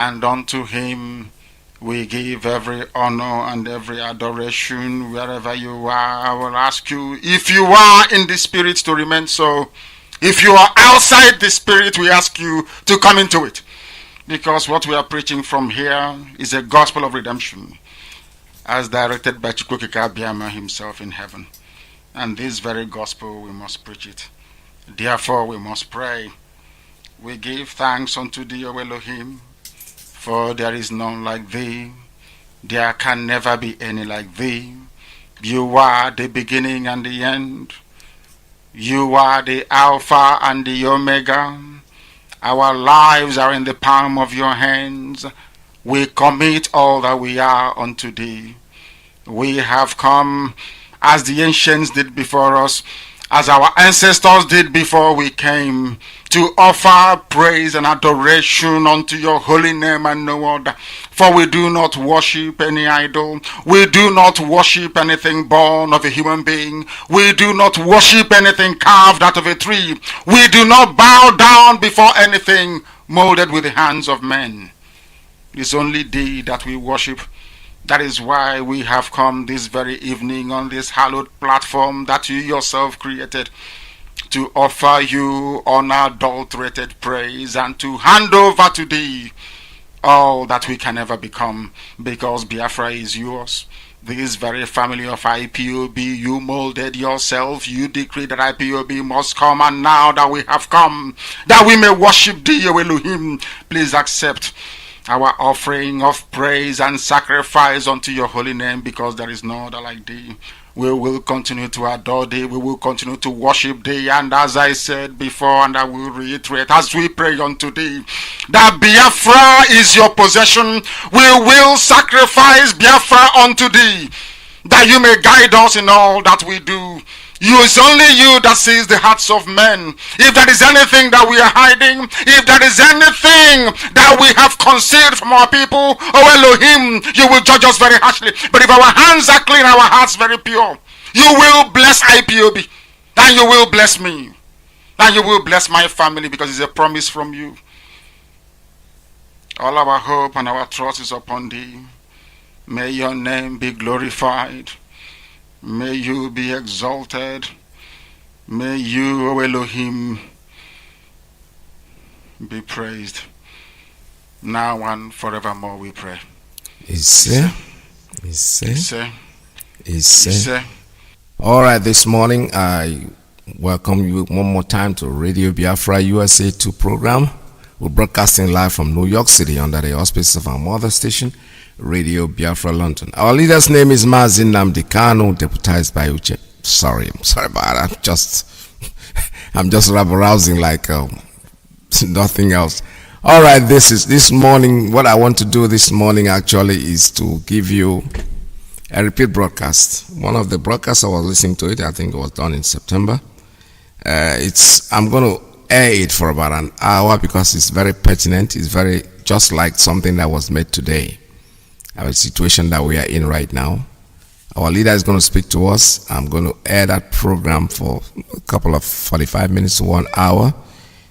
and unto him we give every honor and every adoration wherever you are. I will ask you, if you are in the spirit, to remain so. If you are outside the spirit, we ask you to come into it. Because what we are preaching from here is a gospel of redemption, as directed by Chukwukika Abiyama himself in heaven. And this very gospel, we must preach it. Therefore, we must pray. We give thanks unto thee, O Elohim, for there is none like thee. There can never be any like thee. You are the beginning and the end. You are the Alpha and the Omega. Our lives are in the palm of your hands. We commit all that we are unto thee. We have come as the ancients did before us, as our ancestors did before we came, to offer praise and adoration unto your holy name and no other. For we do not worship any idol. We do not worship anything born of a human being. We do not worship anything carved out of a tree. We do not bow down before anything molded with the hands of men. It's only thee that we worship. That is why we have come this very evening on this hallowed platform that you yourself created, to offer you unadulterated praise and to hand over to thee all that we can ever become, because Biafra is yours. This very family of IPOB, you molded yourself. You decreed that IPOB must come, and now that we have come, that we may worship thee, O Elohim, please accept our offering of praise and sacrifice unto your holy name, because there is no other like thee. We will continue to adore thee. We will continue to worship thee. And as I said before, and I will reiterate, as we pray unto thee, that Biafra is your possession, we will sacrifice Biafra unto thee, that you may guide us in all that we do. It's only you that sees the hearts of men. If there is anything that we are hiding, if there is anything that we have concealed from our people, oh Elohim, you will judge us very harshly. But if our hands are clean, our hearts very pure, you will bless IPOB, and you will bless me, and you will bless my family, because it's a promise from you. All our hope and our trust is upon thee. May your name be glorified. May you be exalted. May you, O Elohim, be praised. Now and forevermore we pray. Iyke. All right, this morning I welcome you one more time to Radio Biafra USA 2 program. We're broadcasting live from New York City under the auspices of our mother station, Radio Biafra London. Our leader's name is Mazi Nnamdi Kanu, deputized by Iyke. I'm sorry about that. I'm just rabble-rousing like nothing else. All right, this morning, what I want to do this morning actually is to give you a repeat broadcast. One of the broadcasts I was listening to it, I think it was done in September. I'm going to air it for about an hour because it's very pertinent. It's very just like something that was made today. Our situation that we are in right now. Our leader is going to speak to us. I'm going to air that program for a couple of 45 minutes to 1 hour.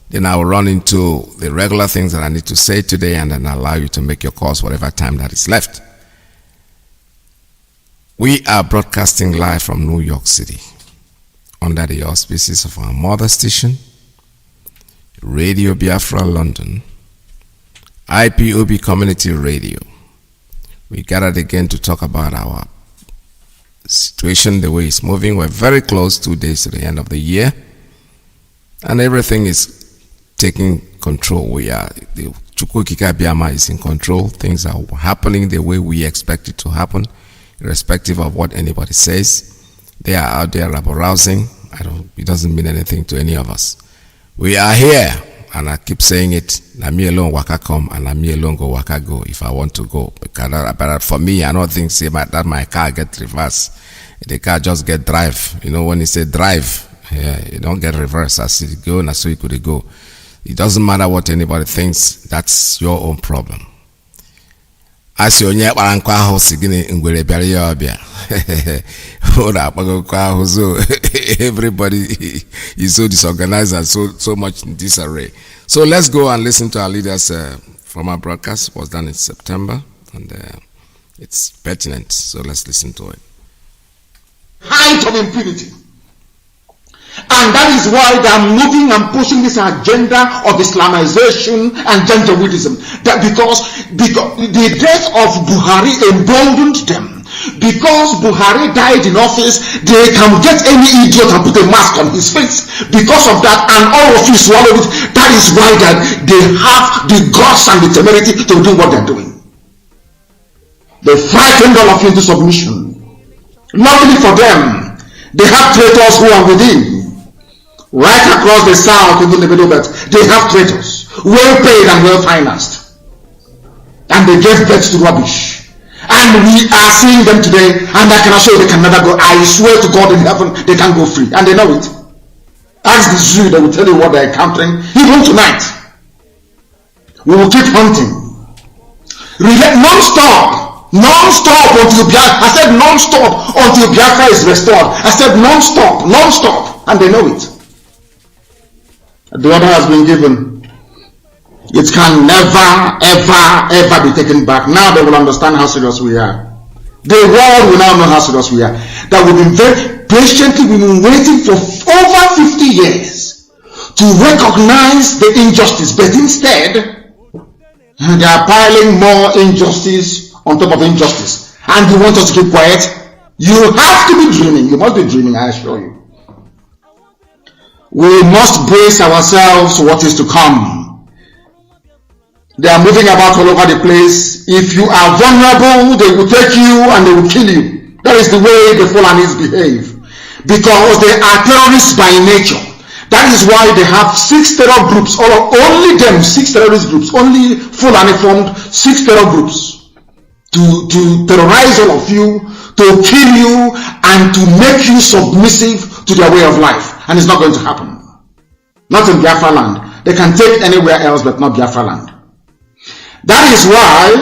Then I will run into the regular things that I need to say today, and then allow you to make your calls whatever time that is left. We are broadcasting live from New York City under the auspices of our mother station, Radio Biafra London, IPOB Community Radio. We gathered again to talk about our situation, the way it's moving. We're very close, 2 days to the end of the year, and everything is taking control. The Chukwukika Abiyama is in control. Things are happening the way we expect it to happen, irrespective of what anybody says. They are out there rabble-rousing. It doesn't mean anything to any of us. We are here, and I keep saying it, na me alone waka come, and na me alone go waka go if I want to go. But for me, I don't think that my car get reverse. The car just get drive. You know, when you say drive, you don't get reverse. As it go, and so you could go. It doesn't matter what anybody thinks. That's your own problem. As you know, everybody is so disorganized and so much in disarray. So let's go and listen to our leader's former broadcast was done in September, and it's pertinent, so let's listen to it. Height of impunity. And that is why they are moving and pushing this agenda of Islamization and genderwidism. That because the death of Buhari emboldened them. Because Buhari died in office, they can get any idiot and put a mask on his face. Because of that, and all of you swallow it. That is why they have the guts and the temerity to do what they're doing. They frightened all of you into submission. Luckily for them, they have traitors who are within. Right across the south, even the middle belt, they have traitors, well paid and well financed. And they gave birth to rubbish. And we are seeing them today, and I can assure you they can never go. I swear to God in heaven, they can't go free. And they know it. Ask the zoo, they will tell you what they're encountering. Even tonight, we will keep hunting. Non-stop until Biafra. I said non-stop until Biafra is restored. I said non-stop, and they know it. The order has been given. It can never, ever be taken back. Now they will understand how serious we are. The world will now know how serious we are. That we've been very patiently, we've been waiting for over 50 years to recognize the injustice, but instead they are piling more injustice on top of injustice. And you want us to keep quiet? You have to be dreaming. You must be dreaming, I assure you. We must brace ourselves for what is to come. They are moving about all over the place. If you are vulnerable, they will take you and they will kill you. That is the way the Fulanis behave. Because they are terrorists by nature. That is why they have 6 terror groups, or only them, 6 terrorist groups, only Fulani formed 6 terror groups to terrorize all of you, to kill you, and to make you submissive to their way of life. And it's not going to happen. Not in Biafra land. They can take anywhere else, but not Biafra land. That is why,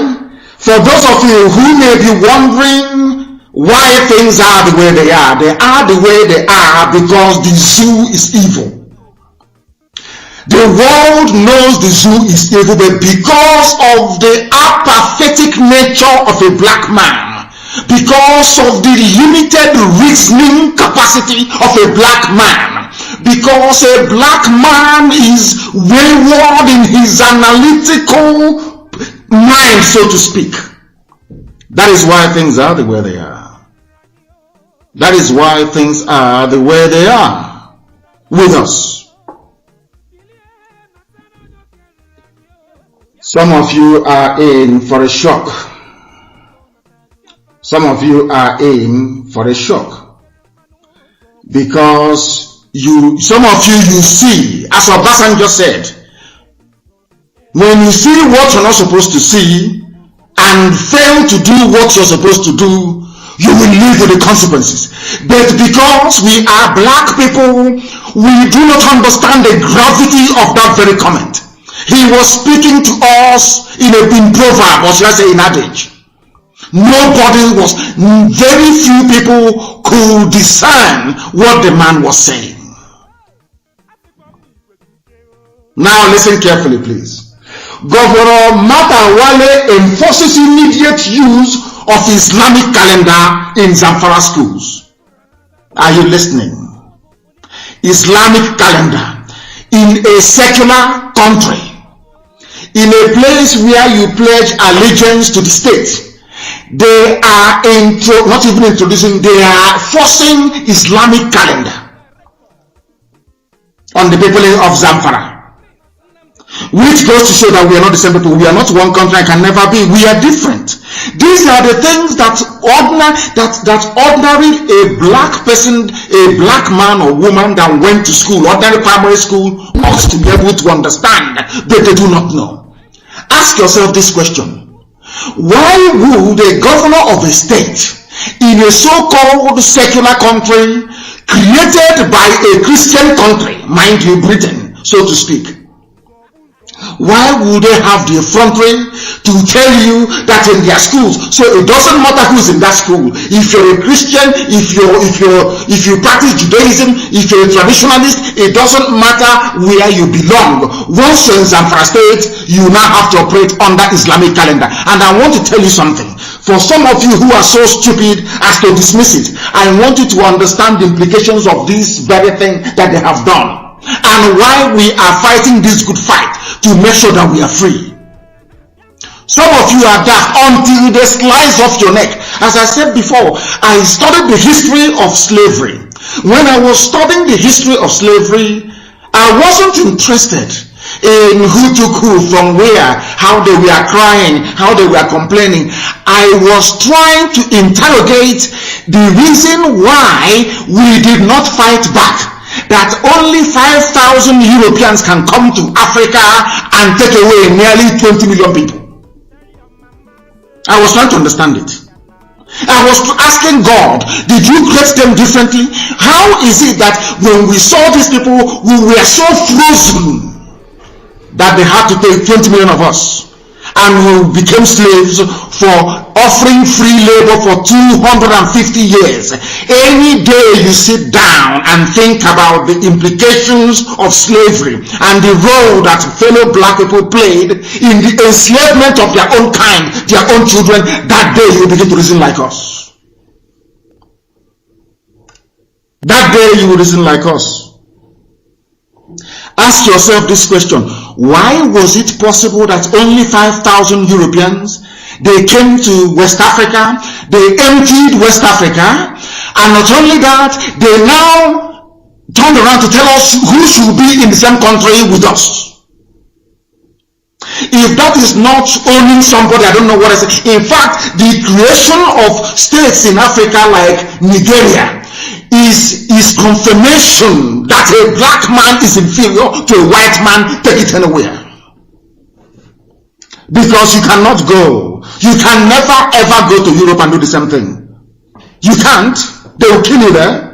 for those of you who may be wondering why things are the way they are the way they are because the zoo is evil. The world knows the zoo is evil, but because of the apathetic nature of a black man, because of the limited reasoning capacity of a black man, because a black man is wayward in his analytical mind, so to speak. That is why things are the way they are. That is why things are the way they are with us. Some of you are in for a shock. Some of you are in for a shock. Because some of you see, as Obasanjo said, when you see what you're not supposed to see and fail to do what you're supposed to do, you will live with the consequences. But because we are black people, we do not understand the gravity of that very comment. He was speaking to us in proverb, or should I say in adage. Very few people could discern what the man was saying. Now listen carefully, please. Governor Matawale enforces immediate use of Islamic calendar in Zamfara schools. Are you listening? Islamic calendar in a secular country, in a place where you pledge allegiance to the state. They are not even introducing, they are forcing Islamic calendar on the people of Zamfara. Which goes to show that we are not the same people. We are not one country and can never be. We are different. These are the things that ordinary a black person, a black man or woman that went to school, ordinary primary school, ought to be able to understand, but they do not know. Ask yourself this question. Why would a governor of a state in a so-called secular country created by a Christian country, mind you, Britain, so to speak, why would they have the effrontery to tell you that in their schools. So it doesn't matter who's in that school. If you're a Christian, if you practice Judaism, if you're a traditionalist, it doesn't matter where you belong. Once you're in Zamfara State, you now have to operate under Islamic calendar. And I want to tell you something. For some of you who are so stupid as to dismiss it, I want you to understand the implications of this very thing that they have done, and why we are fighting this good fight to make sure that we are free. Some of you are daft until they slice off your neck. As I said before, I studied the history of slavery. When I was studying the history of slavery, I wasn't interested in who took who from where, how they were crying, how they were complaining. I was trying to interrogate the reason why we did not fight back, that only 5,000 Europeans can come to Africa and take away nearly 20 million people. I was trying to understand it. I was asking God, did you create them differently? How is it that when we saw these people, we were so frozen that they had to take 20 million of us, and we became slaves for offering free labor for 250 years. Any day you sit down and think about the implications of slavery and the role that fellow black people played in the enslavement of their own kind, their own children, that day you begin to reason like us. That day you will reason like us. Ask yourself this question: why was it possible that only 5,000 Europeans, they came to West Africa, they emptied West Africa, and not only that, they now turned around to tell us who should be in the same country with us? If that is not owning somebody, I don't know what I say. In fact, the creation of states in Africa like Nigeria is confirmation that a black man is inferior to a white man. Take it anywhere. Because you cannot go. You can never ever go to Europe and do the same thing. You can't. They will kill you there.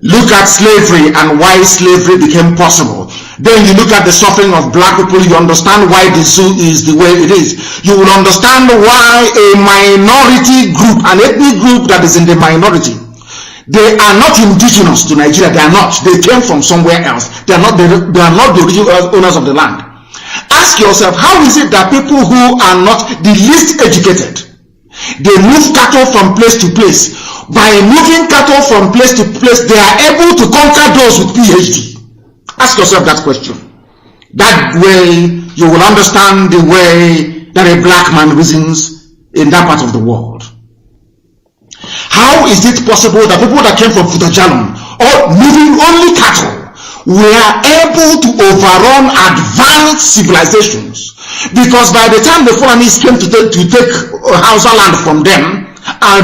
Look at slavery and why slavery became possible. Then you look at the suffering of black people, you understand why the zoo is the way it is. You will understand why a minority group, an ethnic group that is in the minority, they are not indigenous to Nigeria. They are not. They came from somewhere else. They are not the original owners of the land. Ask yourself, how is it that people who are not the least educated, they move cattle from place to place? By moving cattle from place to place, they are able to conquer those with PhD. Ask yourself that question. That way, you will understand the way that a black man reasons in that part of the world. How is it possible that people that came from Futajalon, or moving only cattle, were able to overrun advanced civilizations? Because by the time the Fulanis came to take Hausa land from them and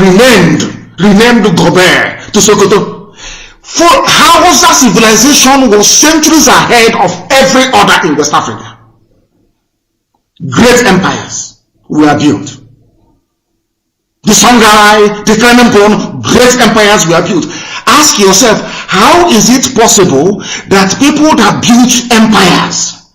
renamed Gobert to Sokoto, for Hausa civilization was centuries ahead of every other in West Africa. Great empires were built. The Songhai, the Finland, great empires were built. Ask yourself, how is it possible that people that built empires,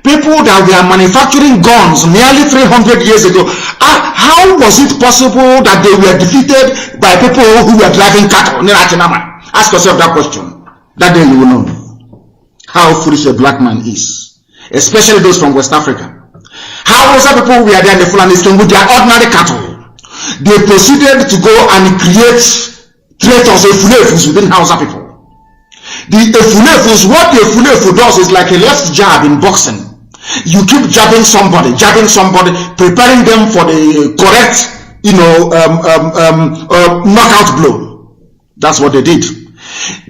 people that were manufacturing guns nearly 300 years ago, how was it possible that they were defeated by people who were driving cattle near Achinama? Ask yourself that question. That day you will know how foolish a black man is, especially those from West Africa. How was that people were there in the Fulanis with their ordinary cattle? They proceeded to go and create traitors, efulefus within Hausa people. The efulefus, what the efulefu does is like a left jab in boxing. You keep jabbing somebody, preparing them for the correct, knockout blow. That's what they did.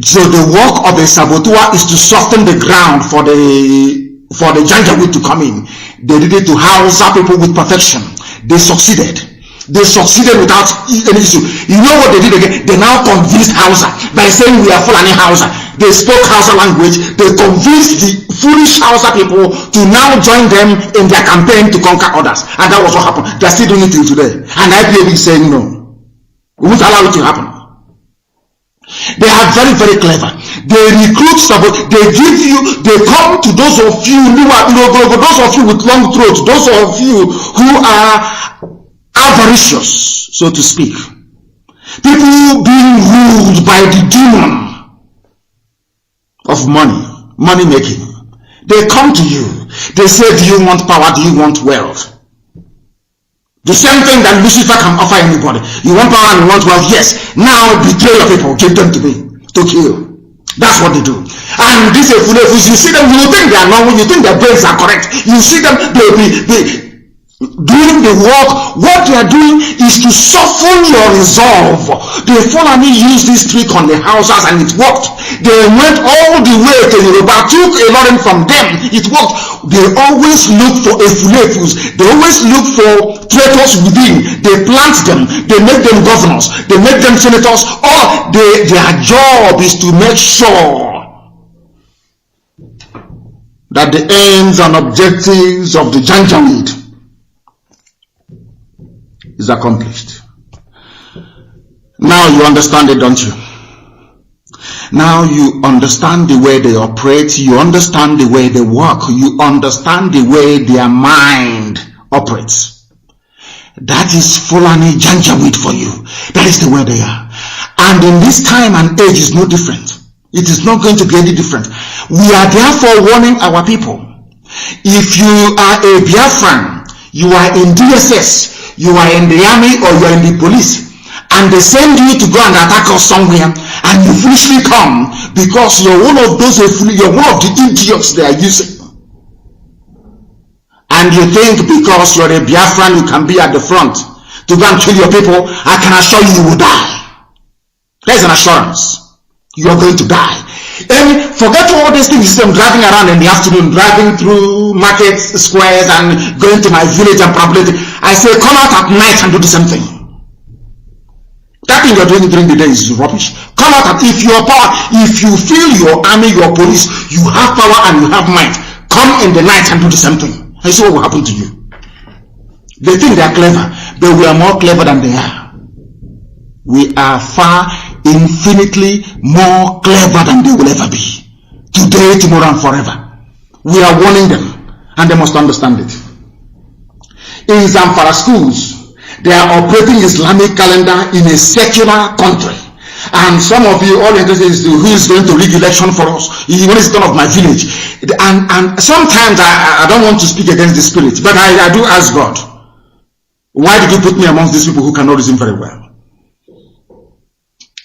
So the work of a saboteur is to soften the ground for the Janjaweed to come in. They did it to Hausa people with perfection. They succeeded. They succeeded without any issue. You know what they did again? They now convinced Hausa by saying we are Fulani Hausa. They spoke Hausa language. They convinced the foolish Hausa people to now join them in their campaign to conquer others. And that was what happened. They are still doing it till today. And IPOB is saying no. We won't allow it to happen. They are very, very clever. They recruit saboteurs. They come to those of you who are, those of you with long throats, those of you who are avaricious, so to speak. People being ruled by the demon of money making. They come to you. They say, do you want power? Do you want wealth? The same thing that Lucifer can offer anybody. You want power and you want wealth? Yes. Now betray your people. Give them to me to kill. That's what they do. And these Efulefus, you see them, you think they are normal, you think their brains are correct. You see them, they doing the work. What they are doing is to soften your resolve. The Fulani used this trick on the Hausas and it worked. They went all the way to Yoruba, took a lot from them. It worked. They always look for Efulefus. They always look for traitors within. They plant them. They make them governors. They make them senators. Their job is to make sure that the aims and objectives of the Janjaweed is accomplished. Now you understand it, don't you? Now you understand the way they operate. You understand the way they work. You understand the way their mind operates. That is Fulani Janjaweed for you. That is the way they are. And in this time and age is no different. It is not going to be any different. We are therefore warning our people. If you are a Biafran, you are in DSS, you are in the army or you are in the police, and they send you to go and attack us somewhere, and you foolishly come because you're one of those, you're one of the idiots they are using. And you think because you're a Biafran, you can be at the front to go and kill your people. I can assure you, you will die. There's an assurance. You are going to die. And forget all these things. I'm driving around in the afternoon, driving through market squares and going to my village and probably I say, come out at night and do the same thing. That thing you're doing during the day is rubbish. Come out at, if your power, if you feel your army, your police, you have power and you have might, come in the night and do the same thing. I see what will happen to you. They think they are clever, but we are more clever than they are. We are far infinitely more clever than they will ever be. Today, tomorrow, and forever. We are warning them, and they must understand it. In Zamfara schools, they are operating Islamic calendar in a secular country. And some of you all interested is who is going to rig election for us. When it's done of my village. And sometimes I don't want to speak against the spirit, but I do ask God, why did you put me amongst these people who cannot reason very well?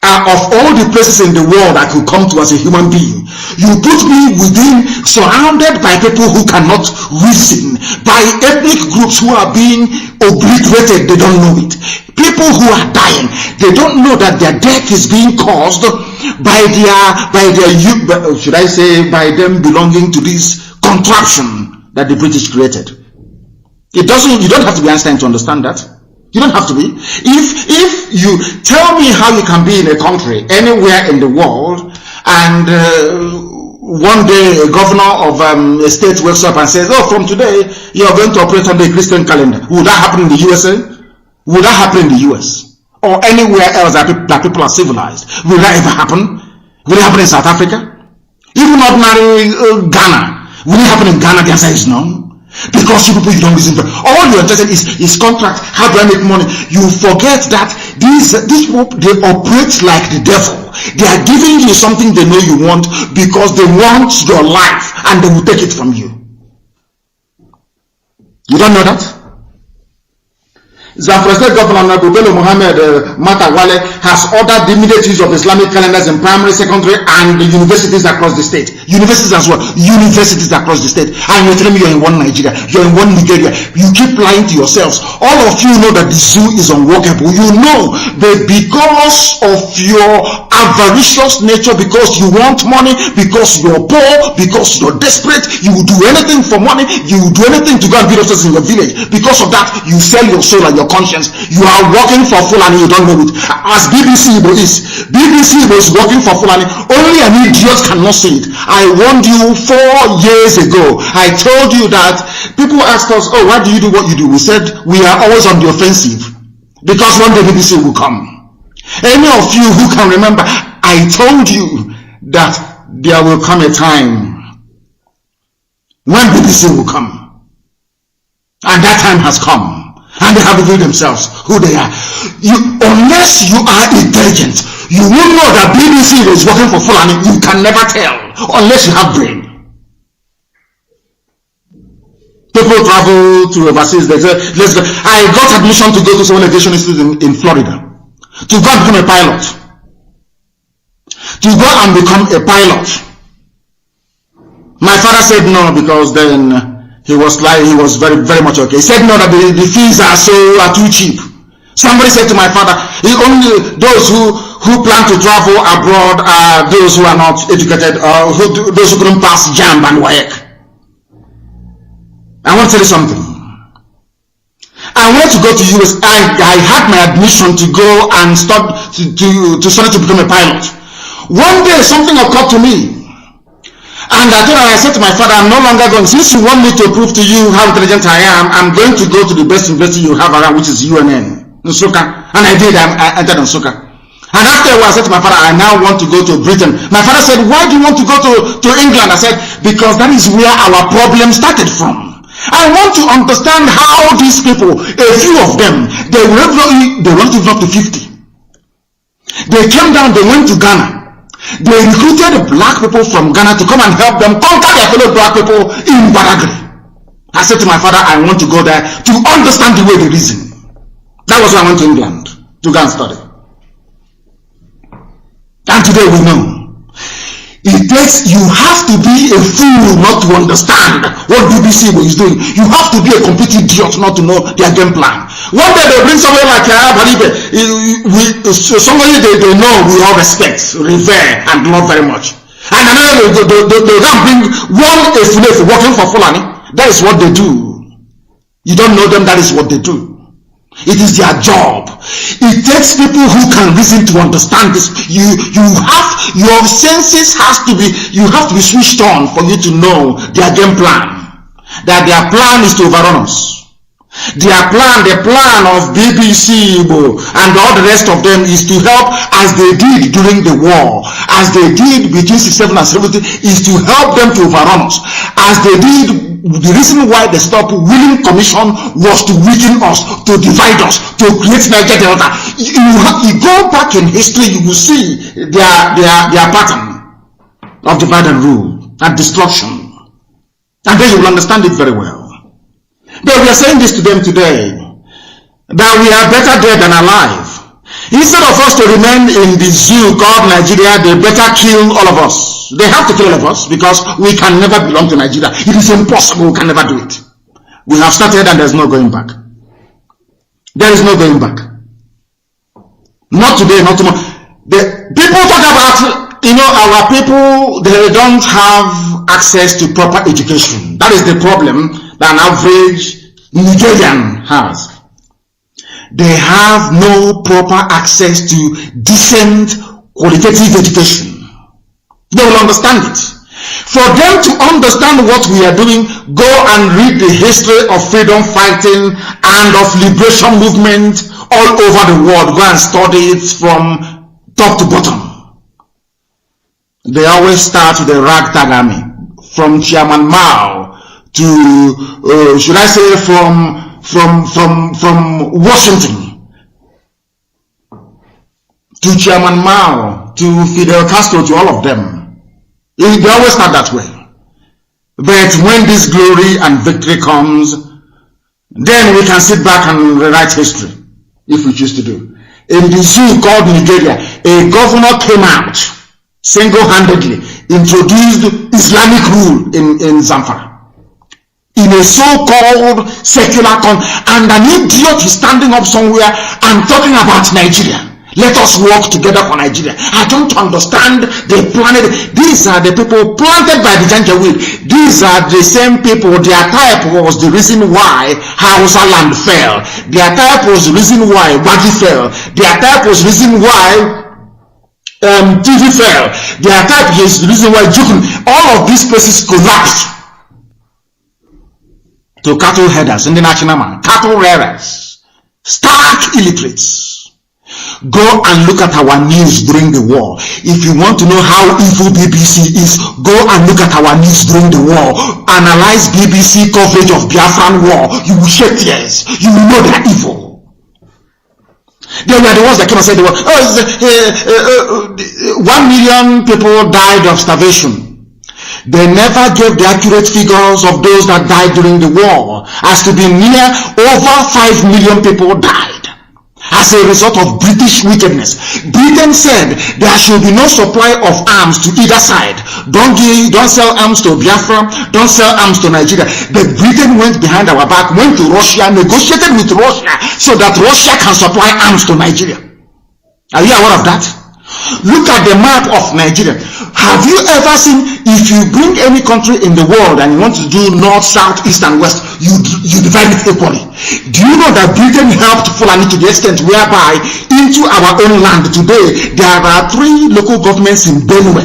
Of all the places in the world I could come to as a human being, you put me within, surrounded by people who cannot reason, by ethnic groups who are being obliterated, they don't know it. People who are dying, they don't know that their death is being caused by by them belonging to this contraption that the British created. You don't have to be Einstein to understand that. You don't have to be. If you tell me how you can be in a country, anywhere in the world, and one day a governor of a state wakes up and says, oh, from today, you're going to operate on the Christian calendar. Would that happen in the USA? Would that happen in the US? Or anywhere else that people are civilized? Will that ever happen? Will it happen in South Africa? Even ordinary Ghana. Will it happen in Ghana? The answer is no. Because you people, you don't listen to all you're interested is contract. How do I make money? You forget that these people, they operate like the devil. They are giving you something they know you want because they want your life and they will take it from you. You don't know that? Zamfara State Governor Bello Mohammed Matawale has ordered the immediate use of Islamic calendars in primary, secondary, and the universities across the state. Universities as well. Universities across the state. And you're telling me you're in one Nigeria, you're in one Nigeria. You keep lying to yourselves. All of you know that the zoo is unworkable. You know that because of your avaricious nature, because you want money, because you're poor, because you're desperate, you will do anything for money, you will do anything to go and build houses in your village. Because of that, you sell your soul and your conscience. You are working for Fulani, you don't know it. As BBC Igbo is. BBC Igbo is working for Fulani. Only an idiot cannot see it. I warned you 4 years ago. I told you that people asked us, oh, why do you do what you do? We said we are always on the offensive because one day BBC will come. Any of you who can remember, I told you that there will come a time when BBC will come. And that time has come. And they have revealed themselves who they are. Unless you are intelligent, you will know that BBC is working for Fulani. You can never tell unless you have brain. People travel to overseas. They say, let's go. I got admission to go to some aviation institute in Florida to go and become a pilot. To go and become a pilot. My father said no, because then he was very, very much okay. He said no, that the fees are too cheap. Somebody said to my father, only those who plan to travel abroad are those who are not educated, or those who couldn't pass JAMB and WAEC. I want to tell you something. I went to go to US. I had my admission to go and start to study to become a pilot. One day something occurred to me. And I said to my father, I'm no longer going. Since you want me to prove to you how intelligent I am, I'm going to go to the best university you have around, which is UNN, Nsukka. And I did. I entered Nsukka. And after a while, I said to my father, I now want to go to Britain. My father said, why do you want to go to England? I said, because that is where our problem started from. I want to understand how these people, a few of them, they went up to 50. They came down, they went to Ghana. They recruited black people from Ghana to come and help them conquer their fellow black people in Badagry. I said to my father, I want to go there to understand the way they reason. That was why I went to England to go and study. And today we know. You have to be a fool not to understand what BBC is doing. You have to be a complete idiot not to know their game plan. One day they bring somebody like Halibe, somebody they know we all respect, revere, and love very much. And another they don't bring one Efulefu working for Fulani. That is what they do. You don't know them, that is what they do. It is their job. It takes people who can reason to understand this. Your senses you have to be switched on for you to know their game plan. That their plan is to overrun us. Their plan, the plan of BBC and all the rest of them is to help, as they did during the war, as they did between 67 and 70, is to help them to overrun us. As they did. The reason why they stopped Willing Commission was to weaken us, to divide us, to create Niger Delta. You go back in history, you will see their pattern of divide and rule and destruction. And then you will understand it very well. But we are saying this to them today, that we are better dead than alive. Instead of us to remain in the zoo called Nigeria, they better kill all of us. They have to kill all of us because we can never belong to Nigeria. It is impossible. We can never do it. We have started and there's no going back. There is no going back. Not today, not tomorrow. The people talk about, our people, they don't have access to proper education. That is the problem that an average Nigerian has. They have no proper access to decent, qualitative education. They will understand it. For them to understand what we are doing, go and read the history of freedom fighting and of liberation movement all over the world. Go and study it from top to bottom. They always start with the ragtag army. From Chairman Mao to, should I say, from Washington to Chairman Mao to Fidel Castro, to all of them. They always start that way. But when this glory and victory comes, then we can sit back and rewrite history, if we choose to do. In the zoo called Nigeria, a governor came out single-handedly, introduced Islamic rule in Zamfara. In a so-called secular and an idiot is standing up somewhere and talking about Nigeria. Let us work together for Nigeria. I don't understand the planet. These are the people planted by the Janjaweed. These are the same people. Their type was the reason why Hausa land fell. Their type was the reason why Mazi fell. Their type was the reason why TV fell. Their type is the reason why Jukun. All of these places collapsed to cattle headers in the national man, cattle rearers, stark illiterates. Go and look at our news during the war. If you want to know how evil BBC is, go and look at our news during the war. Analyze BBC coverage of Biafran war. You will shed tears. You will know they are evil. They were the ones that came and said, 1 million people died of starvation. They never gave the accurate figures of those that died during the war, as to be near over 5 million people died as a result of British wickedness. Britain said there should be no supply of arms to either side. Don't sell arms to Biafra, don't sell arms to Nigeria. But Britain went behind our back, went to Russia, negotiated with Russia so that Russia can supply arms to Nigeria. Are you aware of that? Look at the map of Nigeria. Have you ever seen, if you bring any country in the world and you want to do north, south, east and west, you divide it equally. Do you know that Britain helped Fulani to the extent whereby into our own land today there are 3 local governments in Benue.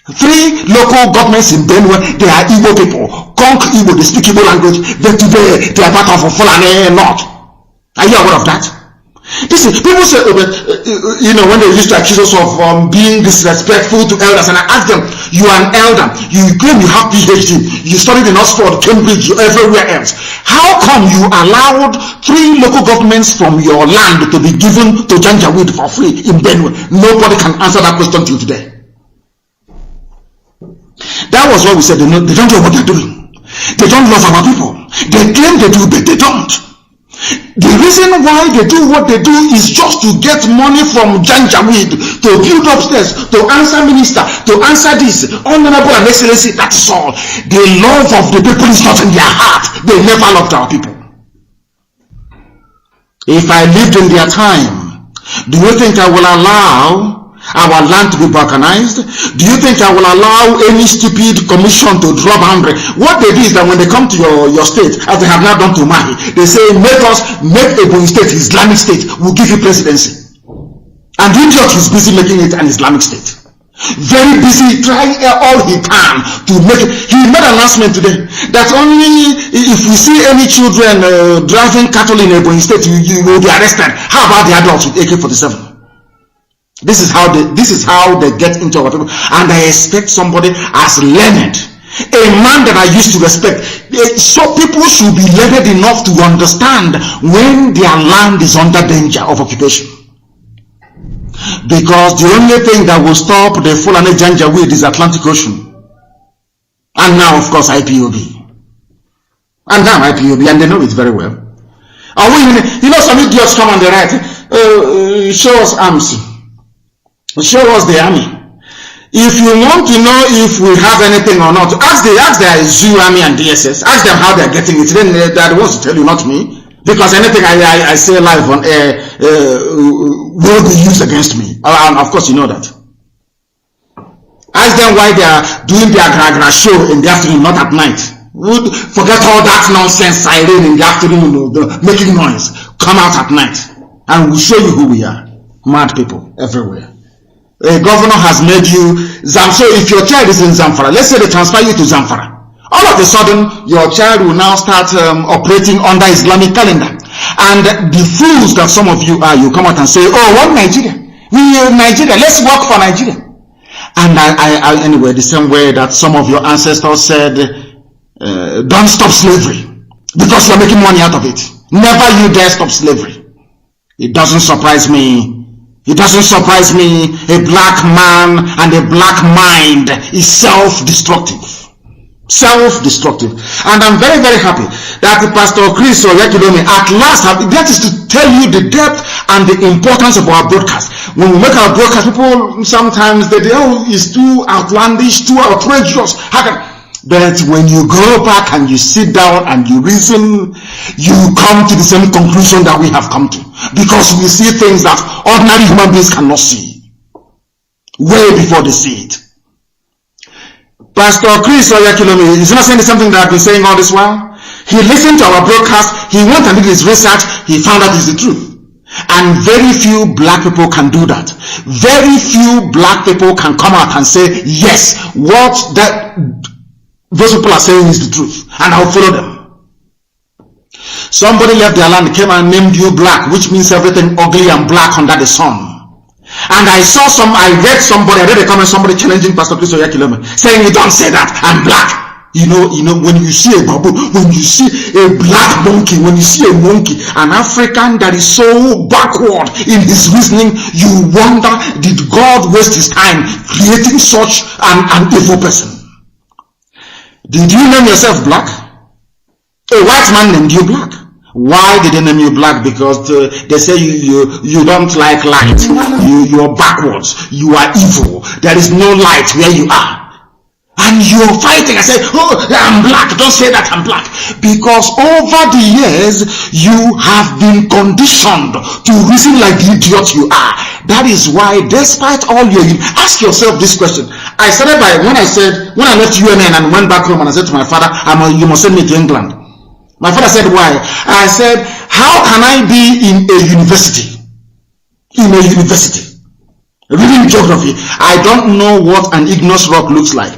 3 local governments in Benue, they are Igbo people. Conk Igbo, they speak Igbo language. But today they are part of Fulani North. Are you aware of that? Listen, people say, when they used to accuse us of being disrespectful to elders, and I ask them, you are an elder, you claim you have PhD, you studied in Oxford, Cambridge, everywhere else. How come you allowed 3 local governments from your land to be given to Janjaweed for free in Benue? Nobody can answer that question to you today. That was what we said. They don't know what they're doing. They don't love our people. They claim they do, but they don't. The reason why they do what they do is just to get money from Janjaweed, to build upstairs, to answer minister, to answer this, honorable and excellency. That's all. The love of the people is not in their heart. They never loved our people. If I lived in their time, do you think I will allow our land to be balkanized? Do you think I will allow any stupid commission to draw boundary? What they do is that when they come to your state, as they have now done to Mahi, they say, make Ebonyi state Islamic state, we'll give you presidency. And the idiot is busy making it an Islamic state. Very busy, trying all he can to make it. He made an announcement today that only if we see any children driving cattle in Ebonyi state, you will be arrested. How about the adults with AK-47? This is how they get into our people. And I expect somebody as learned, a man that I used to respect. So people should be learned enough to understand when their land is under danger of occupation. Because the only thing that will stop the Fulani Janjaweed is Atlantic Ocean. And now, of course, IPOB. And they know it very well. Some idiots come on the right, show us arms. Show us the army. If you want to know if we have anything or not, ask the zoo army and DSS. Ask them how they're getting it. Then they're the ones to tell you, not me. Because anything I say live on air will be used against me. And of course you know that. Ask them why they are doing their gra show in the afternoon, not at night. Forget all that nonsense siren in the afternoon, making noise. Come out at night and we'll show you who we are. Mad people everywhere. A governor has made you so if your child is in Zamfara, let's say they transfer you to Zamfara, all of a sudden your child will now start operating under Islamic calendar. And the fools that some of you are, you come out and say, oh, what Nigeria? Nigeria, let's work for Nigeria. And I anyway, the same way that some of your ancestors said, don't stop slavery because you're making money out of it. Never you dare stop slavery. It doesn't surprise me. It doesn't surprise me. A black man and a black mind is self-destructive. Self-destructive. And I'm very, very happy that Pastor Chris Oyekilomi at last that is to tell you the depth and the importance of our broadcast. When we make our broadcast, people sometimes they it's too outlandish, too outrageous. But when you go back and you sit down and you reason, you come to the same conclusion that we have come to. Because we see things that ordinary human beings cannot see. Way before they see it. Pastor Chris Oyekilomi is not saying something that I've been saying all this while. He listened to our broadcast, he went and did his research, he found out it's the truth. And very few black people can do that. Very few black people can come out and say, yes, what that those people are saying is the truth, and I'll follow them. Somebody left their land, came and named you black, which means everything ugly and black under the sun. And I read a comment, somebody challenging Pastor Chris Oyakilome, saying, you don't say that, I'm black. You know, when you see a baboon, when you see a black monkey, when you see a monkey, an African that is so backward in his reasoning, you wonder, did God waste his time creating such an evil person? Did you name yourself black? A white man named you black. Why did they name you black? Because they say you don't like light. You're backwards. You are evil. There is no light where you are. And you're fighting. I say, oh, I'm black. Don't say that I'm black. Because over the years, you have been conditioned to reason like the idiot you are. That is why, despite all ask yourself this question. I started by, when I left UNN and went back home and I said to my father, you must send me to England. My father said, why? I said, how can I be in a university? Reading geography. I don't know what an igneous rock looks like.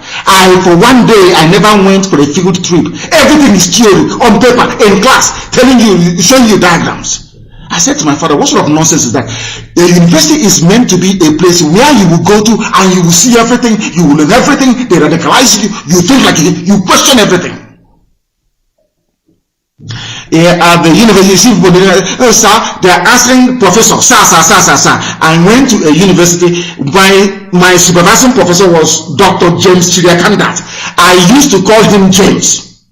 For one day, I never went for a field trip. Everything is theory, on paper, in class, showing you diagrams. I said to my father, what sort of nonsense is that? A university is meant to be a place where you will go to and you will see everything, you will learn everything, they radicalize you, you think like you question everything. At the university, sir, they're answering professor, sir. I went to a university. My supervising professor was Dr. James Chiriakandat. I used to call him James.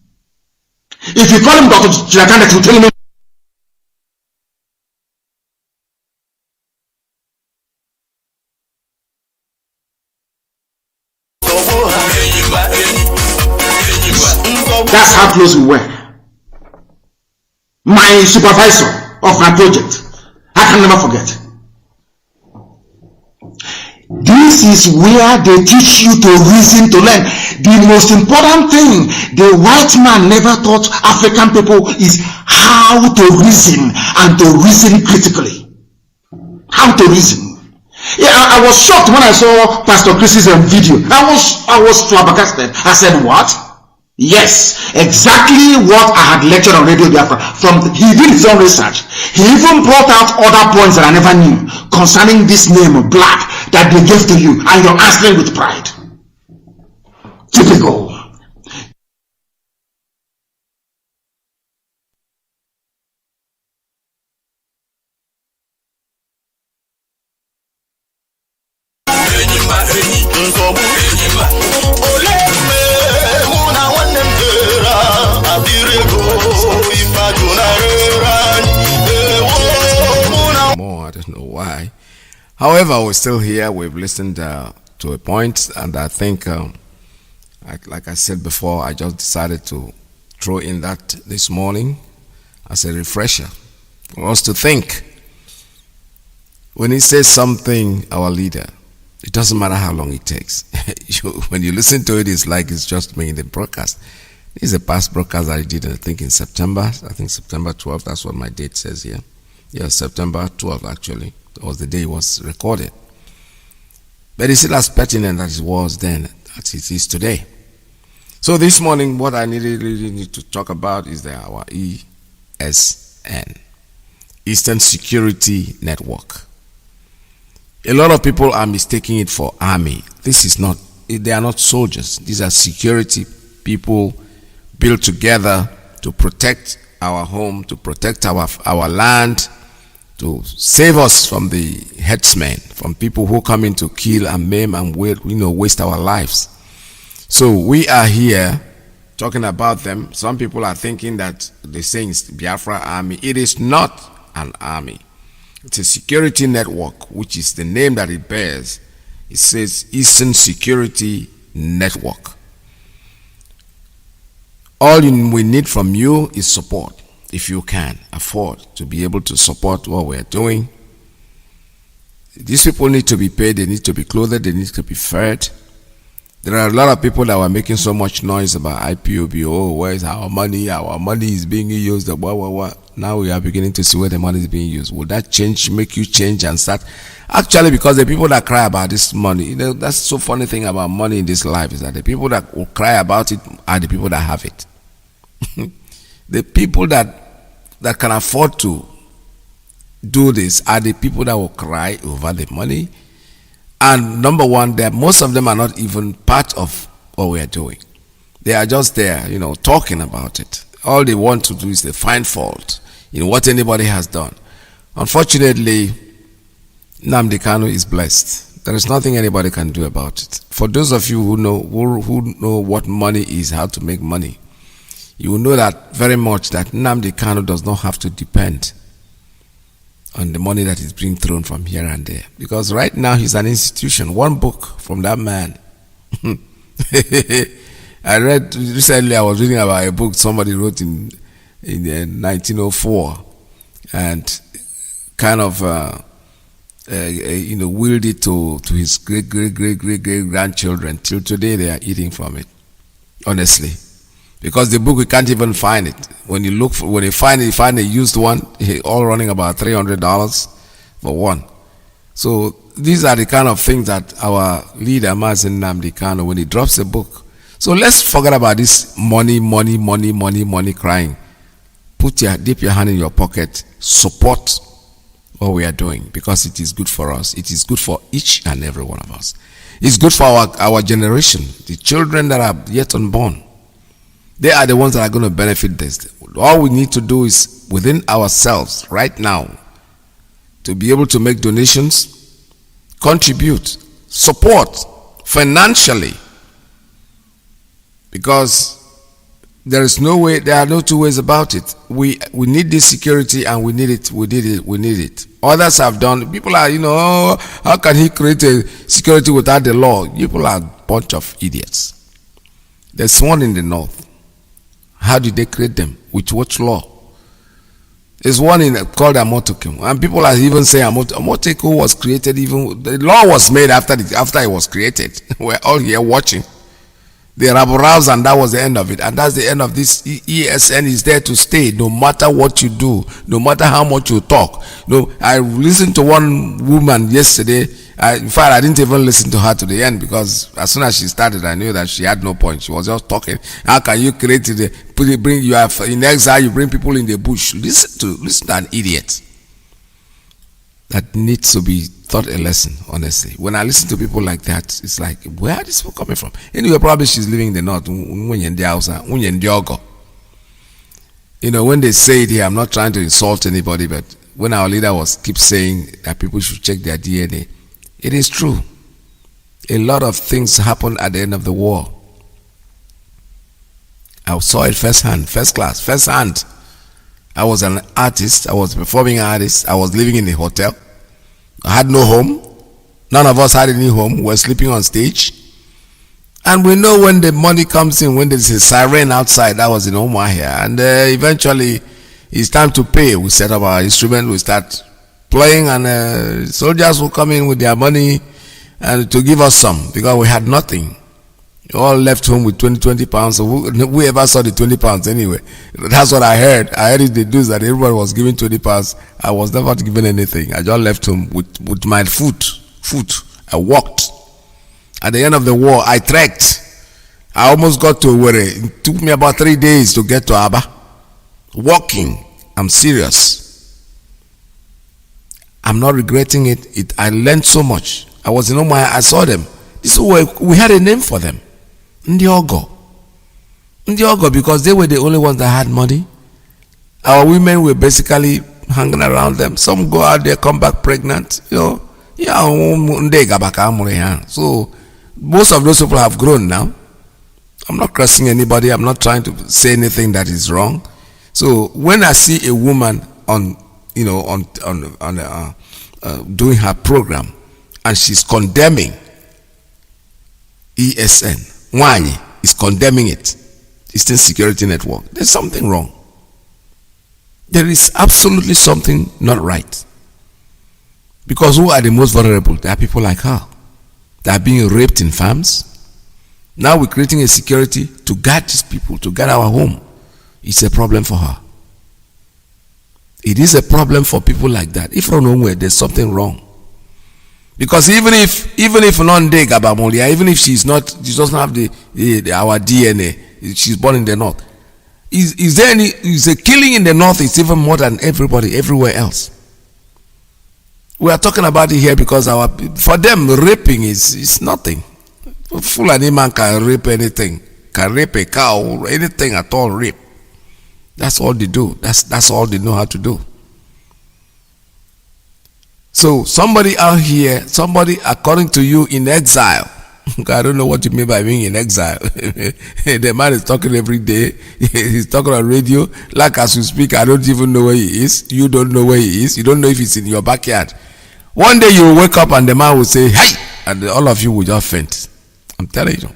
If you call him Dr. Chiriakandat, you tell him. That's how close we were. My supervisor of my project, I can never forget. This is where they teach you to reason, to learn. The most important thing the white man never taught African people is how to reason, and to reason critically. How to reason. Yeah, I was shocked when I saw Pastor Chris's video. I was flabbergasted. I said, what? Yes, exactly what I had lectured on Radio Biafra. He did his own research. He even brought out other points that I never knew concerning this name, black, that they gave to you, and you're answering with pride. Typical. I don't know why. However, we're still here. We've listened to a point, and I think, like I said before, I just decided to throw in that this morning as a refresher for us to think. When he says something, our leader, it doesn't matter how long it takes. When you listen to it, it's like it's just me in the broadcast. This is a past broadcast I did, I think, in September. I think September 12th, that's what my date says here. Yeah, September 12th, actually. That was the day it was recorded. But it's still as pertinent as it was then as it is today. So this morning, what I really need to talk about is our ESN, Eastern Security Network. A lot of people are mistaking it for army. This is not, they are not soldiers. These are security people built together to protect our home, to protect our land, to save us from the headsmen, from people who come in to kill and maim and waste our lives. So we are here talking about them. Some people are thinking that they're saying it's Biafra army. It is not an army. It's a security network, which is the name that it bears. It says Eastern Security Network. All we need from you is support. If you can afford to be able to support what we're doing. These people need to be paid, they need to be clothed, they need to be fed. There are a lot of people that were making so much noise about IPOB. Oh, where is our money? Our money is being used. Now we are beginning to see where the money is being used. Will that change, make you change and start? Actually, because the people that cry about this money, that's so funny thing about money in this life is that the people that will cry about it are the people that have it. The people that that can afford to do this are the people that will cry over the money. And number one, that most of them are not even part of what we are doing. They are just there, talking about it. All they want to do is they find fault in what anybody has done. Unfortunately, Nnamdi Kanu is blessed. There is nothing anybody can do about it. For those of you who know what money is, how to make money, you will know that very much that Nnamdi Kanu does not have to depend on the money that is being thrown from here and there. Because right now he's an institution. One book from that man. I read recently, I was reading about a book somebody wrote in 1904 and kind of willed it to his great grandchildren. Till today they are eating from it, honestly. Because the book, we can't even find it. When you find a used one, all running about $300 for one. So these are the kind of things that our leader, Mazi Nnamdi Kanu, when he drops a book. So let's forget about this money crying. Dip your hand in your pocket, support what we are doing, because it is good for us. It is good for each and every one of us. It's good for our generation, the children that are yet unborn. They are the ones that are going to benefit this. All we need to do is within ourselves right now to be able to make donations, contribute, support financially, because there are no two ways about it. We need this security and we need it. Others have done. People are, how can he create a security without the law? People are a bunch of idiots. There's one in the north. How did they create them? With what law? There's one called Amotokum, and people are even saying Amotokum was created. Even the law was made after it was created. We're all here watching. They rabble-rouse, and that was the end of it. And that's the end of this. ESN is there to stay, no matter what you do, no matter how much you talk. I listened to one woman yesterday. In fact, I didn't even listen to her to the end, because as soon as she started, I knew that she had no point. She was just talking. How can you create you have in exile, you bring people in the bush? Listen to an idiot. That needs to be taught a lesson, honestly. When I listen to people like that, it's like, where are these people coming from? Anyway, probably she's living in the north. When they say it here, I'm not trying to insult anybody, but when our leader keeps saying that people should check their DNA, it is true. A lot of things happened at the end of the war. I saw it first hand. I was an artist. I was a performing artist. I was living in a hotel. I had no home. None of us had any home. We were sleeping on stage. And we know when the money comes in, when there's a siren outside. That was in Omar here. And eventually, it's time to pay. We set up our instrument. We start playing, and soldiers will come in with their money and to give us some, because we had nothing. We all left home with 20 pounds. So who ever saw the 20 pounds anyway? That's what I heard. I heard it the news that everybody was giving 20 pounds. I was never given anything. I just left home with my foot. I walked. At the end of the war, I trekked. I almost got to Owerri. It took me about 3 days to get to Aba. Walking. I'm serious. I'm not regretting it. I learned so much. I was in Omar. I saw them. We had a name for them. Ndiogo, because they were the only ones that had money. Our women were basically hanging around them. Some go out there, come back pregnant. So most of those people have grown now. I'm not cursing anybody. I'm not trying to say anything that is wrong. So when I see a woman doing her program, and she's condemning ESN, Wanyi is condemning it, Eastern Security Network, there's something wrong. There is absolutely something not right. Because who are the most vulnerable? There are people like her. They are being raped in farms. Now we're creating a security to guard these people, to guard our home. It's a problem for her. It is a problem for people like that. If from nowhere, there's something wrong. Because even if non-de Gabamolia, even if she doesn't have our DNA, she's born in the north. Is there any? Is the killing in the north is even more than everywhere else? We are talking about it here because for them raping is nothing. Fulani man can rape anything, can rape a cow, anything at all. Rape. That's all they do. That's all they know how to do. So somebody out here, somebody according to you in exile. I don't know what you mean by being in exile. The man is talking every day. He's talking on radio. Like as we speak, I don't even know where he is. You don't know where he is. You don't know if he's in your backyard. One day you will wake up and the man will say, "Hey!" and all of you will just faint. I'm telling you.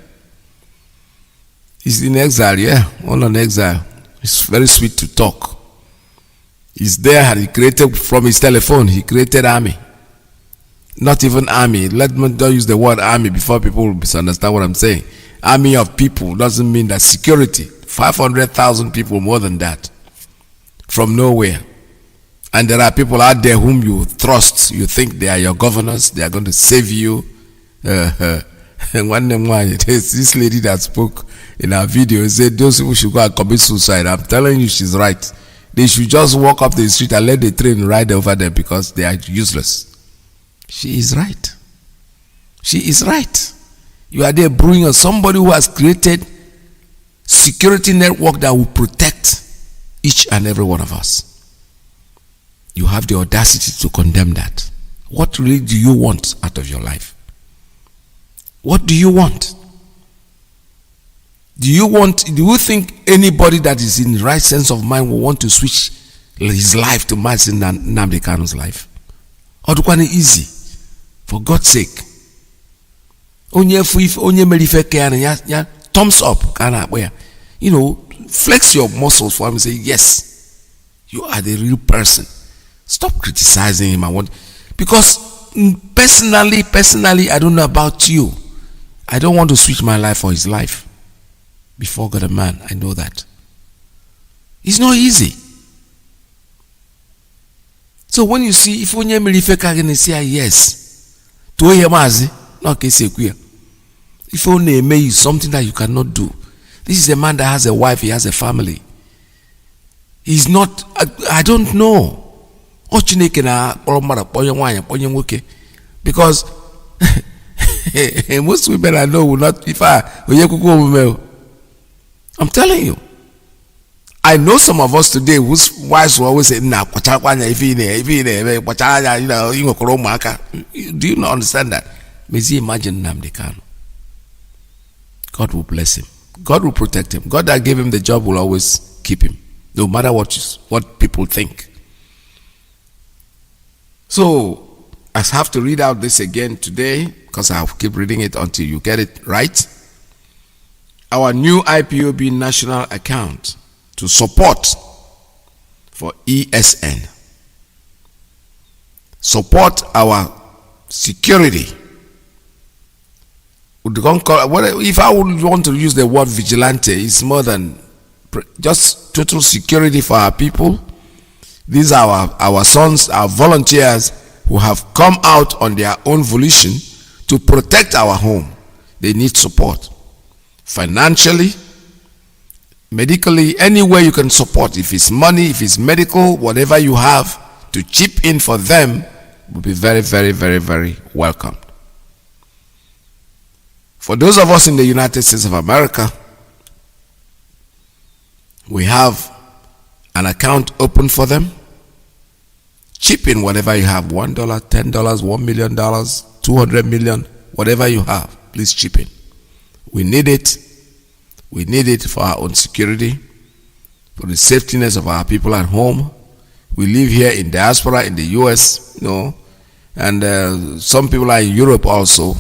He's in exile, yeah. All on exile. It's very sweet to talk. He's there and he created from his telephone, he created army. Not even army. Let me not use the word army before people will misunderstand what I'm saying. Army of people doesn't mean that security. 500,000 people, more than that. From nowhere. And there are people out there whom you trust. You think they are your governors. They are going to save you. This lady that spoke in our video said those people should go and commit suicide. I'm telling you, she's right. They should just walk up the street and let the train ride over them because they are useless. She is right. She is right. You are there brewing on somebody who has created security network that will protect each and every one of us. You have the audacity to condemn that. What really do you want out of your life? What do you want? Do you think anybody that is in the right sense of mind will want to switch his life to Mazi Nnamdi Kanu's life? Or do easy? For God's sake. Thumbs up. You know, flex your muscles for him and say, yes, you are the real person. Stop criticizing him. Because personally, I don't know about you. I don't want to switch my life for his life. Before God and man, I know that. It's not easy. So when you see, if onye merifeka gonna say yes, to hear Mazi, not case queer. If only may you something that you cannot do. This is a man that has a wife, he has a family. He's not. I don't know. Because most women I know will not. I'm telling you. I know some of us today whose wives will always say, do you not understand that? May you imagine Nnamdi Kanu. God will bless him. God will protect him. God that gave him the job will always keep him, no matter what people think. So, I have to read out this again today because I'll keep reading it until you get it right. Our new IPOB national account to support for ESN. Support our security. If I would want to use the word vigilante, it's more than just total security for our people. These are our sons, our volunteers who have come out on their own volition to protect our home. They need support. Financially, medically, anywhere you can support. If it's money, if it's medical, whatever you have to chip in for them will be very, very, very, very welcome. For those of us in the United States of America, we have an account open for them. Chip in whatever you have, $1, $10, $1 million, 200 million, whatever you have, please chip in. We need it. We need it for our own security, for the safetyness of our people at home. We live here in diaspora in the US, you know, and some people are in Europe also.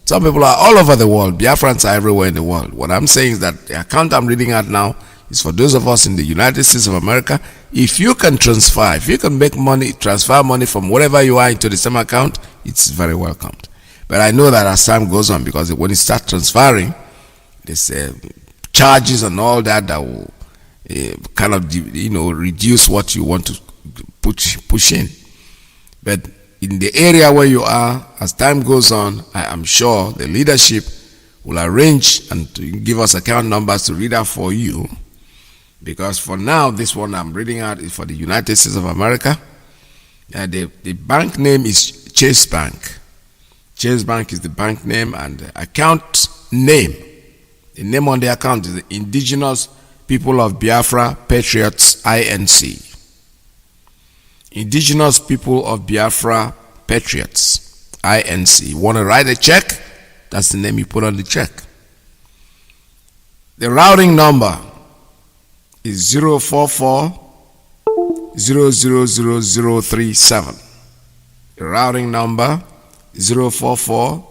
Some people are all over the world. Biafrans are everywhere in the world. What I'm saying is that the account I'm reading out now is for those of us in the United States of America. If you can transfer, if you can make money, transfer money from wherever you are into the same account, it's very welcomed. But I know that as time goes on, because when you start transferring, there's charges and all that will kind of, you know, reduce what you want to push in. But in the area where you are, as time goes on, I am sure the leadership will arrange and to give us account numbers to read out for you. Because for now, this one I'm reading out is for the United States of America. The bank name is Chase Bank. Chase Bank is the bank name, and the account name, the name on the account is the Indigenous People of Biafra Patriots INC. Indigenous People of Biafra Patriots INC. Want to write a check? That's the name you put on the check. The routing number is 044 0000037. The routing number 044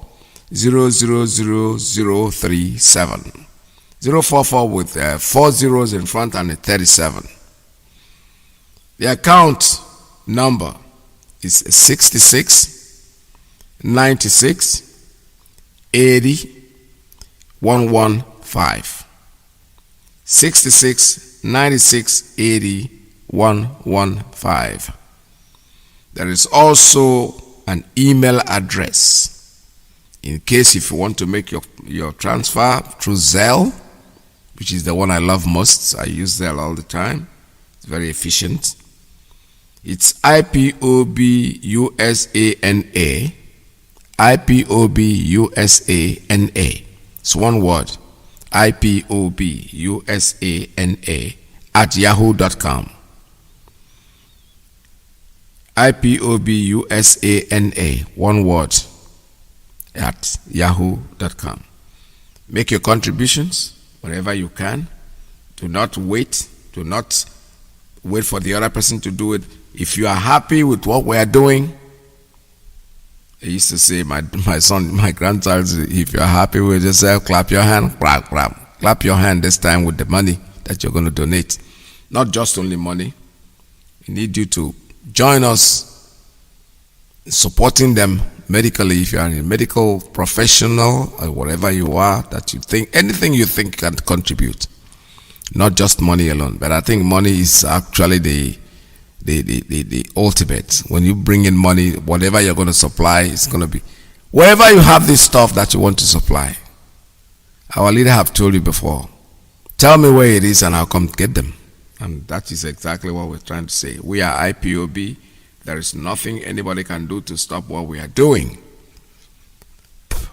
0000037. 044 with 4 zeros in front and a 37. The account number is 66 96 80 115. 66 96 80 115. There is also an email address in case if you want to make your transfer through Zelle, which is the one I love most. I use Zelle all the time. It's very efficient. It's IPOBUSANA. IPOBUSANA. It's one word. IPOBUSANA at yahoo.com. IPOBUSANA, one word, at yahoo.com. Make your contributions wherever you can. Do not wait. Do not wait for the other person to do it. If you are happy with what we are doing, I used to say, my grandchild, if you are happy with yourself, clap your hand, clap your hand this time with the money that you're going to donate. Not just only money. We need you to join us supporting them medically. If you are a medical professional or whatever you are, that you think, anything you think can contribute. Not just money alone, but I think money is actually the ultimate. When you bring in money, whatever you're going to supply is going to be, wherever you have this stuff that you want to supply. Our leader have told you before, tell me where it is and I'll come get them. And that is exactly what we're trying to say. We are IPOB. There is nothing anybody can do to stop what we are doing.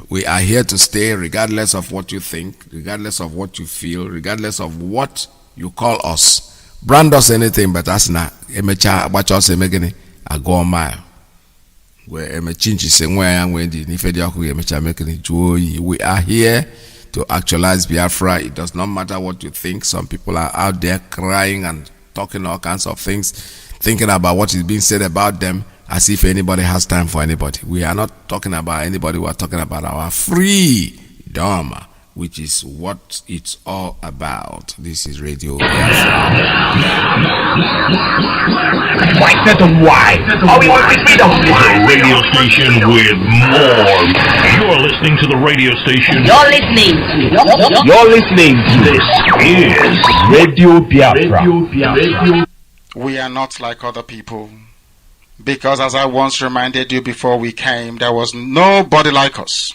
We are here to stay regardless of what you think, regardless of what you feel, regardless of what you call us. Brand us anything, but that's not. Watch us a go mile. We are here to actualize Biafra. It does not matter what you think. Some people are out there crying and talking all kinds of things, thinking about what is being said about them as if anybody has time for anybody. We are not talking about anybody. We are talking about our freedom, which is what it's all about. This is Radio Biafra. Why? Are we on the freedom? It's a radio station with more. You're listening to the radio station. You're listening to this is Radio Biafra. We are not like other people. Because as I once reminded you before we came, there was nobody like us.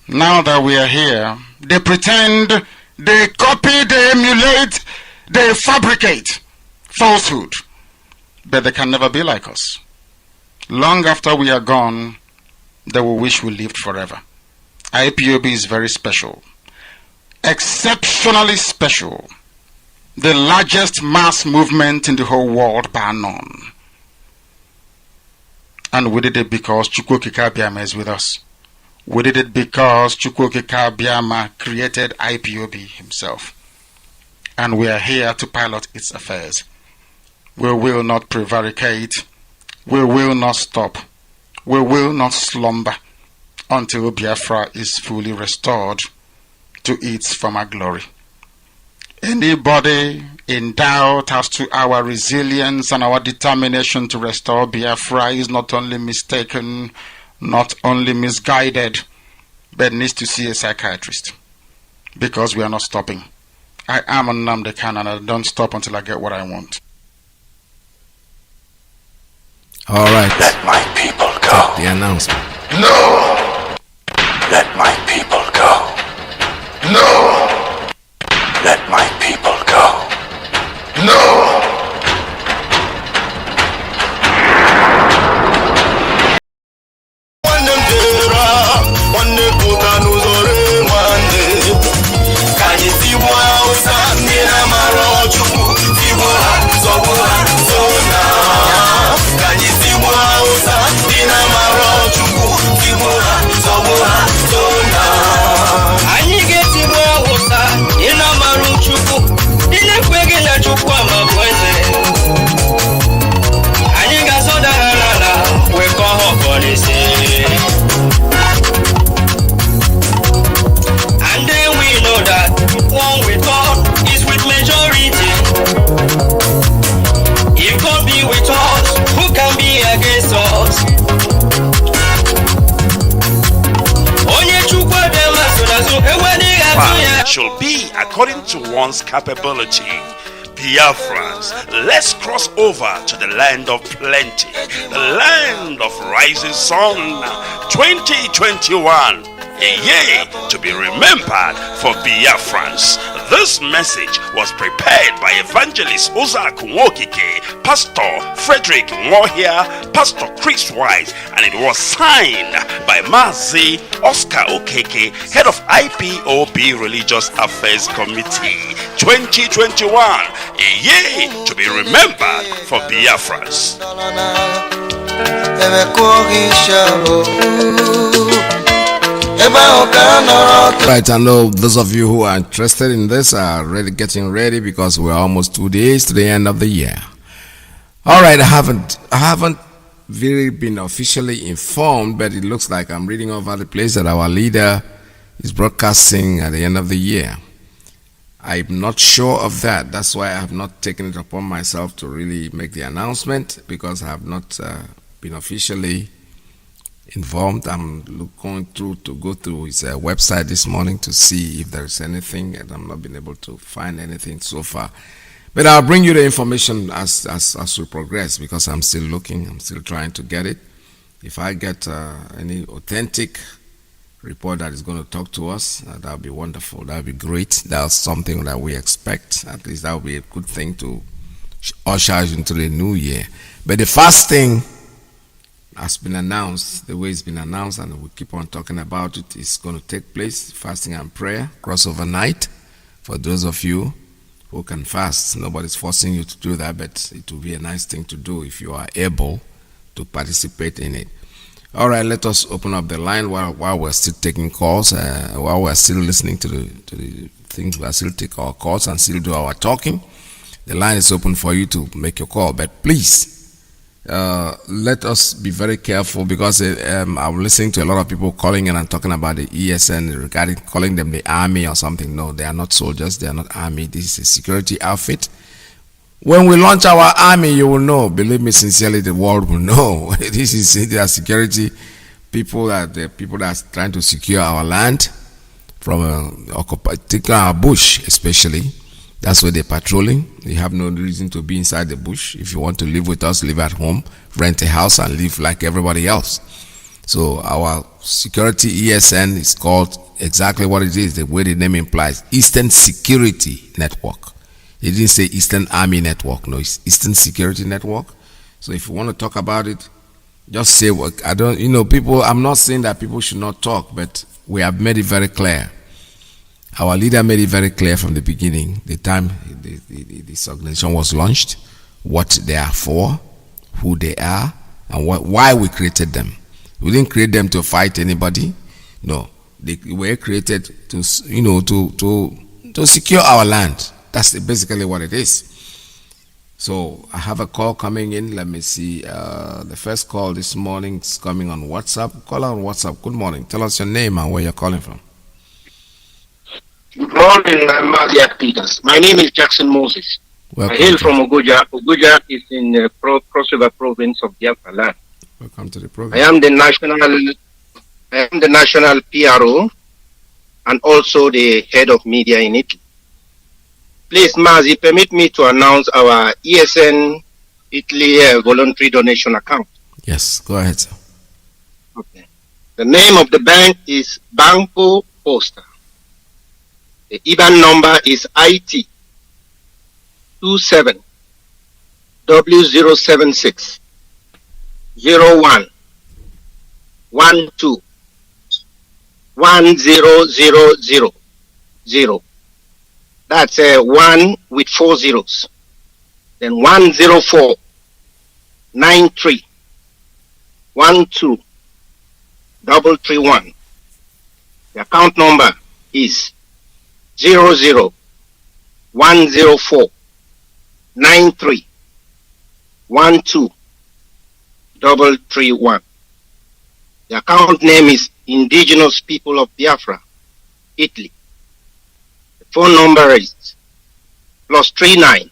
Now that we are here, they pretend, they copy, they emulate, they fabricate falsehood. But they can never be like us. Long after we are gone, they will wish we lived forever. IPOB is very special. Exceptionally special. The largest mass movement in the whole world, bar none. And we did it because Chukwokika Biama is with us. We did it because Chukwokika Biama created IPOB himself. And we are here to pilot its affairs. We will not prevaricate. We will not stop. We will not slumber until Biafra is fully restored to its former glory. Anybody in doubt as to our resilience and our determination to restore Biafra is not only mistaken, not only misguided, but needs to see a psychiatrist. Because we are not stopping. I am Nnamdi Kanu and I don't stop until I get what I want. All right. Let my people go. The announcement. No. Let my people go. No. Let my people go. should be according to one's capability. Biafrans, let's cross over to the land of plenty, the land of rising sun. 2021, a year to be remembered for Biafrans. This message was prepared by Evangelist Ozak Nwokike, Pastor Frederick Nwohia, Pastor Chris Wise, and it was signed by Mazi Oscar Okeke, head of IPOB Religious Affairs Committee. 2021, a year to be remembered for Biafrans. Right, I know those of you who are interested in this are really getting ready because we're almost 2 days to the end of the year. All right, I haven't really been officially informed, but it looks like I'm reading over the place that our leader is broadcasting at the end of the year. I'm not sure of that. That's why I have not taken it upon myself to really make the announcement, because I have not been officially informed. I'm going to go through his website this morning to see if there is anything, and I'm not been able to find anything so far. But I'll bring you the information as we progress, because I'm still looking. I'm still trying to get it. If I get any authentic report that is going to talk to us, that would be wonderful. That would be great. That's something that we expect. At least that would be a good thing to usher us into the new year. But the first thing has been announced, the way it's been announced, and we keep on talking about it, is going to take place. Fasting and prayer, crossover night, for those of you who can fast. Nobody's forcing you to do that, but it will be a nice thing to do if you are able to participate in it. All right, let us open up the line while we're still taking calls, while we're still listening to the things. We'll still take our calls and still do our talking. The line is open for you to make your call, but please, let us be very careful, because I'm listening to a lot of people calling in and talking about the ESN, regarding calling them the army or something. No, they are not soldiers. They are not army. This is a security outfit. When we launch our army, you will know. Believe me, sincerely, the world will know. This is their security people, the people that are trying to secure our land from taking our bush, especially. That's where they're patrolling. You have no reason to be inside the bush. If you want to live with us, live at home, rent a house, and live like everybody else. So our security ESN is called exactly what it is, the way the name implies, Eastern Security Network. It didn't say Eastern Army Network. No, it's Eastern Security Network. So if you want to talk about it, just say what I don't. People. I'm not saying that people should not talk, but we have made it very clear. Our leader made it very clear from the beginning, the time this organization was launched, what they are for, who they are, and why we created them. We didn't create them to fight anybody. No, they were created to secure our land. That's basically what it is. So I have a call coming in. Let me see. The first call this morning is coming on WhatsApp. Call on WhatsApp. Good morning. Tell us your name and where you're calling from. Good morning, I'm Mazi Peters. My name is Jackson Moses. Welcome. I hail from Oguja. Oguja is in the crossover province of Biafra land. Welcome to the program. I am the national PRO and also the head of media in Italy. Please, Mazi, permit me to announce our ESN Italy voluntary donation account. Yes, go ahead, sir. Okay. The name of the bank is Banco Posta. The IBAN number is IT 27 W076 01 12 1000 0. That's 1 with 4 zeros. Then 104 93 12 331. The account number is 00 104 93 12 331. The account name is Indigenous People of Biafra, Italy. The phone number is +39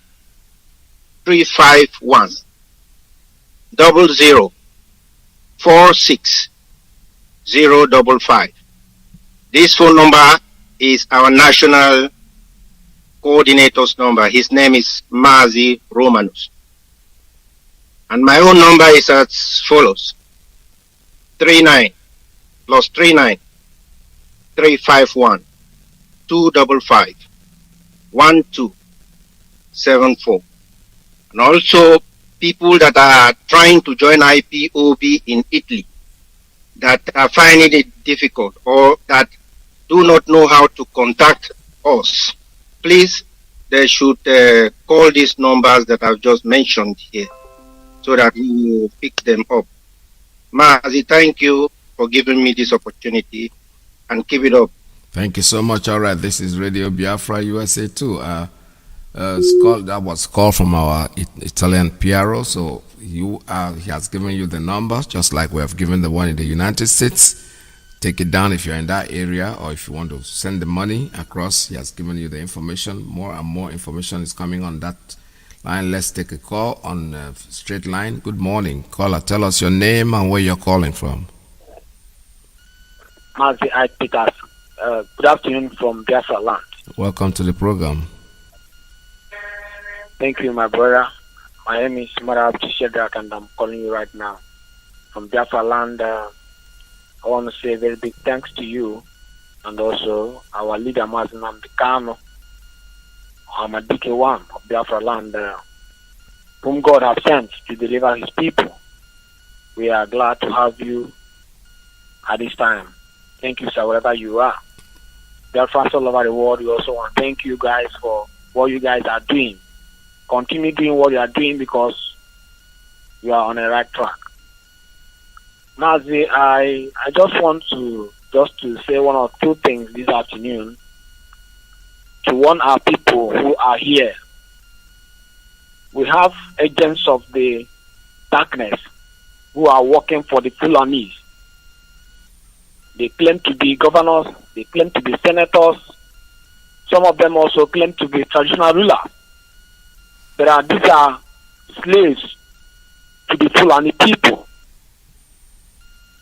351 00 46 055. This phone number is our national coordinator's number. His name is Mazi Romanus. And my own number is as follows: 39 plus 39 351 255 1274. And also people that are trying to join IPOB in Italy that are finding it difficult or that do not know how to contact us, please, they should call these numbers that I've just mentioned here so that we will pick them up. Mazi, thank you for giving me this opportunity, and keep it up. Thank you so much. All right, this is Radio Biafra USA 2. That was called from our Italian PRO. So he has given you the number, just like we have given the one in the United States. Take it down if you're in that area, or if you want to send the money across. He has given you the information. More and more information is coming on that line. Let's take a call on straight line. Good morning, caller. Tell us your name and where you're calling from. Mazi, I pick us. Good afternoon from Biafra land. Welcome to the program. Thank you, my brother. My name is Rapture, and I'm calling you right now from Biafra land. I want to say a very big thanks to you, and also our leader, Mazi Nnamdi Kanu. I'm a DK1 of Biafra land, whom God has sent to deliver his people. We are glad to have you at this time. Thank you, sir, wherever you are. Biafrans all over the world, we also want to thank you guys for what you guys are doing. Continue doing what you are doing because you are on the right track. Mazi, I just want to say one or two things this afternoon to warn our people who are here. We have agents of the darkness who are working for the Fulanis. They claim to be governors, they claim to be senators. Some of them also claim to be traditional rulers. But these are slaves to the Fulani people.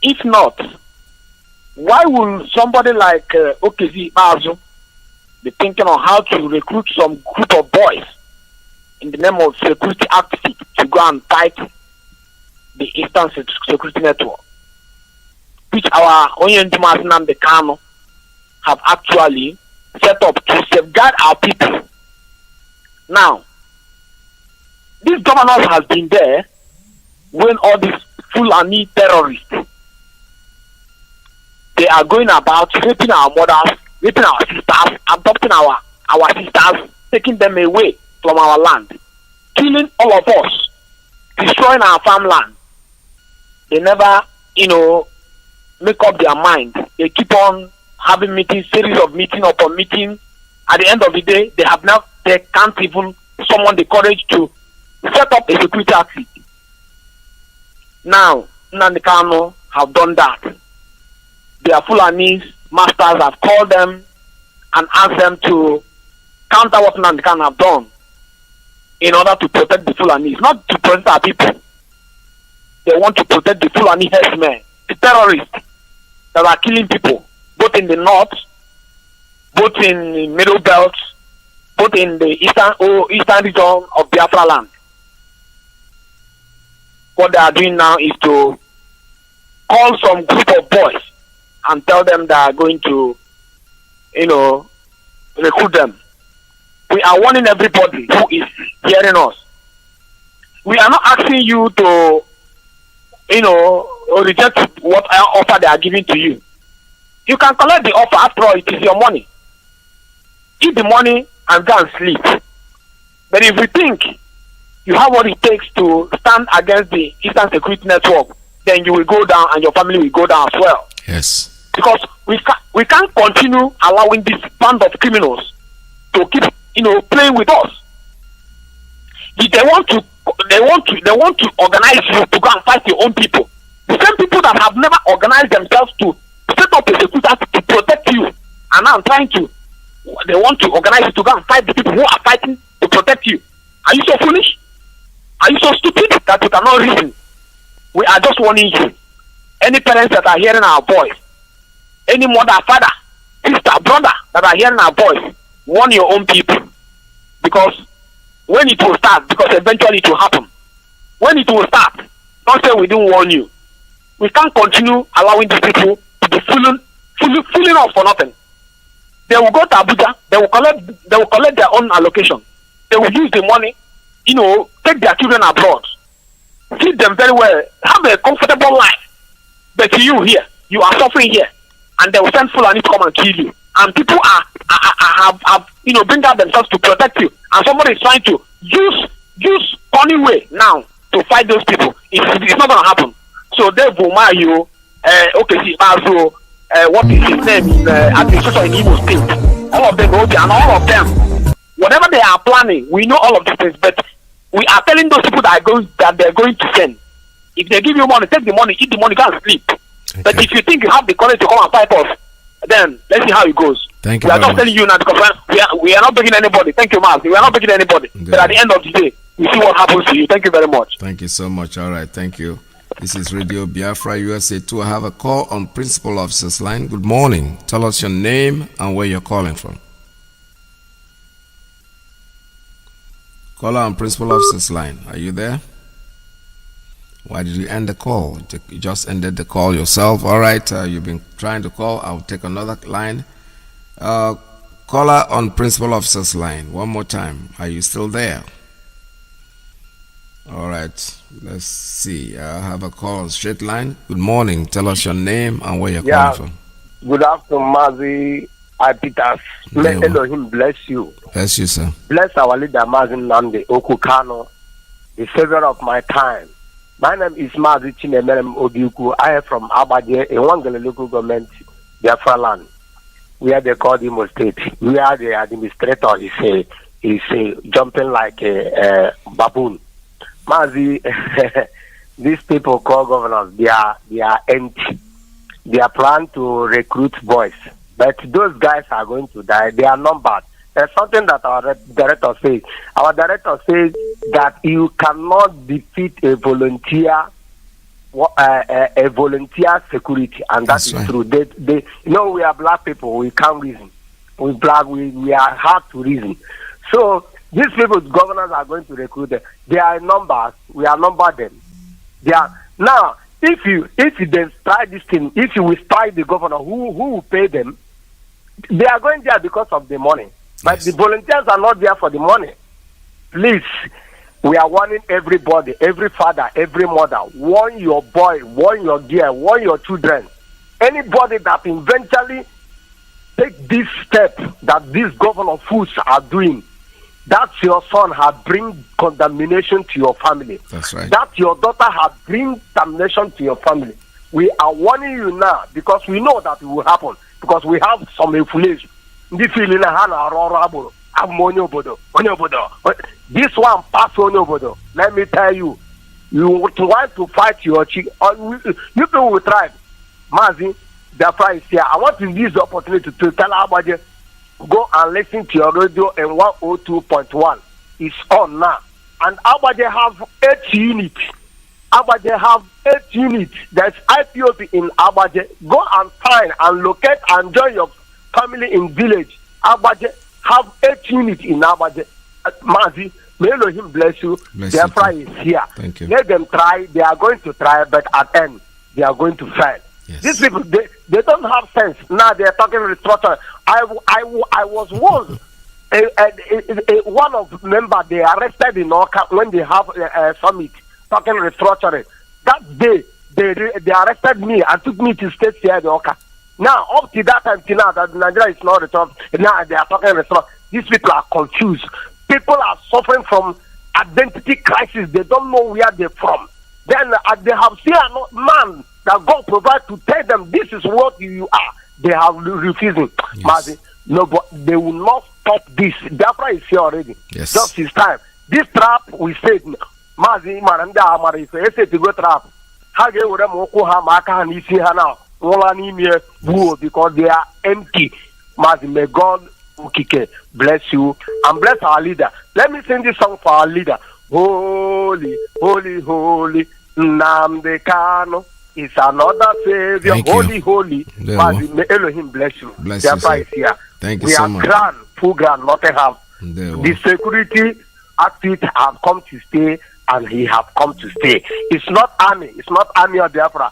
If not, why will somebody like Okezi Mazu be thinking on how to recruit some group of boys in the name of security activists to go and fight the Eastern Security Network, which our Mazi Nnamdi Kanu have actually set up to safeguard our people. Now, this governor has been there when all these Fulani terrorists, they are going about raping our mothers, raping our sisters, adopting our sisters, taking them away from our land, killing all of us, destroying our farmland. They never, make up their mind. They keep on having meetings, series of meeting upon meeting. At the end of the day, they can't even summon the courage to set up a security outfit. Now, Nnamdi Kanu have done that. Their Fulani masters have called them and asked them to counter what Nnamdi Kanu have done in order to protect the Fulani. Not to protect our people. They want to protect the Fulani herdsmen, the terrorists that are killing people, both in the north, both in the middle belt, both in the eastern region of Biafra land. What they are doing now is to call some group of boys and tell them they are going to, recruit them. We are warning everybody who is hearing us. We are not asking you to, reject what offer they are giving to you. You can collect the offer. After all, it is your money. Eat the money and go and sleep. But if you think you have what it takes to stand against the Eastern Security Network, then you will go down and your family will go down as well. Yes. Because we can't continue allowing this band of criminals to keep, playing with us. If they want to organize you to go and fight your own people. The same people that have never organized themselves to set up a security to protect you, and now they want to organize you to go and fight the people who are fighting to protect you. Are you so foolish? Are you so stupid that you cannot reason? We are just warning you. Any parents that are hearing our voice, any mother, father, sister, brother that are hearing our voice, warn your own people. Because when it will start, because eventually it will happen. When it will start, don't say we didn't warn you. We can't continue allowing these people to be fooling us for nothing. They will go to Abuja, they will collect their own allocation. They will use the money, take their children abroad, feed them very well, have a comfortable life. But you here, you are suffering here, and they will send Fulani to come and kill you. And people have bring out themselves to protect you. And somebody is trying to use funny way now to fight those people. It's not gonna happen. So they will marry you. What is his name in administration in Imo State? All of them will be, and all of them, whatever they are planning, we know all of these things. But we are telling those people that they're going to send. If they give you money, take the money, eat the money, go and sleep. Okay. But if you think you have the courage to come and fight us, then let's see how it goes. Thank you. We are not telling you now because we are not begging anybody. Thank you, Mazi. We are not begging anybody. Yeah. But at the end of the day, we see what happens to you. Thank you very much. Thank you so much. All right. Thank you. This is Radio Biafra USA 2. I have a call on Principal Officers Line. Good morning. Tell us your name and where you're calling from. Caller on Principal Officers Line. Are you there? Why did you end the call? You just ended the call yourself. All right. You've been trying to call. I'll take another line. Caller on Principal Officers Line. One more time. Are you still there? All right. Let's see. I have a call on straight line. Good morning. Tell us your name and where you're calling from. Good afternoon, Mazi. I Peters. May Elohim bless you. Bless you, sir. Bless our leader, Mazi Nnamdi Kanu, the savior of my time. My name is Mazi Chinemerem Obiuku. I am from Abaje, in Wangele local government, Biafra land, where they call Imo State. Where the administrator is jumping like a baboon. Mazi, these people call governors, they are empty. They are planning to recruit boys. But those guys are going to die. They are numbered. There's something that our director says. Our director says that you cannot defeat a volunteer security, and that is right. True. They we are black people. We can't reason. We are hard to reason. So these people, governors are going to recruit them. They are numbers. We are numbered them. They are now. If they try this thing, if you will strike the governor, who will pay them? They are going there because of the money. But the volunteers are not there for the money. Please, we are warning everybody, every father, every mother, warn your boy, warn your girl, warn your children. Anybody that eventually take this step that these governor fools are doing, that's your son has bring condemnation to your family. That's right. That your daughter has bring damnation to your family. We are warning you now because we know that it will happen. Because we have some inflation. This one pass on. Let me tell you, you want to fight your chick. You people will try. Mazi, Biafra is here. I want to use the opportunity to tell everybody, go and listen to your radio in 102.1. It's on now. And everybody have 8 units. Abaje have 8 units. There's IPOB in Abaje. Go and find and locate and join your family in village. Abaje have 8 units in Abaje. Mazi, may Elohim bless you. Biafra is here. Thank you. Let them try. They are going to try, but at the end, they are going to fail. Yes. These people, they don't have sense. Now they are talking restructure. I was once one of the members they arrested in Oka when they have a summit. Talking restructuring. That day, they arrested me and took me to state here in Oka. Now, up to that time, till now, that Nigeria is not returned. Now they are talking restructuring. These people are confused. People are suffering from identity crisis. They don't know where they're from. Then they have seen a man that God provides to tell them this is what you are. They have refusing. Yes. No, but they will not stop this. Biafra is here already. Yes. Just his time. This trap, we said, Mazi Maranda Amari, if I say to go trap, how they would have Maka and Isi Hana, Wolanimia, because they are empty. Mazi, may God Ukike bless you and bless our leader. Let me sing this song for our leader. Holy, holy, holy, Nnamdi Kanu. is another Savior. Thank Holy, you. holy. Mazi, may Elohim bless you. Bless you, Biafra sir. is here. Thank you We so are much. grand, full grand, nothing have. There The security activities have come to stay, and he have come to stay. It's not army. It's not army of Biafra.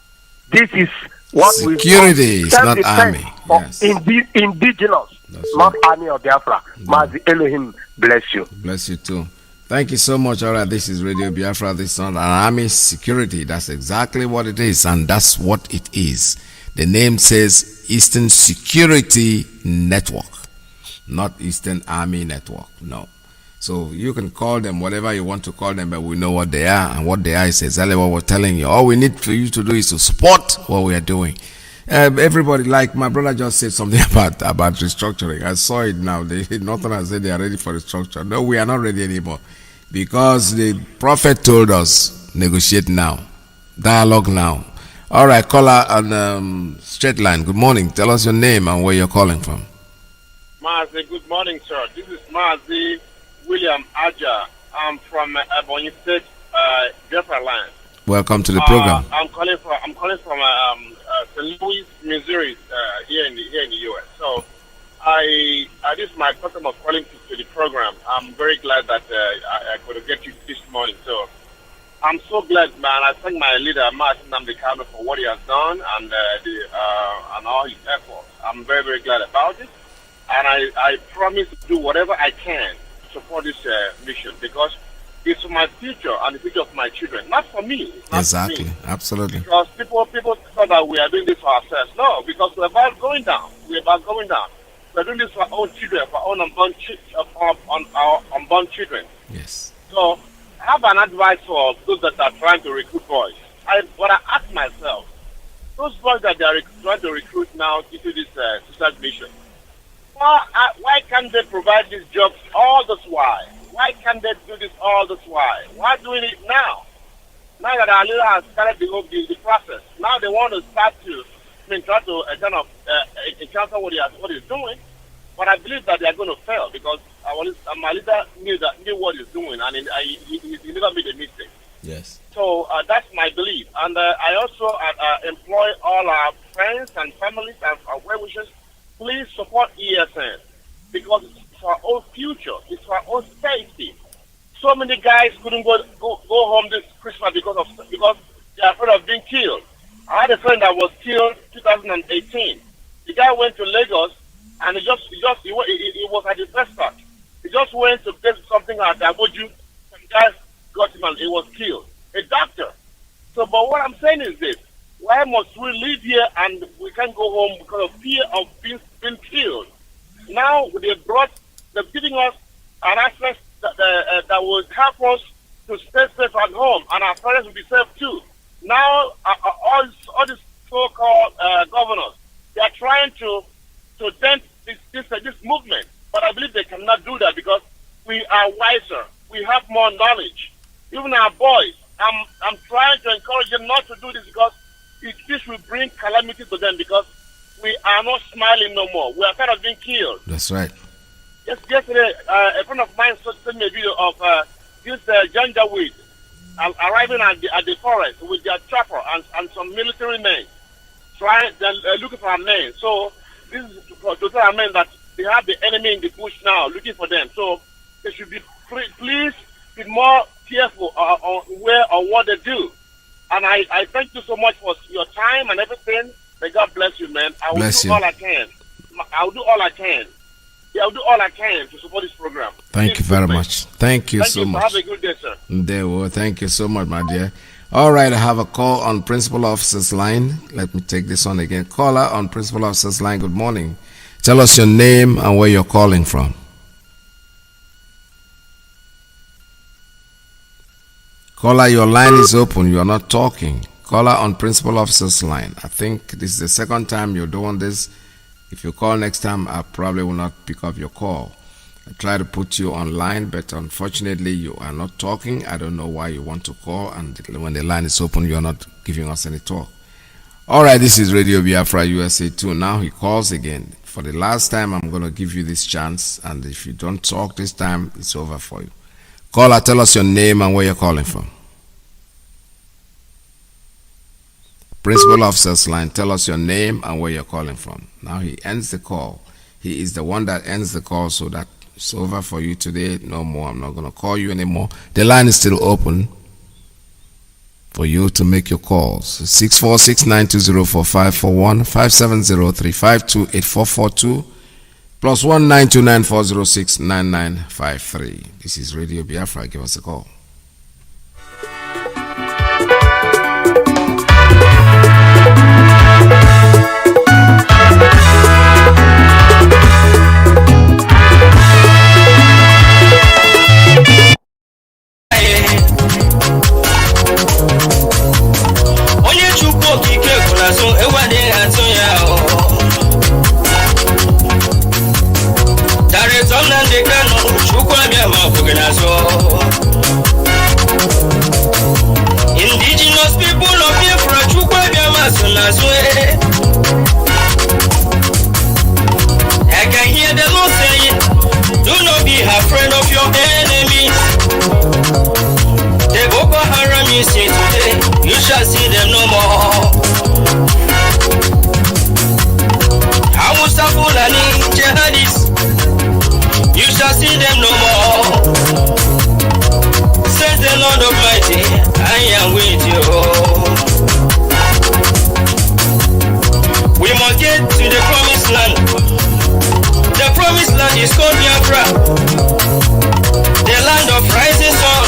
This is what we security is not army. Yes. Indigenous, That's not right. army of Biafra. Mazi, Elohim bless you. Bless you too. Thank you so much. All right, this is Radio Biafra. This is not an army security. That's exactly what it is, and that's what it is. The name says Eastern Security Network, not Eastern Army Network. No. So you can call them whatever you want to call them, but we know what they are, and what they are is exactly what we're telling you. All we need for you to do is to support what we are doing. Everybody, like my brother just said something about restructuring. I saw it now. Northern said they are ready for restructure. No, we are not ready anymore, because the prophet told us negotiate now, dialogue now. All right, caller on straight line. Good morning. Tell us your name and where you're calling from. Mazi, good morning, sir. This is Mazi William Aja. I'm from Ebonyi State, Biafra land. Welcome to the program. I'm calling from St. Louis, Missouri, here in the U.S. So, this is my first time of calling to the program. I'm very glad that I could get you this morning. So, I'm so glad, man. I thank my leader, Nnamdi Kanu, for what he has done and all his efforts. I'm very, very glad about it, and I promise to do whatever I can to support this mission, because it's for my future and the future of my children, not for me. Not Exactly, for me. absolutely. Because people thought that we are doing this for ourselves. No, because we're about going down. We're doing this for our own children, for our own unborn children. Yes. So, I have an advice for those that are trying to recruit boys. But I ask myself, those boys that they are trying to recruit now into this suicide mission, why can't they provide these jobs all this while? Why can't they do this all this while? Why doing it now? Now that our leader has started the process, now they want to start to, try to encounter what he's doing. But I believe that they are going to fail, because my leader knew what he's doing, and he never made a mistake. Yes. So that's my belief. And I also employ all our friends and families and our well-wishers. Please support ESN, because it's for our own future. It's for our own safety. So many guys couldn't go home this Christmas because they are afraid of being killed. I had a friend that was killed 2018. The guy went to Lagos, and he was at the first start. He just went to get something at Abuja. Some guys got him and he was killed. A doctor. So, but what I'm saying is this: why must we live here and we can't go home because of fear of being killed? Now they're giving us an access that will help us to stay safe at home, and our parents will be safe too. Now, all these so-called governors, they are trying to dent this movement, but I believe they cannot do that, because we are wiser. We have more knowledge. Even our boys, I'm trying to encourage them not to do this, because this will bring calamity to them, because we are not smiling no more. We are kind of being killed. That's right. Yesterday, a friend of mine sent me a video of this janjaweed arriving at the forest with their chopper and some military men looking for our men. So this is to tell our men that they have the enemy in the bush now looking for them. So they should be please be more careful on what they do. And I thank you so much for your time and everything. May God bless you, man. I will do all I can. I will do all I can. Yeah, I'll do all I can to support this program. Thank you very much. Thank you so much. Have a good day, sir. Thank you so much, my dear. All right, I have a call on Principal Officer's line. Let me take this one again. Caller on Principal Officer's line. Good morning. Tell us your name and where you're calling from. Caller, your line is open. You are not talking. Caller on Principal Officer's line. I think this is the second time you're doing this. If you call next time, I probably will not pick up your call. I try to put you online, but unfortunately you are not talking. I don't know why you want to call, and when the line is open, you are not giving us any talk. All right, this is Radio Biafra USA 2. Now he calls again. For the last time, I'm going to give you this chance, and if you don't talk this time, it's over for you. Caller, tell us your name and where you're calling from. Principal officer's line. Tell us your name and where you're calling from. Now he ends the call. He is the one that ends the call, so that it's over for you today. No more. I'm not going to call you anymore. The line is still open for you to make your calls. 646-920-4541, 570-352-8442, plus 19294069953. This is Radio Biafra. Give us a call. Nnamdi Kanu, chukwu abịa ma ọbụghị n'azụ. Indigenous people of Biafra, chukwu abịa ma so n'azụ. I can hear the Lord saying, do not be afraid of your enemies. The Boko Haram you see today, you shall see them no more. Hausa Fulani jihadists, you shall see them no more. Says the Lord Almighty, I am with you. We must get to the promised land. The promised land is called Biafra, the land of rising sun.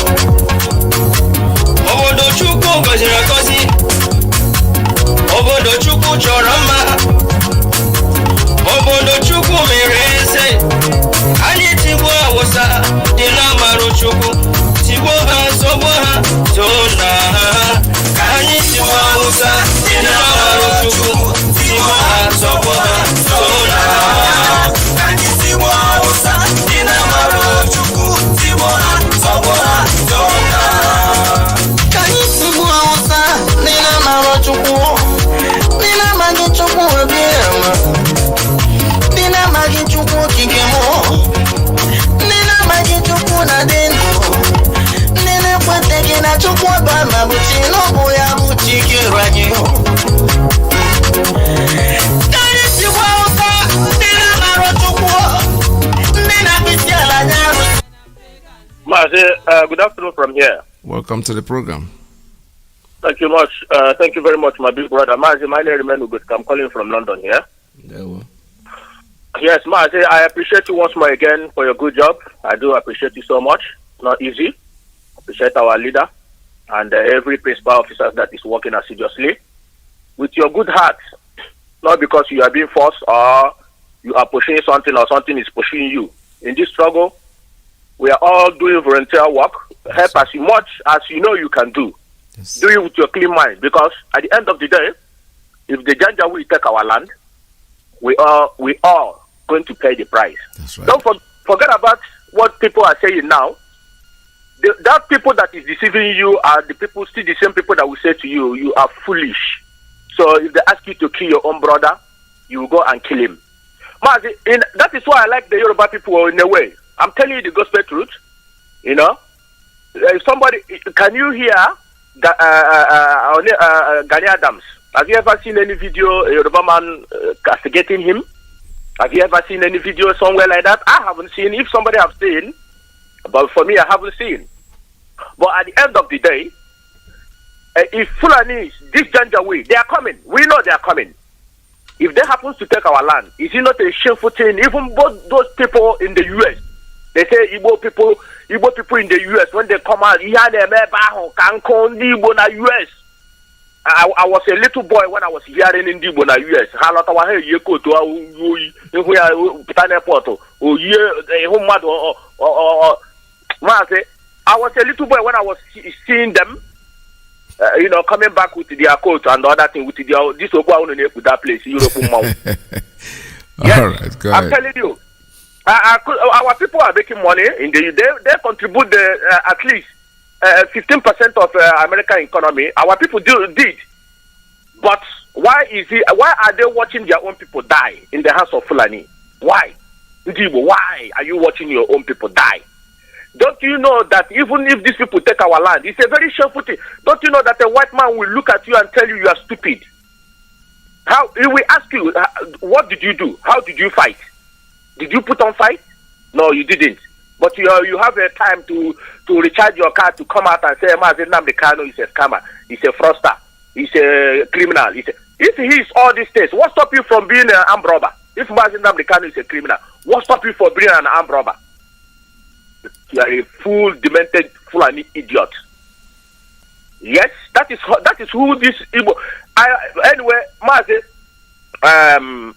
Obodo Chukwu gọziri agọzi, obodo Chukwu chọrọ mma, obodo Chukwu mere eze. Anyị tigbo awụsa dị n'amarụ Chukwu, tigbo ha sọgbo ha zona ha. Anyị tigbo awụsa dị n'amarụ Chukwu, tigbo ha sọgbo ha zona ha. Anyị tigbo awụsa dị n'amarụ Chukwu, tigbo ha sọgbo ha zona ha. Anyị tigbo awụsa dị n'amarụ Chukwu, dị n'amaghị Chukwu obi ama. Nina magi chukwu kikemo, Nina magi chukwu na dendo, Nina kwete gina chukwu bama buchi nobu ya buchi kiranyo. Kani siwa uka, Nina maro chukwu, Nina kisiala nyaru. Mazi, good afternoon from here. Welcome to the program. Thank you much. Thank you very much, my big brother. Mazi, my name is Nnamdi. I'm calling from London here. Yes, Mazi, I appreciate you once more again for your good job. I do appreciate you so much. It's not easy. I appreciate our leader and every principal officer that is working assiduously with your good heart, not because you are being forced or you are pushing something or something is pushing you. In this struggle, we are all doing volunteer work. Help as much as you know you can do. Yes. Do it with your clean mind, because at the end of the day, if the Janja will take our land, we are going to pay the price. That's right. Don't forget about what people are saying now. That people that is deceiving you are the people, still the same people that will say to you, you are foolish. So if they ask you to kill your own brother, you will go and kill him. Mazi, that is why I like the Yoruba people in a way. I'm telling you the gospel truth. You know, somebody, can you hear Gani Adams? Have you ever seen any video a Yoruba man castigating him? Have you ever seen any video somewhere like that? I haven't seen. If somebody have seen, but for me, I haven't seen. But at the end of the day, if Fulani, this Janjaweed, they are coming. We know they are coming. If they happen to take our land, is it not a shameful thing? Even both those people in the U.S., they say Igbo people in the U.S., when they come out, U.S. I was a little boy when I was hearing in Igbo na US. I was a little boy when I was seeing them, coming back with their coat and the other thing with their this with that place, Europe. Yes, all right, go ahead. I'm telling you, our people are making money in they contribute at least 15% of American economy. Our people did, but why are they watching their own people die in the hands of Fulani? Why are you watching your own people die? Don't you know that even if these people take our land, it's a very shameful thing. Don't you know that a white man will look at you and tell you are stupid? How he will ask you, what did you do? How did you fight? Did you put on fight? No, you didn't. But you have a time to recharge your car to come out and say, Mazi Nnamdi Kanu is a scammer, he's a fraudster, he's a criminal. If he is all these things, what stop you from being an armed robber? If Mazi Nnamdi Kanu is a criminal, what stop you from being an armed robber? You are a fool, demented, Fulani idiot. Yes, that is who this Igbo. Anyway, Mazi,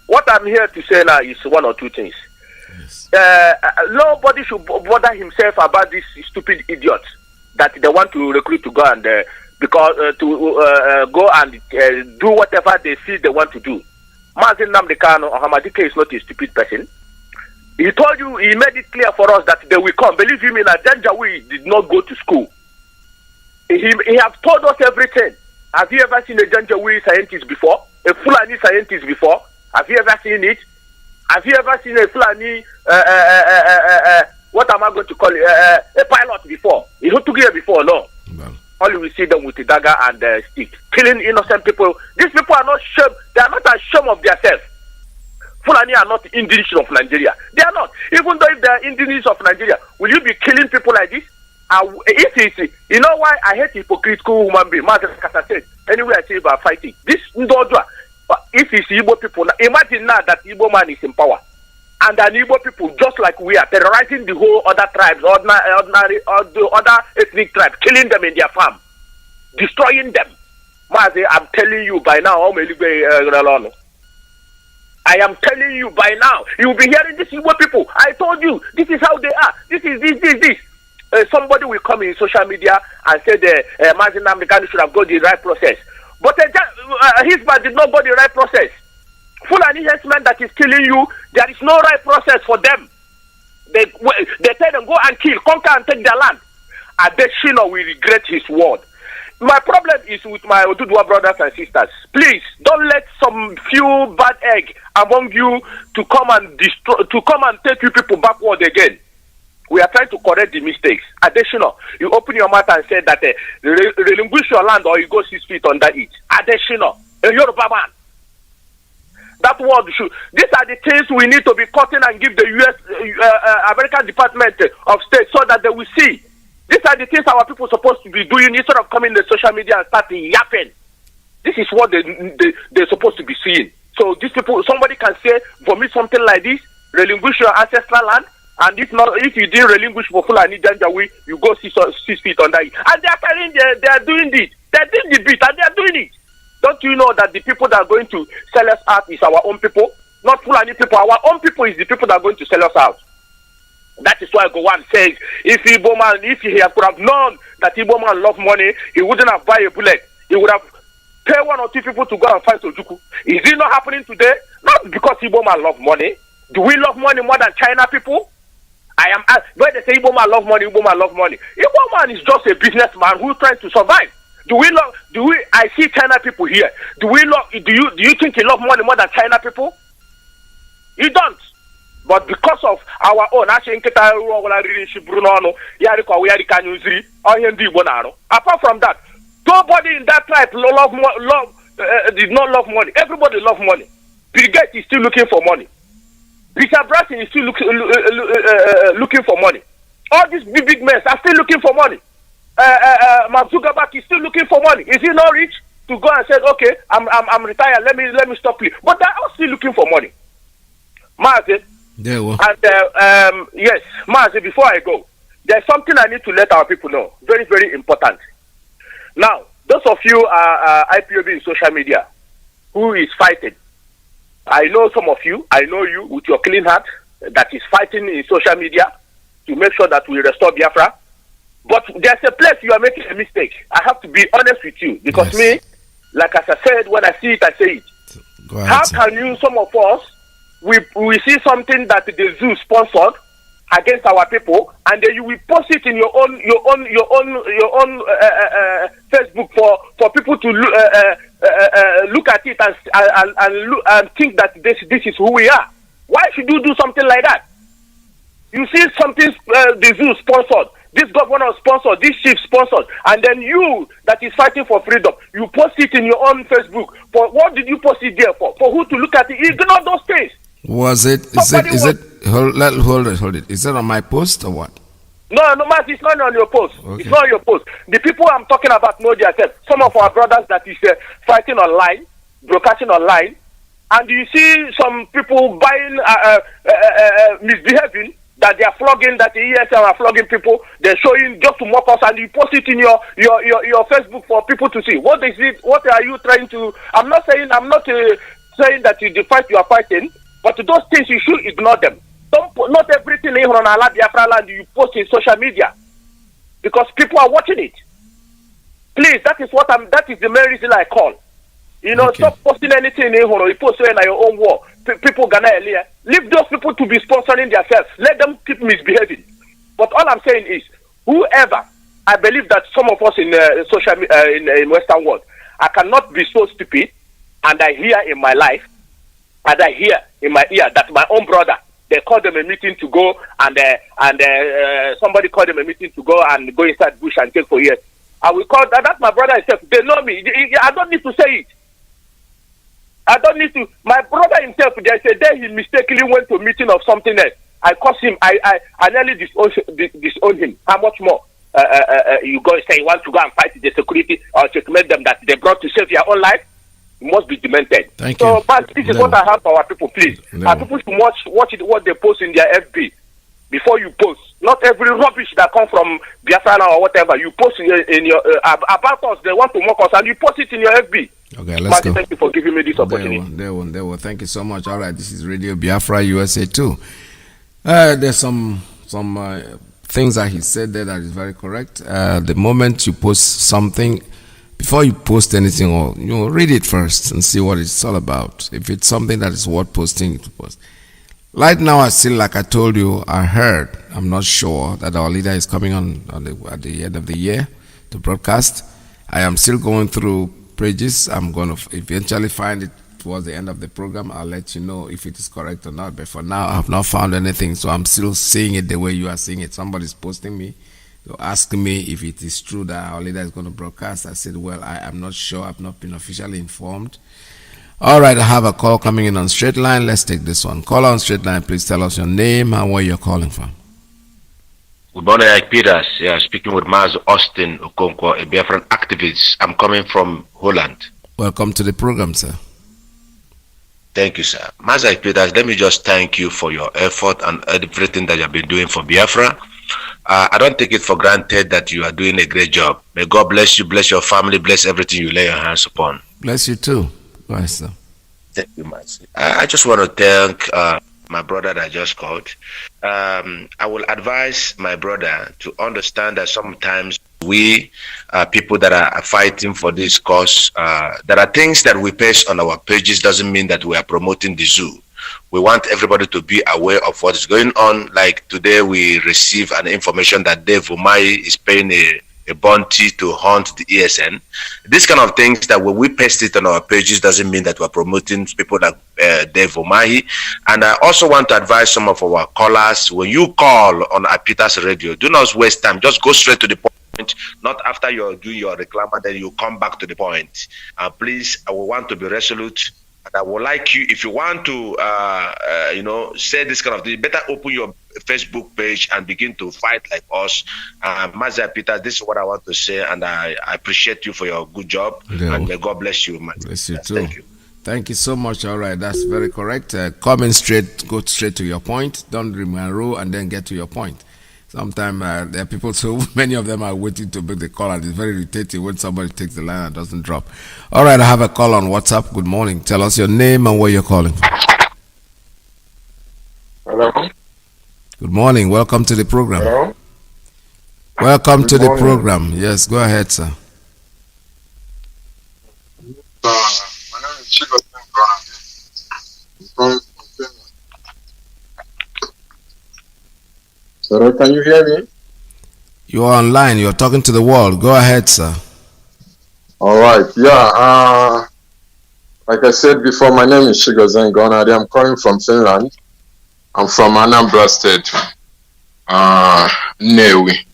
what I'm here to say now is one or two things. Yes. Nobody should bother himself about this stupid idiot that they want to recruit to go and go and do whatever they feel they want to do. Mazi Nnamdi Kanu Ike is not a stupid person. He told you, he made it clear for us that they will come. Believe you me, that Janjaweed did not go to school. He has told us everything. Have you ever seen a Janjaweed scientist before? A Fulani scientist before? Have you ever seen it? Have you ever seen a Fulani, what am I going to call it? A pilot before? He took here before, no. All you will see them with a dagger and stick, killing innocent people. These people are not ashamed. They are not ashamed of themselves. Fulani are not indigenous of Nigeria. They are not. Even though if they are indigenous of Nigeria, will you be killing people like this? You know why I hate hypocritical human being? Anyway, I say about fighting. This Ndodwa, if it's Igbo people, imagine now that Igbo man is in power. And an Igbo people, just like we are, terrorizing the whole other tribes, ordinary, or the other ethnic tribes, killing them in their farm, destroying them. Mazi, I'm telling you by now, I am telling you by now, you will be hearing this Igbo people. I told you, this is how they are. This is this. Somebody will come in social media and say the Mazi Nnamdi Kanu should have got the right process. But his man did not go the right process. Fulani herdsmen that is killing you, there is no right process for them. They tell them go and kill, conquer and take their land. Adeshino will regret his word. My problem is with my Odudua brothers and sisters. Please don't let some few bad egg among you to come and take you people backward again. We are trying to correct the mistakes. Additional, you open your mouth and say that relinquish your land or you go 6 feet under it. Additional, a Yoruba man. That word should. These are the things we need to be cutting and give the American Department of State so that they will see. These are the things our people are supposed to be doing instead of coming to social media and starting yapping. This is what they're supposed to be seeing. So these people, somebody can say, vomit something like this, relinquish your ancestral land, and if you didn't relinquish for Fulani Janjaweed, you go 6 feet under it. And they are doing it. They're doing the bit, and they are doing it. Don't you know that the people that are going to sell us out is our own people? Not Fulani people. Our own people is the people that are going to sell us out. That is why Gowan says, if he could have known that Igbo man love money, he wouldn't have buy a bullet. He would have paid 1 or 2 people to go and fight Ojuku. Is it not happening today? Not because Igbo man love money. Do we love money more than China people? When they say Igbo man love money, Igbo man love money. Igbo man is just a businessman who's trying to survive. I see China people here. Do you think he love money more than China people? You don't. But because of our own, apart from that, nobody in that tribe did not love money. Everybody love money. Bill Gates is still looking for money. Bishop Branson is still looking for money. All these big men are still looking for money. Mark Zuckerberg is still looking for money. Is he not rich to go and say, okay, I'm retired, let me stop you? But they're all still looking for money. Mazi, yes, Mazi, before I go, there's something I need to let our people know. Very, very important. Now, those of you are IPOB in social media who is fighting. I know some of you, I know you with your clean heart that is fighting in social media to make sure that we restore Biafra. But there's a place you are making a mistake. I have to be honest with you because me, like as I said, when I see it, I say it. Go ahead, how can you, some of us, we see something that the zoo sponsored against our people, and then you will post it in your own Facebook for people to look at it and think that this is who we are. Why should you do something like that? You see something the zoo sponsored, this governor sponsored, this chief sponsored, and then you that is fighting for freedom, you post it in your own Facebook. For what did you post it there for? For who to look at it? Ignore those things. Was it? Is it? Hold it. Is it on my post or what? No, Mazi, it's not on your post. Okay. It's not on your post. The people I'm talking about know themselves. Some of our brothers that is fighting online, broadcasting online, and you see some people buying, misbehaving, that they are flogging, that the ESL are flogging people. They're showing just to mock us, and you post it in your Facebook for people to see. What is it? What are you trying to? I'm not saying that the fight you are fighting, but those things you should ignore them. Not everything in Biafra land you post in social media, because people are watching it. Please, that is the main reason I call. Stop posting anything in you post in your own war. People gonna earlier. Leave those people to be sponsoring themselves. Let them keep misbehaving. But all I'm saying is, whoever, I believe that some of us in in Western world, I cannot be so stupid, and I hear in my life, and I hear in my ear that my own brother, they called them a meeting to go, and somebody called them a meeting to go and go inside bush and take for years. I will call that's my brother himself. They know me. I don't need to say it. I don't need to. My brother himself, there's a day he mistakenly went to a meeting of something else. I cursed him. I nearly disown him. How much more? You go and say you want to go and fight the security or checkmate them that they brought to save your own life? You must be demented. Thank you. But this is what I have for our people, please. Our people should watch it, what they post in their FB before you post. Not every rubbish that comes from Biafra or whatever you post in your about us. They want to mock us, and you post it in your FB. Okay, let's go. Thank you for giving me this opportunity. There one. Thank you so much. All right, this is Radio Biafra USA 2. There's some things that he said there that is very correct. The moment you post something, before you post anything, or read it first and see what it's all about. If it's something that is worth posting, to post. Right now, I still, like I told you, I'm not sure that our leader is coming on at the end of the year to broadcast. I am still going through pages. I'm going to eventually find it towards the end of the program. I'll let you know if it is correct or not. But for now, I have not found anything, so I'm still seeing it the way you are seeing it. Somebody's posting me, asking me if it is true that our leader is going to broadcast. I said, well, I am not sure. I've not been officially informed. All right, I have a call coming in on straight line. Let's take this one. Caller on straight line, please tell us your name and where you're calling from. Good morning, Iyke Peters. Yeah, speaking with Mazi Austin Okonkwo, a Biafran activist. I'm coming from Holland. Welcome to the program, sir. Thank you, sir. Mazi Iyke Peters, let me just thank you for your effort and everything that you have been doing for Biafra. I don't take it for granted that you are doing a great job. May God bless you, bless your family, bless everything you lay your hands upon. Bless you too. Go ahead, sir. Thank you, Mazi. I just want to thank my brother that I just called. I will advise my brother to understand that sometimes we people that are fighting for this cause, there are things that we paste on our pages doesn't mean that we are promoting the zoo. We want everybody to be aware of what is going on. Like today, we receive an information that Dave Umai is paying a bounty to hunt the ESN. This kind of things that when we paste it on our pages doesn't mean that we're promoting people like Dave Umahi. And I also want to advise some of our callers, when you call on Peter's radio, do not waste time. Just go straight to the point, not after you're doing your reclama, then you come back to the point. Please, I will want to be resolute. And I would like you, if you want to, say this kind of thing, better open your Facebook page and begin to fight like us. Mazi Peter, this is what I want to say, and I appreciate you for your good job, and may God bless you, man. Bless you too. Thank you. Thank you so much. All right, that's very correct. Go straight to your point. Don't remain and then get to your point. Sometimes there are people, so many of them are waiting to make the call, and it's very irritating when somebody takes the line and doesn't drop. All right, I have a call on WhatsApp. Good morning. Tell us your name and where you're calling from. Hello. Good morning. Welcome to the program. Hello. Welcome to the program. Yes, go ahead, sir. My name is Chico. Sir, can you hear me? You are online. You're talking to the world. Go ahead, sir. All right. Yeah. Like I said before, my name is Chigo Zengonadi. I'm calling from Finland. I'm from Anambra State. Newi.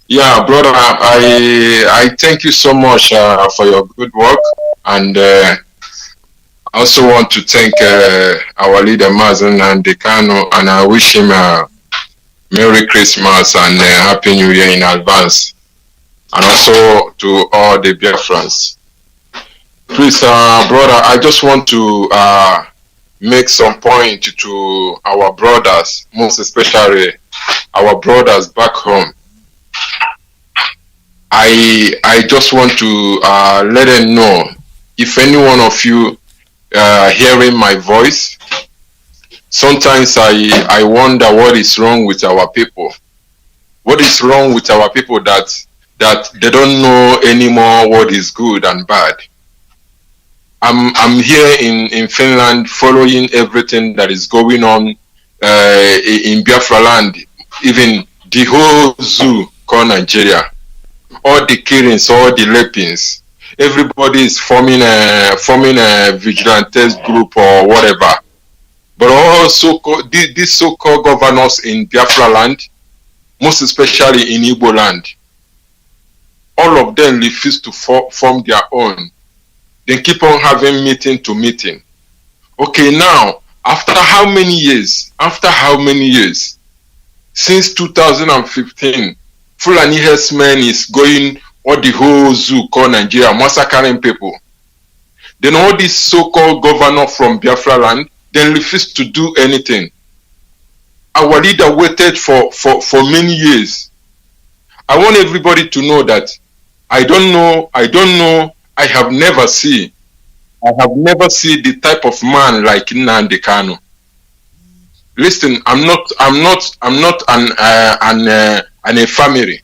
Yeah, brother, I thank you so much for your good work, and I also want to thank our leader Mazi Nnamdi Kanu, and I wish him a Merry Christmas and Happy New Year in advance, and also to all the Biafrans. Please, brother, I just want to make some point to our brothers, most especially our brothers back home. I just want to let them know, if any one of you hearing my voice, sometimes I wonder what is wrong with our people. What is wrong with our people that they don't know anymore what is good and bad. I'm here in Finland following everything that is going on in Biafra land, even the whole zoo called Nigeria. All the killings, all the rapings, everybody is forming a vigilantes group or whatever. But also these so-called governors in Biafra land, most especially in Igbo land, all of them refuse to form their own. They keep on having meeting to meeting. Okay, now after how many years? Since 2015. Fulani herdsmen is going all the whole zoo called Nigeria, massacring people. Then all these so-called governor from Biafra land, then refuse to do anything. Our leader waited for many years. I want everybody to know that I have never seen the type of man like Nnamdi Kanu. Listen, I'm not a family.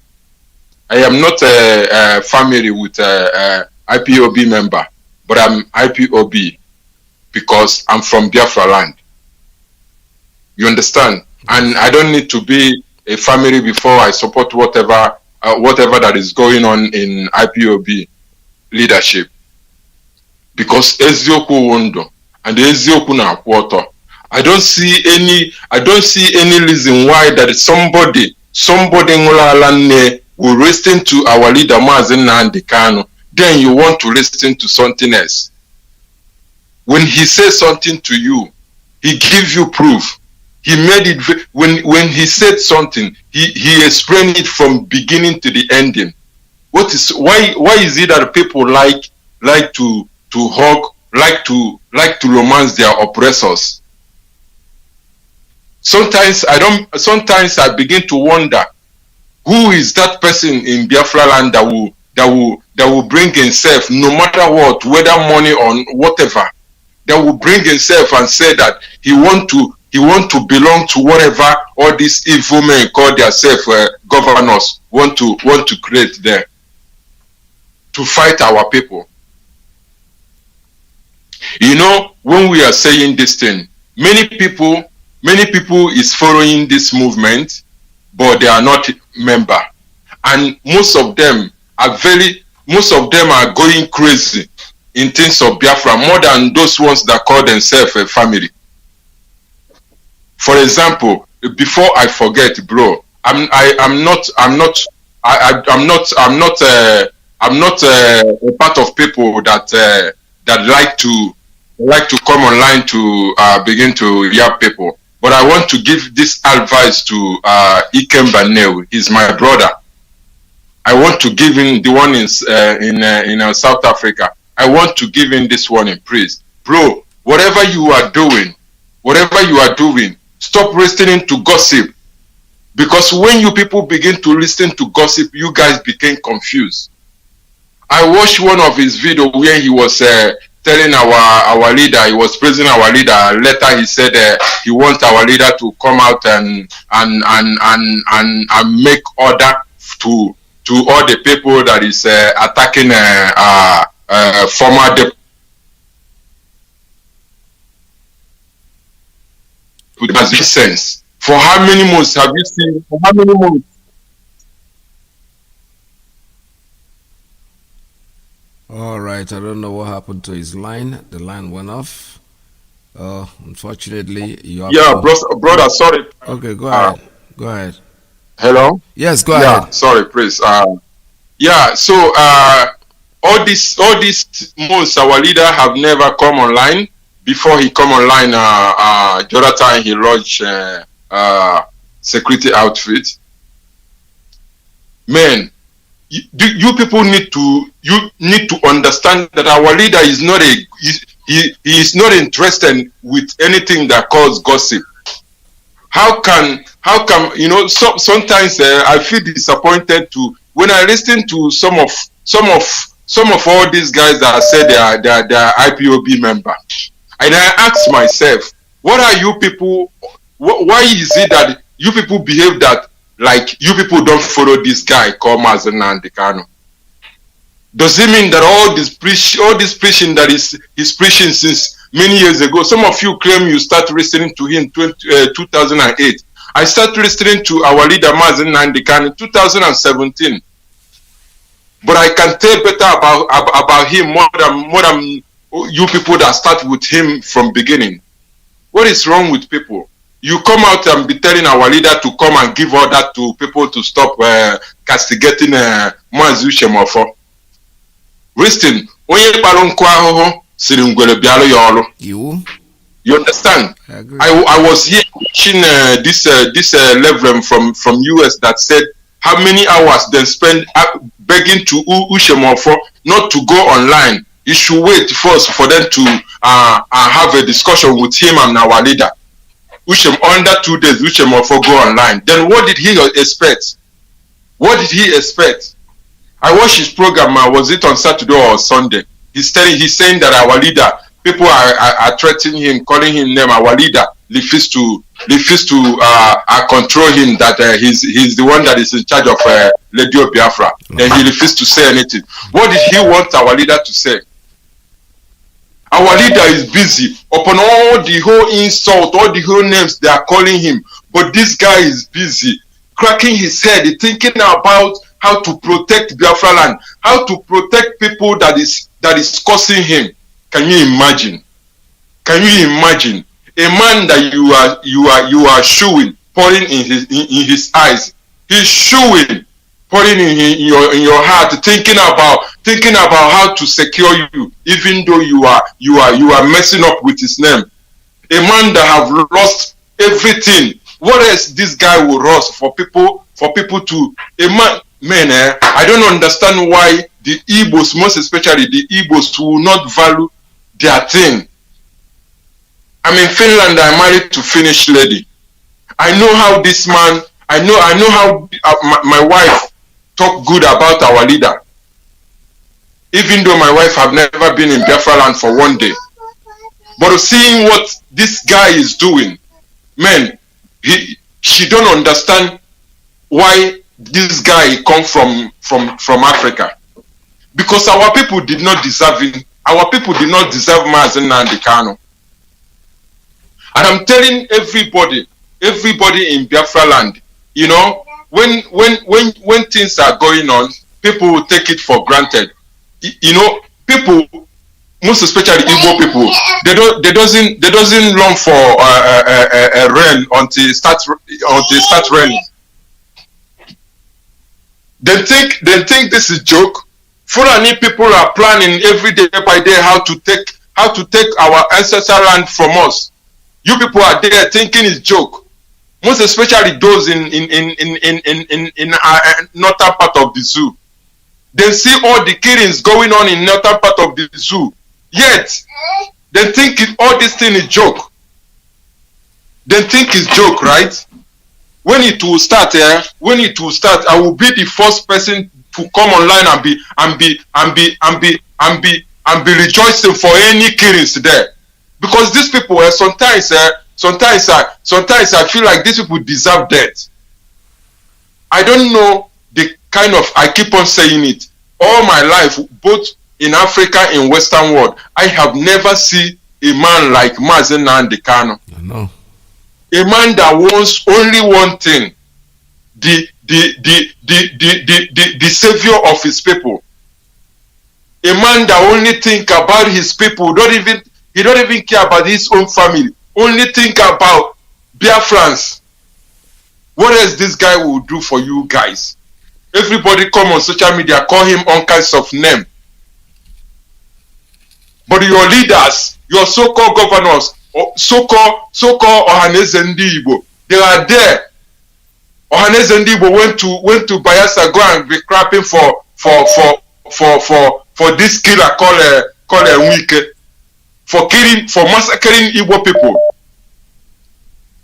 I am not a family with a IPOB member, but I'm IPOB because I'm from Biafra land. You understand? And I don't need to be a family before I support whatever that is going on in IPOB leadership. Because Ezioku Wondo and Ezioku na Kwoto. I don't see any reason why that somebody will listen to our leader Mazi Nnamdi Kanu, then you want to listen to something else. When he says something to you, he gives you proof. He made it when he said something, he explained it from beginning to the ending. Why is it that people like to hug, like to romance their oppressors? Sometimes I begin to wonder, who is that person in Biafra land that will bring himself, no matter what, whether money or whatever, that will bring himself and say that he want to belong to whatever all these evil men call themselves governors want to create there to fight our people. You know, when we are saying this thing, many people is following this movement, but they are not member, and most of them are going crazy in things of Biafra more than those ones that call themselves a family. For example, before I forget, bro, I'm not a part of people that like to come online to begin to yap people. But I want to give this advice to Iyke. He's my brother. I want to give him the one in South Africa. I want to give him this one in praise. Bro, whatever you are doing, stop listening to gossip. Because when you people begin to listen to gossip, you guys became confused. I watched one of his videos where he was telling our leader, he was praising our leader. Later he said he wants our leader to come out and make order to all the people that is attacking former deputy. It has this sense. For how many months have you seen? For how many months? All right, I don't know what happened to his line. The line went off. Unfortunately, you have brother, sorry. Okay, go ahead. Go ahead. Hello? Yes, go Yeah, ahead. sorry, please. So all these months our leader have never come online. Before he come online, Jonathan he launched security outfit. Man, you people need to understand that our leader is not he is not interested with anything that causes gossip. How come sometimes I feel disappointed to when I listen to some of all these guys that say they are IPOB member, and I ask myself, what are you people? Why is it that you people behave that like you people don't follow this guy called Mazi Nnamdi Kanu? Does it mean that all this preaching that he's preaching since many years ago? Some of you claim you start listening to him in 2008. I started listening to our leader Mazi Nnamdi Kanu in 2017. But I can tell better about him more than you people that start with him from beginning. What is wrong with people? You come out and be telling our leader to come and give order to people to stop castigating Mazi Ushemofo. Listen, you understand? I was here watching this Referendum from US that said how many hours they spend begging to Ushemofo not to go online. You should wait first for them to have a discussion with him and our leader. Under 2 days, Ushemofo go online. Then what did he expect? What did he expect? I watched his program. Was it on Saturday or Sunday? He's saying that our leader, people are threatening him, calling him name. Our leader refused to control him. That he's the one that is in charge of Radio Biafra. Then he refused to say anything. What did he want our leader to say? Our leader is busy upon all the whole insult, all the whole names they are calling him. But this guy is busy, cracking his head, thinking about how to protect Biafra land, how to protect people that is causing him. Can you imagine? Can you imagine a man that you are showing, pouring in his eyes? He's showing, pouring in your heart, thinking about how to secure you, even though you are messing up with his name. A man that have lost everything. What else this guy will lose for people to I don't understand why the Igbos, most especially the Igbos, will not value their thing. I'm in Finland. I'm married to Finnish lady. I know how this man. I know how my wife talk good about our leader. Even though my wife have never been in Biafra land for one day, but seeing what this guy is doing, man, she don't understand why this guy come from Africa, because our people did not deserve him. Our people did not deserve Mazi Nnamdi Kanu. And I'm telling everybody in Biafra land, you know, when things are going on, people will take it for granted. You know, people, most especially Igbo people, they doesn't long for rain until it starts raining. They think this is joke. Fulani people are planning every day by day how to take our ancestral land from us. You people are there thinking it's joke. Most especially those in northern part of the zoo. They see all the killings going on in northern part of the zoo. Yet they think all this thing is joke. They think it's joke, right? When it will start, I will be the first person to come online and be rejoicing for any killings there, because these people sometimes I feel like these people deserve death. I don't know the kind of, I keep on saying it all my life, both in Africa and Western world, I have never seen a man like Mazi Nnamdi Kanu. No. A man that wants only one thing, the savior of his people. A man that only think about his people, he don't even care about his own family. Only think about Biafrans. What else this guy will do for you guys? Everybody come on social media, call him all kinds of names. But your leaders, your so-called governors, so-called Ohaneze Ndi Igbo, they are there. Ohaneze Ndi Igbo went to Bayelsa, go and be crapping for this killer called Iyke, for massacring Igbo people.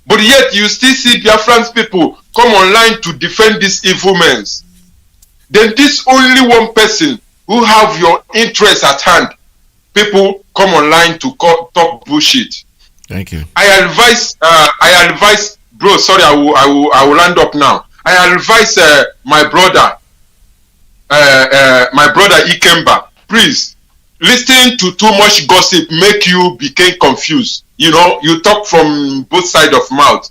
But yet you still see Biafran people come online to defend these evil men. Then this only one person who have your interest at hand, people come online to talk bullshit. Thank you. I advise, bro. Sorry, I will land up now. I advise my brother Ikemba, please. Listening to too much gossip make you become confused. You know, you talk from both sides of mouth.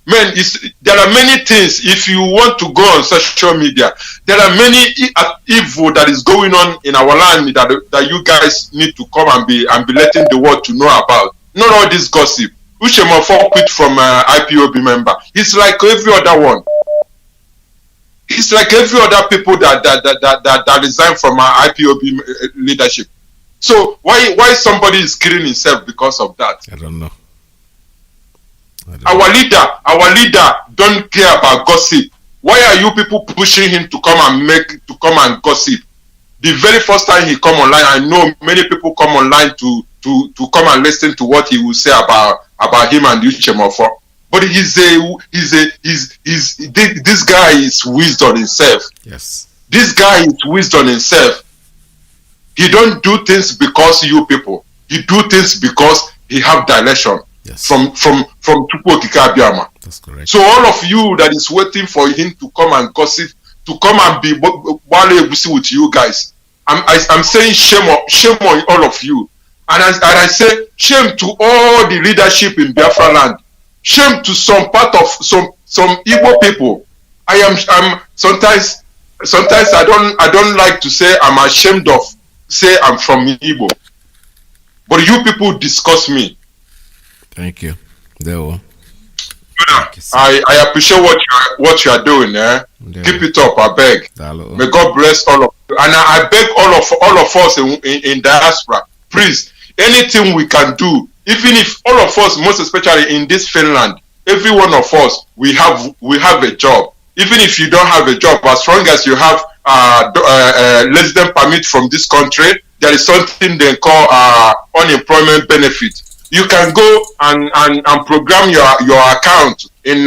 Man, there are many things. If you want to go on social media, there are many evil that is going on in our land that you guys need to come and be letting the world to know about. Not all this gossip. Ushemofo quit from IPOB member. He's like every other one. He's like every other people that resign from our IPOB leadership. So why somebody is killing himself because of that? I don't know. Our leader don't care about gossip. Why are you people pushing him to come and gossip? The very first time he come online, I know many people come online to come and listen to what he will say about him and Uchemofo. But this guy is wisdom himself. Yes. This guy is wisdom himself. He don't do things because you people. He do things because he have direction. Yes. From Chukwu Okike Abiyama. That's correct. So all of you that is waiting for him to come and gossip, to come and be Wale Egusi with you guys, I'm saying shame on all of you. And I say shame to all the leadership in Biafra land. Shame to some part of some Igbo people. I'm sometimes I don't like to say I'm ashamed of say I'm from Igbo. But you people discuss me. Thank you. There we I appreciate what you are doing. Keep it up, I beg. May God bless all of you. And I beg all of us in diaspora, please, anything we can do, even if all of us, most especially in this Finland, every one of us, we have a job. Even if you don't have a job, as long as you have resident permit from this country, there is something they call unemployment benefit. You can go and program your account in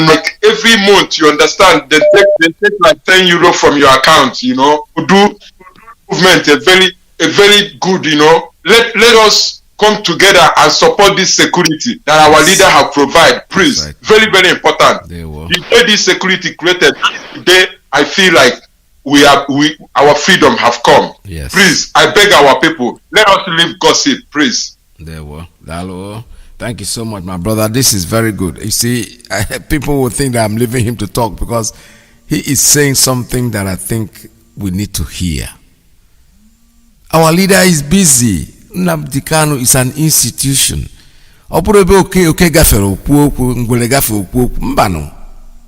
like every month, you understand, they take like €10 from your account, you know, to do movement a very good, you know. Let us come together and support this security that our leader have provided. Please, right. Very, very important. The day this security created, today I feel like our freedom have come. Yes. Please, I beg our people, let us leave gossip, please. There we go. Thank you so much, my brother. This is very good. You see, people will think that I'm leaving him to talk because he is saying something that I think we need to hear. Our leader is busy. Nnamdi Kanu is an institution.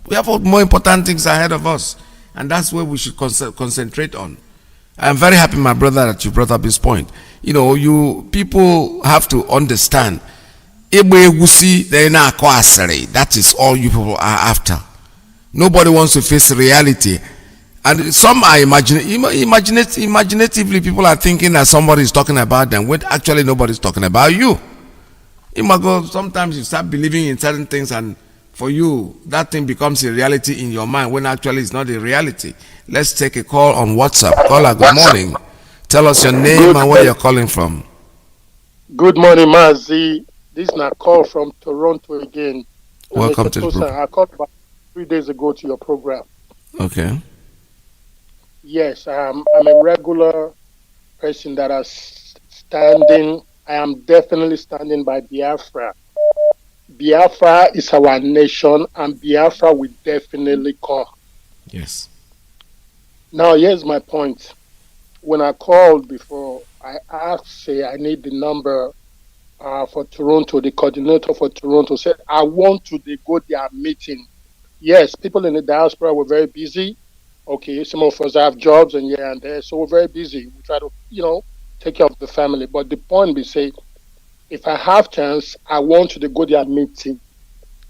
We have more important things ahead of us, and that's where we should concentrate on. I'm very happy, my brother, that you brought up this point. You know, you people have to understand. That is all you people are after. Nobody wants to face reality. And some are imaginatively, people are thinking that somebody is talking about them, when actually nobody's talking about you. Sometimes you start believing in certain things, and for you, that thing becomes a reality in your mind when actually it's not a reality. Let's take a call on WhatsApp. Caller, good morning. Tell us your name and where you're calling from. Good morning, Mazi. This is a call from Toronto again. Welcome to the program. I called about 3 days ago to your program. Okay. Yes, I'm a regular person that is standing. I am definitely standing by Biafra. Biafra is our nation, and Biafra will definitely come. Yes. Now, here's my point. When I called before, I asked, say, I need the number for Toronto. The coordinator for Toronto said, I want to go their meeting. Yes, people in the diaspora were very busy. Okay, some of us have jobs and here and there, so we're very busy. We try to, take care of the family. But the point we say, if I have chance, I want to go their meeting.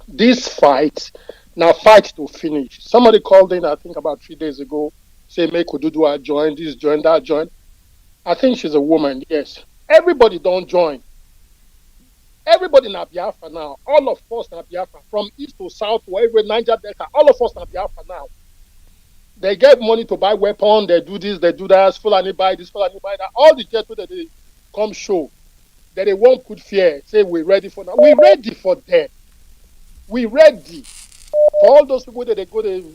This fight, now fight to finish. Somebody called in, I think about 3 days ago, say, make Ududua join, this join, that join. I think she's a woman, yes. Everybody don't join. Everybody in Biafra now, all of us in Biafra, from east to south, wherever Niger Delta, all of us in Biafra now. They get money to buy weapons, they do this, they do that, Fulani buy this, Fulani buy that. All the jets that they come show, that they won't put fear, say we're ready for now. We're ready for them. We're ready. For all those people that they go to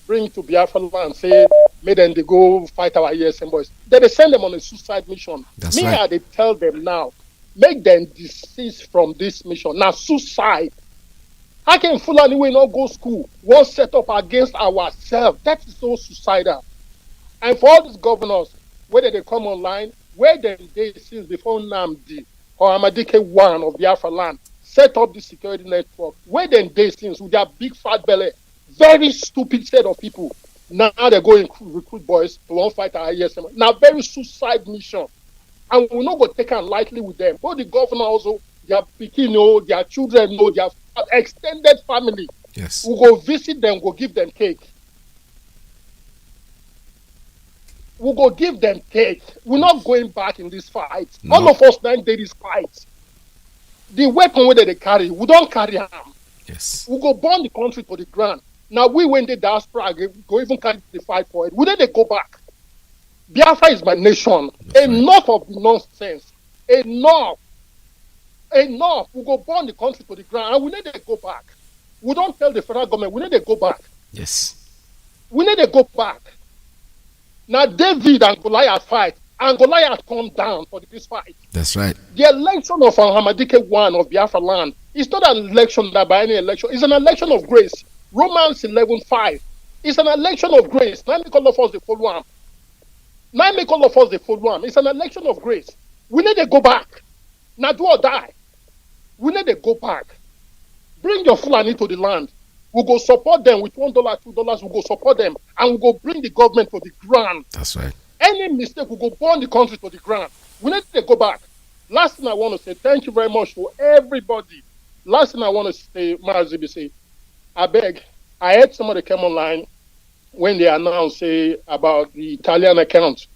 bring to Biafra and say, make them they go fight our ESM boys. Then they send them on a suicide mission. That's right. They tell them now, make them desist from this mission. Now suicide. How can Fulani we not go school? One set up against ourselves. That is so suicidal. And for all these governors, whether they come online, where they since before Nnamdi or Amadike one of Biafra land, set up the security network, where they since with their big fat belly, very stupid set of people. Now they're going to recruit boys to one fight our ISM. Now very suicide mission. And we're not going to take it lightly with them. Both the governor also, their pikin, their children, their extended family. Yes. We'll go visit them, we'll give them cake. We'll go give them cake. We're not going back in this fight. No. All of us now in this fight. The weapon where they carry, we don't carry them. Yes. We'll go burn the country to the ground. Now we went the diaspora, go even carry the fight for it. Wouldn't they go back? Biafra is my nation. That's enough right. Of the nonsense. Enough. We go burn the country to the ground and we need to go back. We don't tell the federal government, we need to go back. Yes. We need to go back. Now David and Goliath fight, and Goliath come down for this fight. That's right. The election of Hamadike one of Biafra land is not an election that by any election, it's an election of grace. Romans 11:5. It's an election of grace. Now make all of us the full one. It's an election of grace. We need to go back. Now do or die. We need to go back. Bring your Fulani to the land. We'll go support them with $1, $2. We'll go support them. And we'll go bring the government to the ground. That's right. Any mistake, we'll go burn the country to the ground. We need to go back. Last thing I want to say, thank you very much for everybody. Last thing I want to say, Mazi, say, I beg, I heard somebody came online when they announced, say, about the Italian account.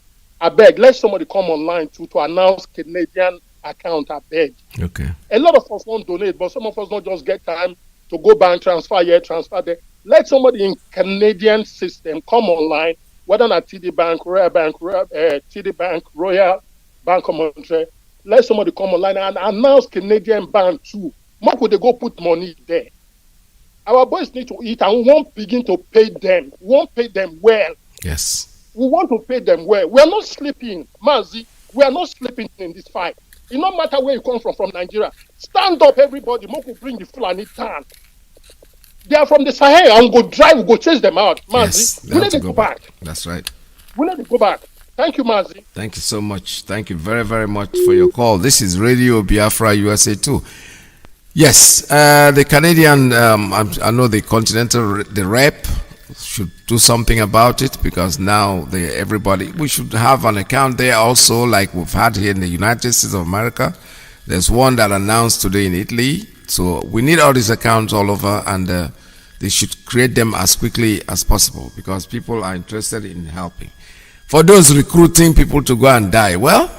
I beg, let somebody come online to announce Canadian account, I beg. Okay. A lot of us won't donate, but some of us don't just get time to go bank transfer here, transfer there. Let somebody in Canadian system come online, whether not TD Bank, Royal Bank, TD Bank, Royal Bank of Montreal. Let somebody come online and announce Canadian Bank too. More could they go put money there? Our boys need to eat and we won't begin to pay them. We won't pay them well. Yes. We want to pay them well. We are not sleeping, Mazi. We are not sleeping in this fight. It no matter where you come from Nigeria. Stand up, everybody. Moko bring the Fulani down. They are from the Sahel and go drive, we go chase them out. Mazi, yes, we need to go back. That's right. We need to go back. Thank you, Mazi. Thank you so much. Thank you very, very much for your call. This is Radio Biafra USA 2. Yes, the Canadian, I know the Continental, the rep should do something about it because now we should have an account there also like we've had here in the United States of America. There's one that announced today in Italy. So we need all these accounts all over and they should create them as quickly as possible because people are interested in helping. For those recruiting people to go and die, well,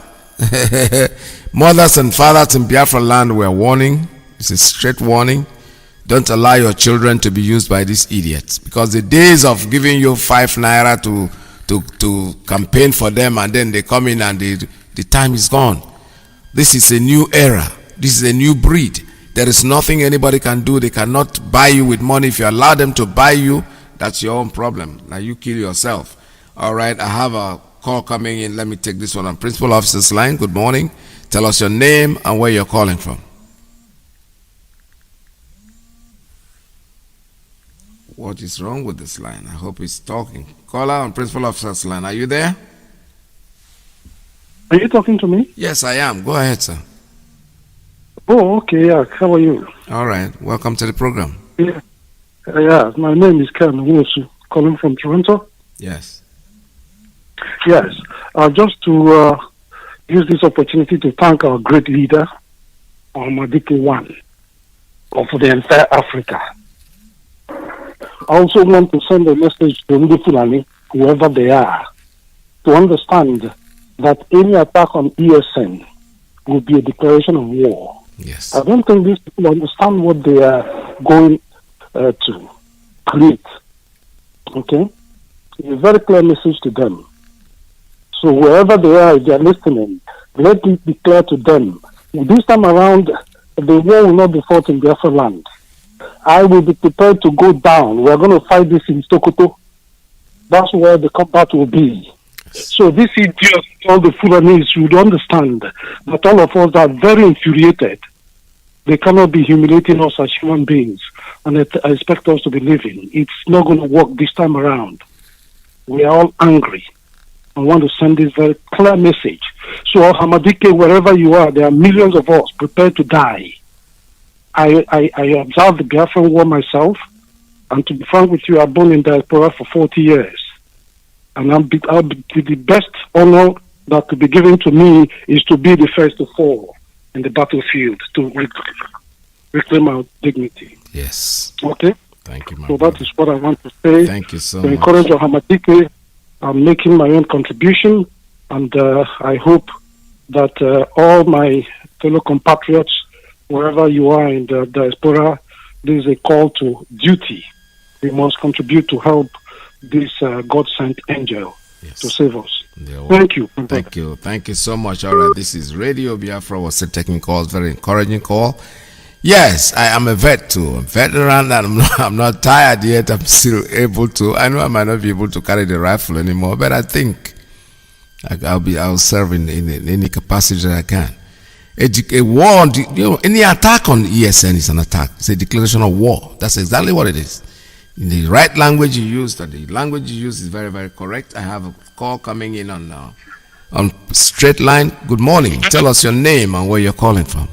mothers and fathers in Biafra land were warning. It's a straight warning. Don't allow your children to be used by these idiots because the days of giving you 5 naira to campaign for them and then they come in and the time is gone. This is a new era. This is a new breed. There is nothing anybody can do. They cannot buy you with money. If you allow them to buy you, that's your own problem. Now you kill yourself. All right, I have a call coming in. Let me take this one on Principal Officer's line. Good morning. Tell us your name and where you're calling from. What is wrong with this line? I hope he's talking. Caller on Principal Officer's line. Are you there? Are you talking to me? Yes, I am. Go ahead, sir. Oh, okay. Yeah. How are you? All right. Welcome to the program. Yeah. Yeah. My name is Ken Wosu, calling from Toronto. Yes. Yes. Just to use this opportunity to thank our great leader, Nnamdi Kanu, of the entire Africa. I also want to send a message to Ndi Fulani, whoever they are, to understand that any attack on ESN will be a declaration of war. Yes. I don't think these people understand what they are going to create. Okay? It's a very clear message to them. So wherever they are, if they are listening, let me declare to them, this time around, the war will not be fought in Biafra land. I will be prepared to go down. We are going to fight this in Sokoto. That's where the combat will be. So this idiot, all the Fulanese should understand that all of us are very infuriated. They cannot be humiliating us as human beings and expect us to be living. It's not going to work this time around. We are all angry. I want to send this very clear message. So Hamadike, wherever you are, there are millions of us prepared to die. I observed the Biafran war myself, and to be frank with you, I've been in diaspora for 40 years. And I'll be the best honor that could be given to me is to be the first to fall in the battlefield to reclaim our dignity. Yes. Okay? Thank you, my So brother. that is what I want to say. Thank you so to much. encourage Hamadike, I'm making my own contribution, and I hope that all my fellow compatriots, wherever you are in the diaspora, there is a call to duty. We must contribute to help this God-sent angel to save us. Thank you. Thank you. Thank you so much. All right. This is Radio Biafra. Was taking calls. Very encouraging call. Yes, I am a vet too. A veteran, and I'm not tired yet. I'm still able to. I know I might not be able to carry the rifle anymore, but I think I'll serve in any capacity that I can. A war, any attack on ESN is an attack. It's a declaration of war. That's exactly what it is. In the right language you used, and the language you use is very, very correct. I have a call coming in on straight line. Good morning. Tell us your name and where you're calling from.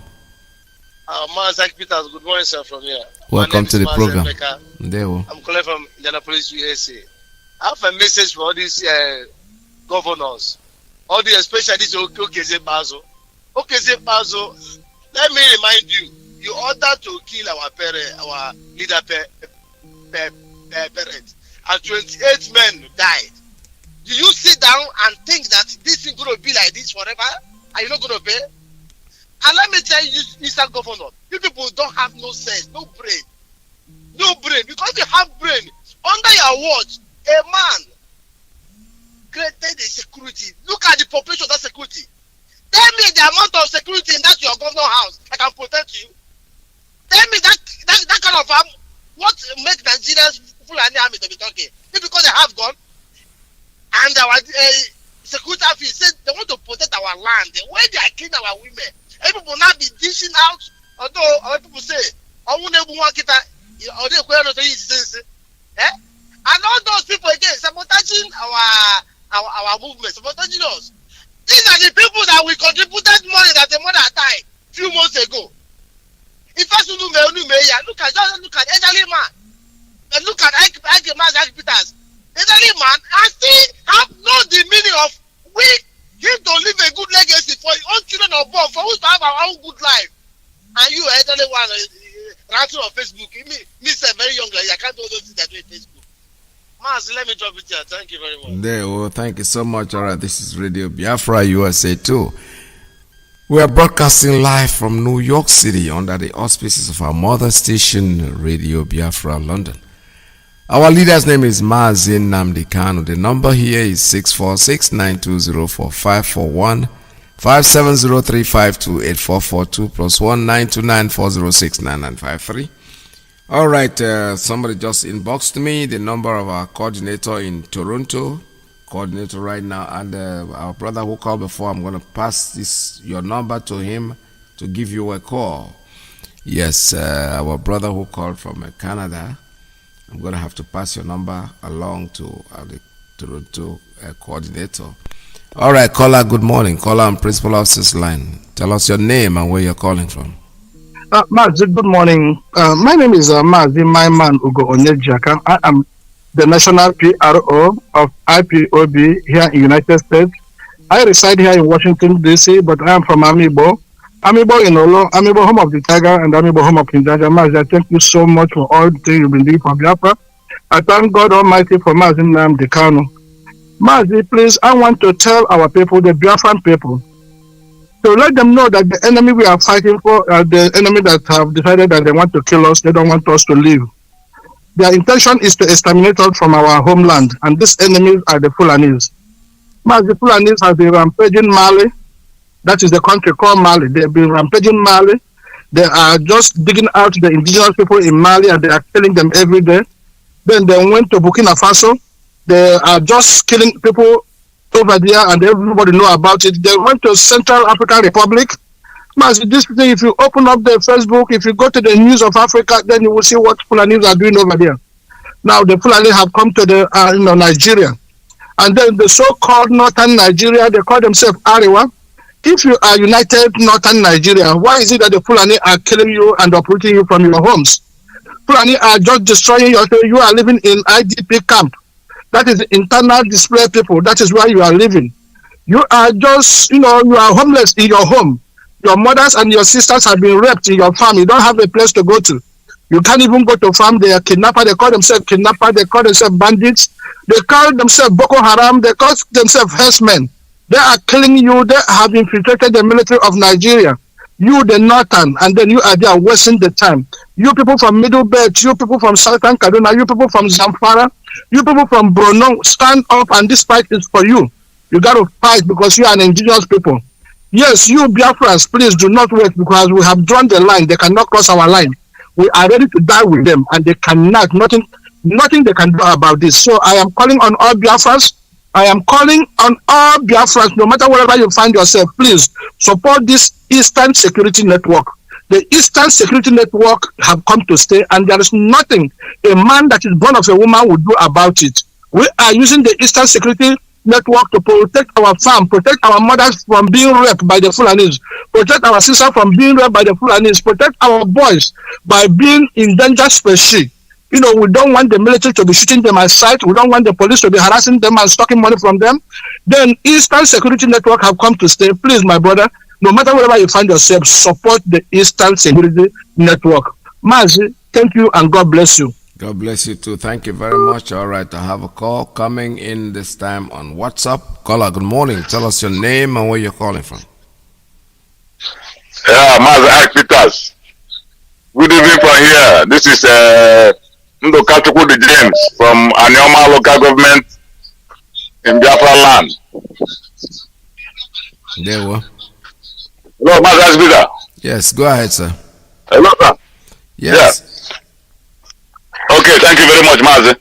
Mazi Peters, good morning, sir, from here. Welcome to the Mazi program. Nneka. I'm calling from Indianapolis, USA. I have a message for all these governors, all the especially this Okeze Bazo. Okeze Bazo, let me remind you, you ordered to kill our parent, our leader parents, and 28 men died. Do you sit down and think that this is going to be like this forever? Are you not going to pay? And let me tell you, Mr. Governor, you people don't have no sense, no brain. No brain. Because you have brain, under your watch, a man created a security. Look at the population of that security. Tell me the amount of security in that your governor house that can protect you. Tell me that kind of what makes Nigerians Fulani army to be talking? It's because they have gun. And our security office said they want to protect our land. The way they are killing our women. People will not be dishing out, although other people say, and all those people again sabotaging our movement, sabotaging us. These are the people that we contributed money that the mother died a few months ago. If I look at elderly man, and look at Iyke Mazi Peters, elderly man, I still have known the meaning of we him to leave a good legacy for his own children or born, for us to have our own good life. And you elderly one ranting on Facebook. Me say very young lady, I can't do those things that do on Facebook. Mazi, let me drop it here. Thank you very much. Thank you so much. All right, this is Radio Biafra USA 2. We are broadcasting live from New York City under the auspices of our mother station, Radio Biafra London. Our leader's name is Mazi Nnamdi Kanu. The number here is 646-9204-541, 5703-528-442 plus 1929-406-9953. All right, somebody just inboxed me the number of our coordinator in Toronto, coordinator right now, and our brother who called before. I'm going to pass your number to him to give you a call. Yes, our brother who called from Canada. I'm going to have to pass your number along to the Toronto coordinator. All right, caller, good morning. Caller on Principal Officer's line. Tell us your name and where you're calling from. Mazi, good morning. My name is Mazi, my man Ugo Onyejaka. I am the national PRO of IPOB here in United States. I reside here in Washington, D.C., but I am from Amibo. Amibo in Olo, Amibo home of the tiger, and Amibo home of Kinjaja. Mazi, I thank you so much for all the things you've been doing for Biafra. I thank God Almighty for Mazi Nnamdi Kanu. Mazi, please, I want to tell our people, the Biafran people, to let them know that the enemy we are fighting for are the enemy that have decided that they want to kill us, they don't want us to live. Their intention is to exterminate us from our homeland, and these enemies are the Fulanis. Mazi, Fulanis have been rampaging Mali. That is the country called Mali. They have been rampaging Mali. They are just digging out the indigenous people in Mali, and they are killing them every day. Then they went to Burkina Faso. They are just killing people over there, and everybody know about it. They went to Central African Republic. Mazi, this thing, if you open up the Facebook, if you go to the news of Africa, then you will see what Fulanis are doing over there. Now the Fulani have come to the Nigeria, and then the so-called northern Nigeria, they call themselves Ariwa. If you are united northern Nigeria, why is it that the Fulani are killing you and uprooting you from your homes? Fulani are just destroying you. You are living in IDP camp. That is internal displaced people. That is where you are living. You are just, you are homeless in your home. Your mothers and your sisters have been raped in your farm. You don't have a place to go to. You can't even go to farm. They are kidnappers. They call themselves kidnappers. They call themselves bandits. They call themselves Boko Haram. They call themselves herdsmen. They are killing you. They have infiltrated the military of Nigeria. You, the northern, and then you are there wasting the time. You people from Middle Belt, you people from Southern Kaduna, you people from Zamfara, you people from Borno, stand up, and this fight is for you. You got to fight because you are an indigenous people. Yes, you Biafrans, please do not wait because we have drawn the line. They cannot cross our line. We are ready to die with them, and they cannot. Nothing they can do about this. So I am calling on all Biafrans. I am calling on all Biafrans, no matter wherever you find yourself, please support this Eastern Security Network. The Eastern Security Network have come to stay, and there is nothing a man that is born of a woman would do about it. We are using the Eastern Security Network to protect our farm, protect our mothers from being raped by the Fulanis, protect our sisters from being raped by the Fulanis, protect our boys by being in danger species. We don't want the military to be shooting them at sight. We don't want the police to be harassing them and sucking money from them. Then Eastern Security Network have come to stay. Please, my brother, no matter wherever you find yourself, support the Eastern Security Network. Mazi, thank you and God bless you. God bless you too. Thank you very much. All right, I have a call coming in this time on WhatsApp. Caller, good morning. Tell us your name and where you're calling from. Yeah, Mazi Peters. Good evening from here. This is Ndokachukwu the James from Anioma local government in Biafra land. There we go. Hello, Mazi Peter. Yes, go ahead, sir. Hello, sir. Yes. Yeah. Okay, thank you very much, Mazi.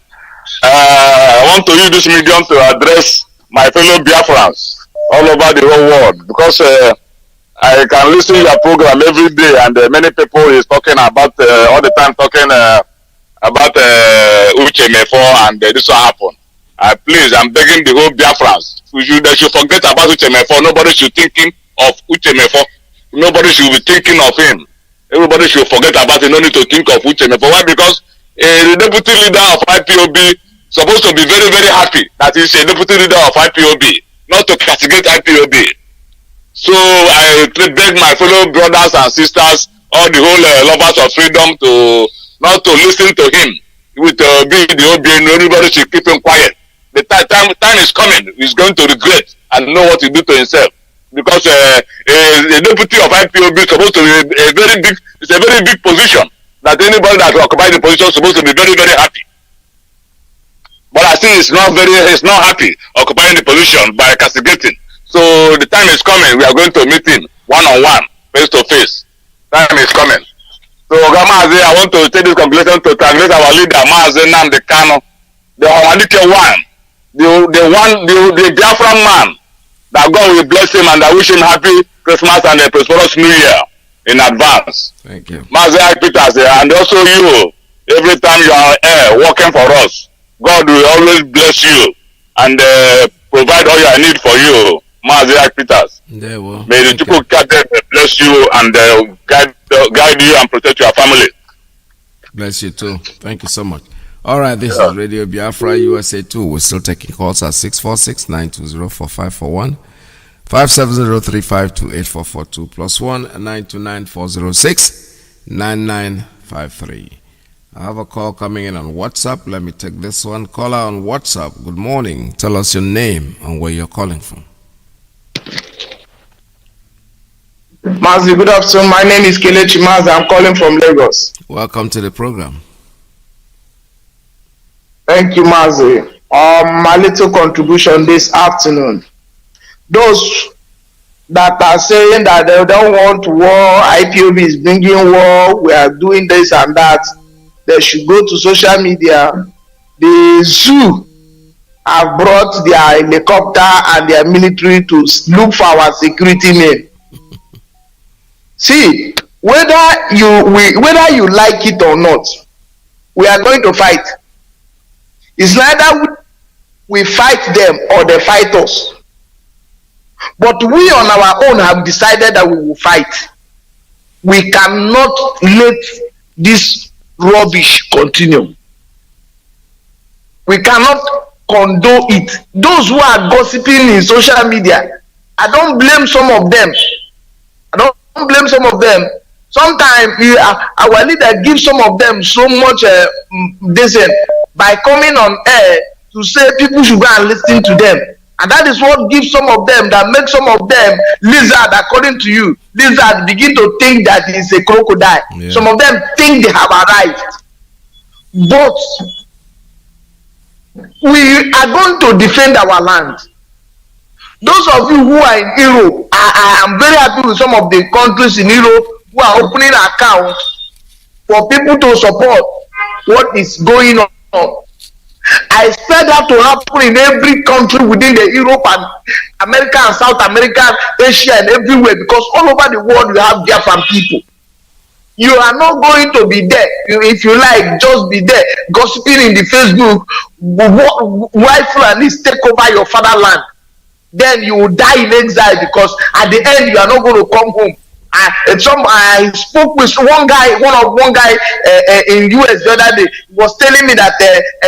I want to use this medium to address my fellow Biafrans all over the whole world because I can listen to your program every day, and many people is talking about all the time talking about Uche Mefo and this will happen. Please, I'm begging the whole Biafrans. They should forget about Uche Mefo. Nobody should thinking of Uche Mefo. Nobody should be thinking of him. Everybody should forget about it. No need to think of Uche Mefo. Why? Because the deputy leader of IPOB supposed to be very, very happy that he's a deputy leader of IPOB, not to castigate IPOB. So I beg my fellow brothers and sisters, all the whole lovers of freedom, to not to listen to him. With being the OBN, everybody should keep him quiet. The time is coming. He's going to regret and know what he did to himself. Because the deputy of IPOB is supposed to be a very big position. That anybody that occupies the position is supposed to be very, very happy. But I think he's not happy occupying the position by castigating. So the time is coming. We are going to meet him one-on-one, face-to-face. Time is coming. So Mazi, I want to take this congratulation to congratulate our leader, Mazi Nnamdi Kanu, the Hamadike one, the Biafran man. That God will bless him, and I wish him happy Christmas and a prosperous New Year in advance. Thank you. Mazi Peters, and also you, every time you are working for us, God will always bless you and provide provide all I need for you, Mazi Peters. May the people bless you and guide you and protect your family. Bless you too. Thank you so much. All right, this is Radio Biafra USA 2. We're still taking calls at 646-920-4541, 570-352-8442, +1 929-406-9953. I have a call coming in on WhatsApp. Let me take this one. Caller on WhatsApp. Good morning. Tell us your name and where you're calling from. Mazi, good afternoon. My name is Kelechi Mazi. I'm calling from Lagos. Welcome to the program. Thank you, Mazi. My little contribution this afternoon. Those that are saying that they don't want war, IPOB is bringing war, we are doing this and that, they should go to social media. The zoo have brought their helicopter and their military to look for our security men. See, whether you like it or not, we are going to fight. It's neither we fight them or they fight us. But we on our own have decided that we will fight. We cannot let this rubbish continue. We cannot condone it. Those who are gossiping in social media, I don't blame some of them. Sometimes our leader gives some of them so much by coming on air to say people should go and listen to them. And that is what gives some of them, that makes some of them lizard, according to you. Lizard begin to think that it's a crocodile. Yeah. Some of them think they have arrived. But we are going to defend our land. Those of you who are in Europe, I am very happy with some of the countries in Europe who are opening accounts for people to support what is going on. I expect that to happen in every country within the Europe and America and South America, Asia and everywhere, because all over the world you have Biafran people. You are not going to be there. If you like, just be there, gossiping in the Facebook, why Fulanis take over your fatherland. Then you will die in exile, because at the end you are not going to come home. I spoke with one guy in US the other day. He was telling me that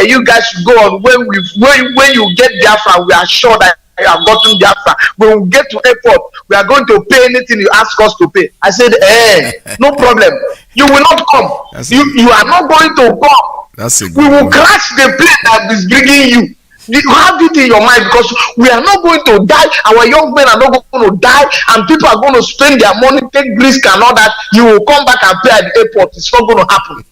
you guys should go on when you get Biafra, we are sure that you have gotten Biafra. When we get to airport, we are going to pay anything you ask us to pay. I said, no problem. You will not come. You are not going to come. We will crash the plane that is bringing you. You have it in your mind, because we are not going to die. Our young men are not going to die, and people are going to spend their money, take risk and all that. You will come back and pay at the airport. It's not going to happen.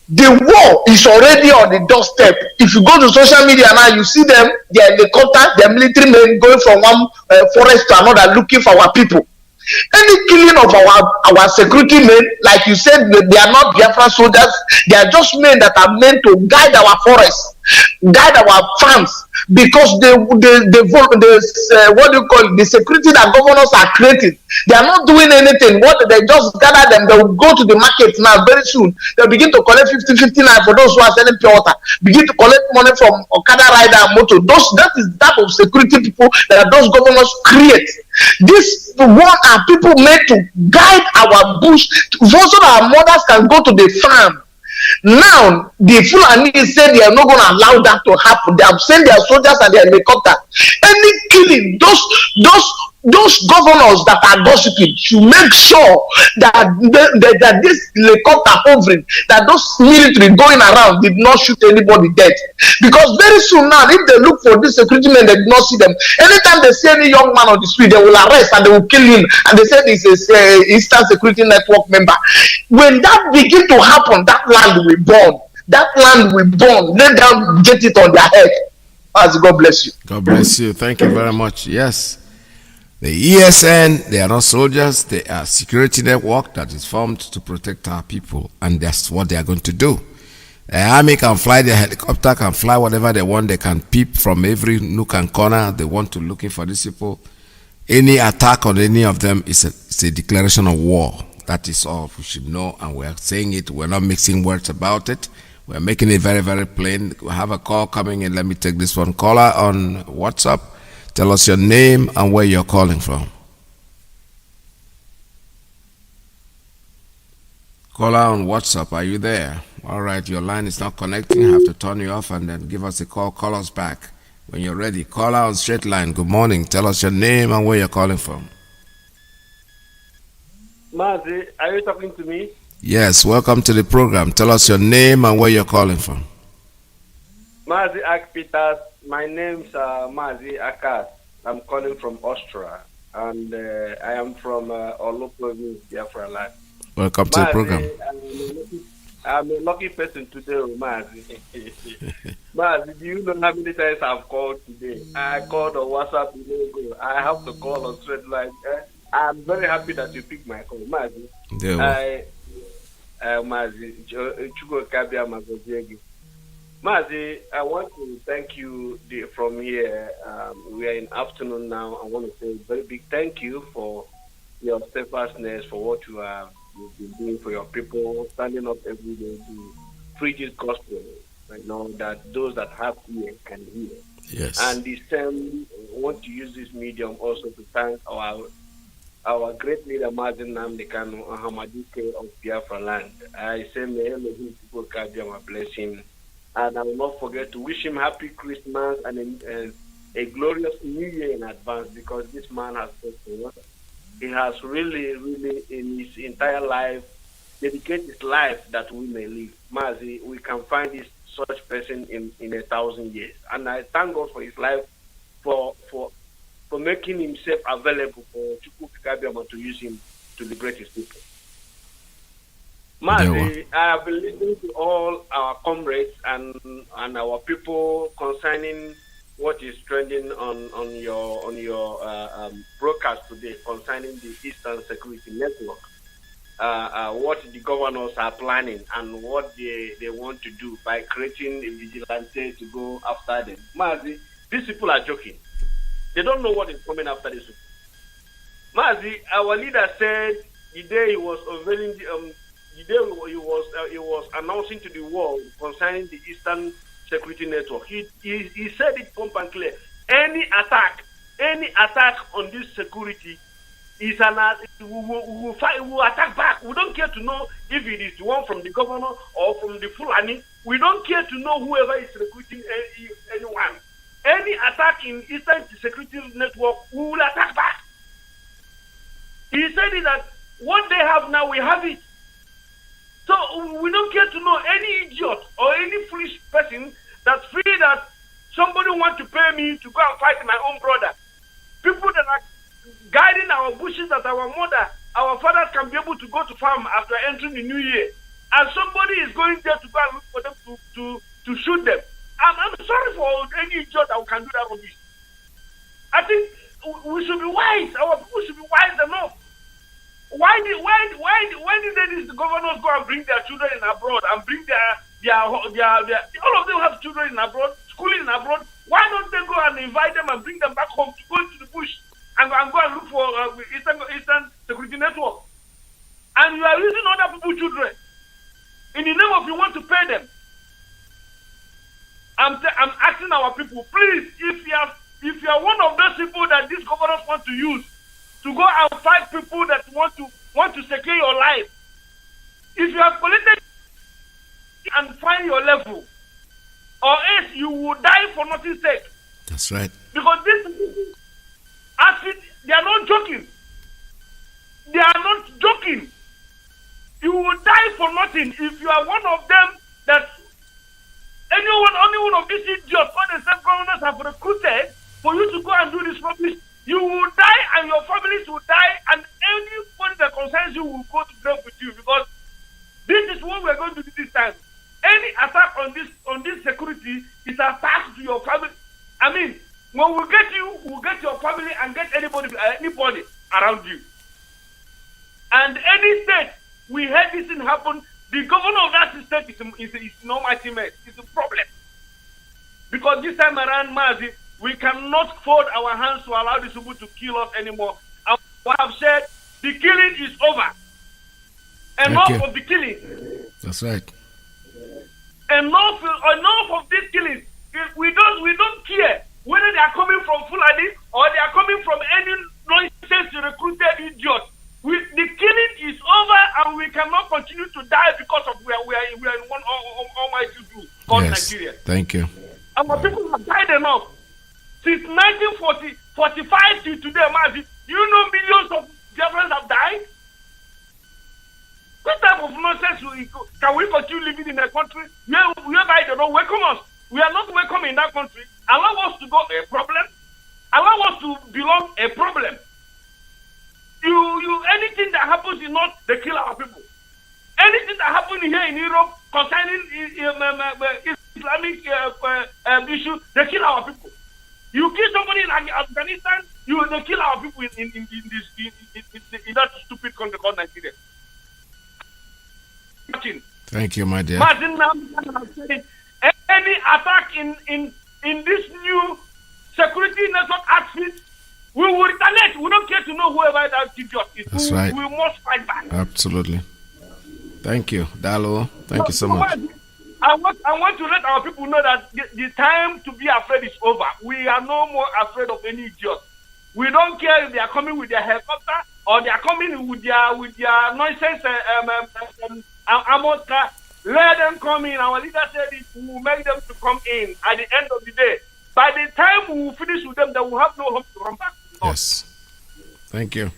The war is already on the doorstep. If you go to social media now, you see them, their helicopter, their military men going from one forest to another looking for our people. Any killing of our security men, like you said, they are not Biafra soldiers. They are just men that are meant to guide our forests, guide our farms, because the security that governors are creating, they are not doing anything. What they just gather them, they will go to the market now very soon. They'll begin to collect 50-59 for those who are selling pure water. Begin to collect money from Okada rider and motor. That is type of security people that those governors create. This one are people made to guide our bush, so that our mothers can go to the farm. Now, the Fulani said they are not going to allow that to happen. They have sent their soldiers and their helicopter. Any killing, those governors that are gossiping should make sure that this helicopter hovering, that those military going around did not shoot anybody dead. Because very soon now, if they look for these security men, they did not see them. Anytime they see any young man on the street, they will arrest and they will kill him. And they say this is Eastern Security Network member. When that begin to happen, that land will burn. That land will burn. Let them get it on their head. As God bless you. God bless you. Thank you very much. Yes. The ESN, they are not soldiers, they are security network that is formed to protect our people, and that's what they are going to do. The army can fly their helicopter, can fly whatever they want, they can peep from every nook and corner they want to, looking for these people. Any attack on any of them is a declaration of war. That is all we should know, and we are saying it, we're not mixing words about it. We're making it very, very plain. We have a call coming in. Let me take this one. Caller on WhatsApp. Tell us your name and where you're calling from. Caller on WhatsApp, are you there? All right, your line is not connecting. I have to turn you off and then give us a call. Call us back when you're ready. Caller on straight line. Good morning. Tell us your name and where you're calling from. Mazi, are you talking to me? Yes, welcome to the program. Tell us your name and where you're calling from. Mazi Ak Peters. My name's Mazi Akas. I'm calling from Austria, and I am from Olopo, Biafra land. Welcome to the program. I'm a lucky person today, Mazi. Mazi, do you know how many times I've called today? I called on WhatsApp, I have to call on straight line. I'm very happy that you picked my call, Mazi. Mazi, Mazi, I want to thank you from here. We are in afternoon now. I want to say a very big thank you for your steadfastness, for what you've been doing for your people, standing up every day to preach this gospel. I know that those that have ear can hear. Yes. And this time, I want to use this medium also to thank our great leader, Mazi Nnamdi Kanu, Iyke of Biafra land. I say, may Elohim people carry my blessing. And I will not forget to wish him happy Christmas and a glorious New Year in advance, because this man has said to us, he has really, really in his entire life dedicated his life that we may live. Mazi, we can find this such person in 1,000 years. And I thank God for his life, for making himself available for Chukwu Kabiama to use him to liberate his people. Mazi, I have been listening to all our comrades and our people concerning what is trending on your broadcast today concerning the Eastern Security Network. What the governors are planning and what they want to do by creating a vigilante to go after them. Mazi, these people are joking. They don't know what is coming after this. Mazi, our leader said the day he was unveiling the day he was announcing to the world concerning the Eastern Security Network, he said it plump and clear. Any attack on this security is we will attack back. We don't care to know if it is the one from the governor or from the Fulani. We don't care to know whoever is recruiting anyone. Any attack in Eastern Security Network, we will attack back. He said it that what they have now, we have it. So we don't care to know any idiot or any foolish person that's free that somebody wants to pay me to go and fight my own brother. People that are guiding our bushes that our fathers can be able to go to farm after entering the new year. And somebody is going there to go and look for them to shoot them. I'm sorry for any idiot that can do that on this. I think we should be wise. Our people should be wise enough. Why did the governors go and bring their children in abroad and bring their all of them have children in abroad, schooling in abroad? Why don't they go and invite them and bring them back home to go into the bush and go and look for Eastern Security Network? And you are using other people's children in the name of you want to pay them. I'm asking our people, please, if you are one of those people that these governors want to use to go and fight people that want to secure your life, if you have collected and find your level, or else you will die for nothing's sake. That's right. Because these people, they are not joking. They are not joking. You will die for nothing if you are one of them that any one of these idiots or the same governors have recruited for you to go and do this rubbish. You will die and your families will die, and anybody that concerns you will go to grave with you, because this is what we are going to do this time. Any attack on this security is an attack to your family. I mean, when we get you, we'll get your family and get anybody around you. And any state we had this thing happen, the governor of that state is no mighty man. It's a problem. Because this time around, Mazi, we cannot fold our hands to allow these people to kill us anymore. And what I've said, the killing is over. Enough of the killing. That's right. enough of these killings. We don't care whether they are coming from Fulani or they are coming from any nonsense recruited idiot. The killing is over, and we cannot continue to die because of we are in one almighty group called Nigeria. Thank you. Our people have died enough since 1945 to today, Mazi. You know millions of Biafrans have died. What type of nonsense can we continue living in a country whereby they don't welcome us? We are not welcome in that country. Allow us to go a problem. Allow us to belong a problem. Anything that happens in North, they kill our people. Anything that happens here in Europe concerning Islamic issue, they kill our people. You kill somebody in Afghanistan, they kill our people in that stupid country called Nigeria. Thank you, my dear. Martin Nnamdi said, any attack in this new security network outfit, we will retaliate. We don't care to know whoever that idiot is. That's right. We must fight back. Absolutely. Thank you, Dalo. Thank you so much. I want to let our people know that the time to be afraid is over. We are no more afraid of any idiot. We don't care if they are coming with their helicopter or they are coming with their nonsense Amos. Let them come in. Our leader said it. We will make them to come in at the end of the day. By the time we will finish with them, they will have no hope to come back. Yes. Thank you.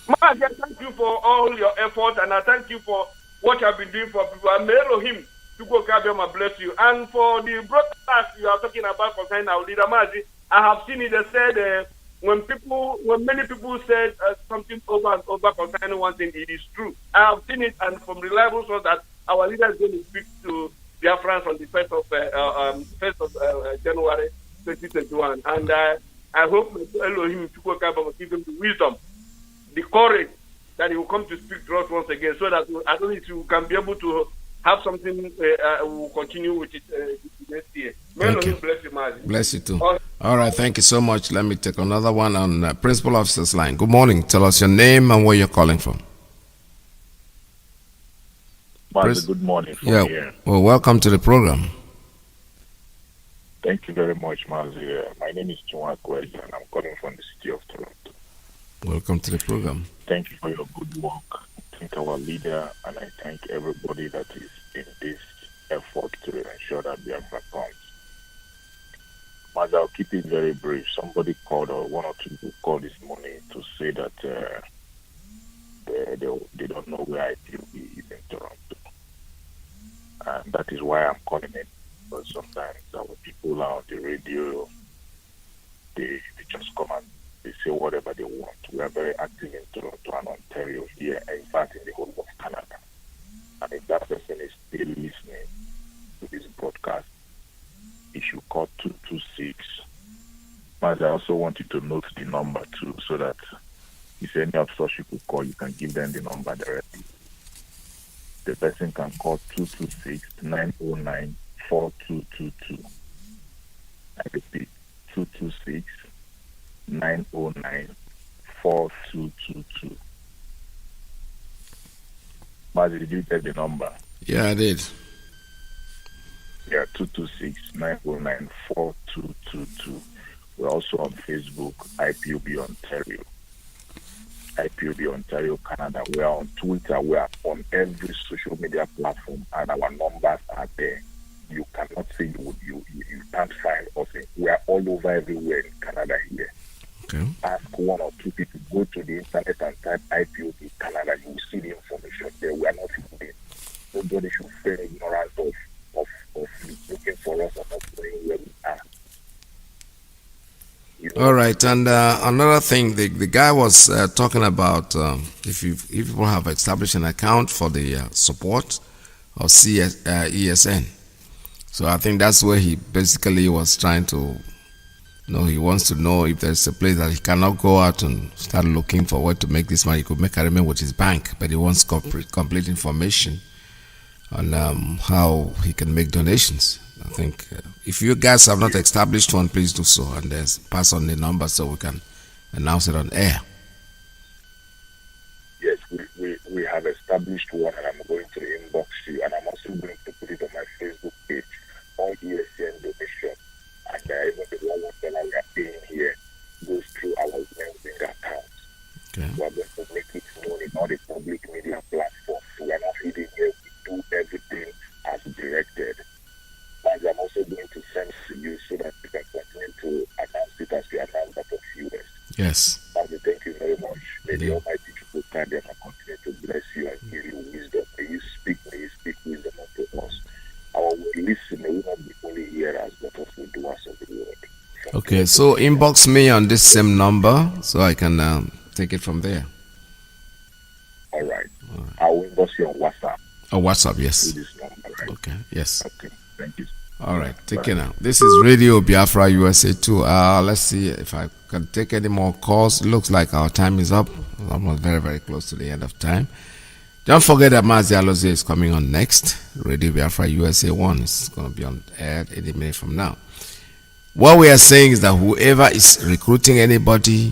Mazi, thank you for all your efforts, and I thank you for what you have been doing for people. And may Elohim to go bless you. And for the broadcast you are talking about concerning our leader Mazi, I have seen it. They said when many people said something over and over concerning one thing, it is true. I have seen it, and from reliable source that our leader is going to speak to Biafrans on the 1st of January 2021. And I hope Elohim will give him the wisdom, the courage that he will come to speak to us once again, so that at least we can be able to have something, we will continue with it next year. May Elohim bless you, Mazi. Bless you too. All right, thank you so much. Let me take another one on Principal Officer's line. Good morning. Tell us your name and where you're calling from. Mazi, good morning from here. Well, welcome to the program. Thank you very much, Mazi. My name is Chuma Kwezi, and I'm calling from the city of Toronto. Welcome to the program. Thank you for your good work. I thank our leader, and I thank everybody that is in this effort to ensure that Biafra comes. Mazi, I'll keep it very brief. Somebody called, or one or two people called this morning to say that they don't know where IPOB is in Toronto. And that is why I'm calling it. But sometimes our people are on the radio, they just come and they say whatever they want. We are very active in Toronto and Ontario here, in fact in the whole of Canada. And if that person is still listening to this broadcast, he should call 226. But I also want you to note the number too, so that if any of such people call, you can give them the number directly. The person can call 226-909-4222. I repeat, 226-909-4222. Mazi, did you get the number? Yeah, I did. Yeah, 226-909-4222. We're also on Facebook, IPOB Ontario. IPOB Ontario, Canada. We are on Twitter. We are on every social media platform, and our numbers are there. You cannot say you can't find us. We are all over everywhere in Canada here. Okay. Ask one or two people, go to the internet and type IPOB Canada. You will see the information there. We are not hidden. Nobody should feel ignorant of looking for us and not knowing where we are. All right, and another thing, the guy was talking about if people have established an account for the support of ESN. So I think that's where he basically was trying to, he wants to know if there's a place that he cannot go out and start looking for where to make this money. He could make arrangement with his bank, but he wants complete information on how he can make donations. I think if you guys have not established one, please do so, and pass on the number so we can announce it on air. Yes, we have established one, and I'm going to inbox you, and I'm also going to put it on my Facebook page. Yes. Father, thank you very much. May the Almighty people kind and continue to bless you and give you wisdom. May you speak wisdom unto us. Our listener will not be only hearers, but also doers of the word. Okay, so inbox me on this same number so I can take it from there. All right. I will inbox you on WhatsApp. Oh, WhatsApp, yes. This number, right? Okay, yes. Okay, thank you. All right, take care now. This is Radio Biafra USA 2. Let's see if I can take any more calls. Looks like our time is up. We're almost very, very close to the end of time. Don't forget that Mazi Alozie is coming on next. Radio Biafra USA 1 is going to be on air any minute from now. What we are saying is that whoever is recruiting anybody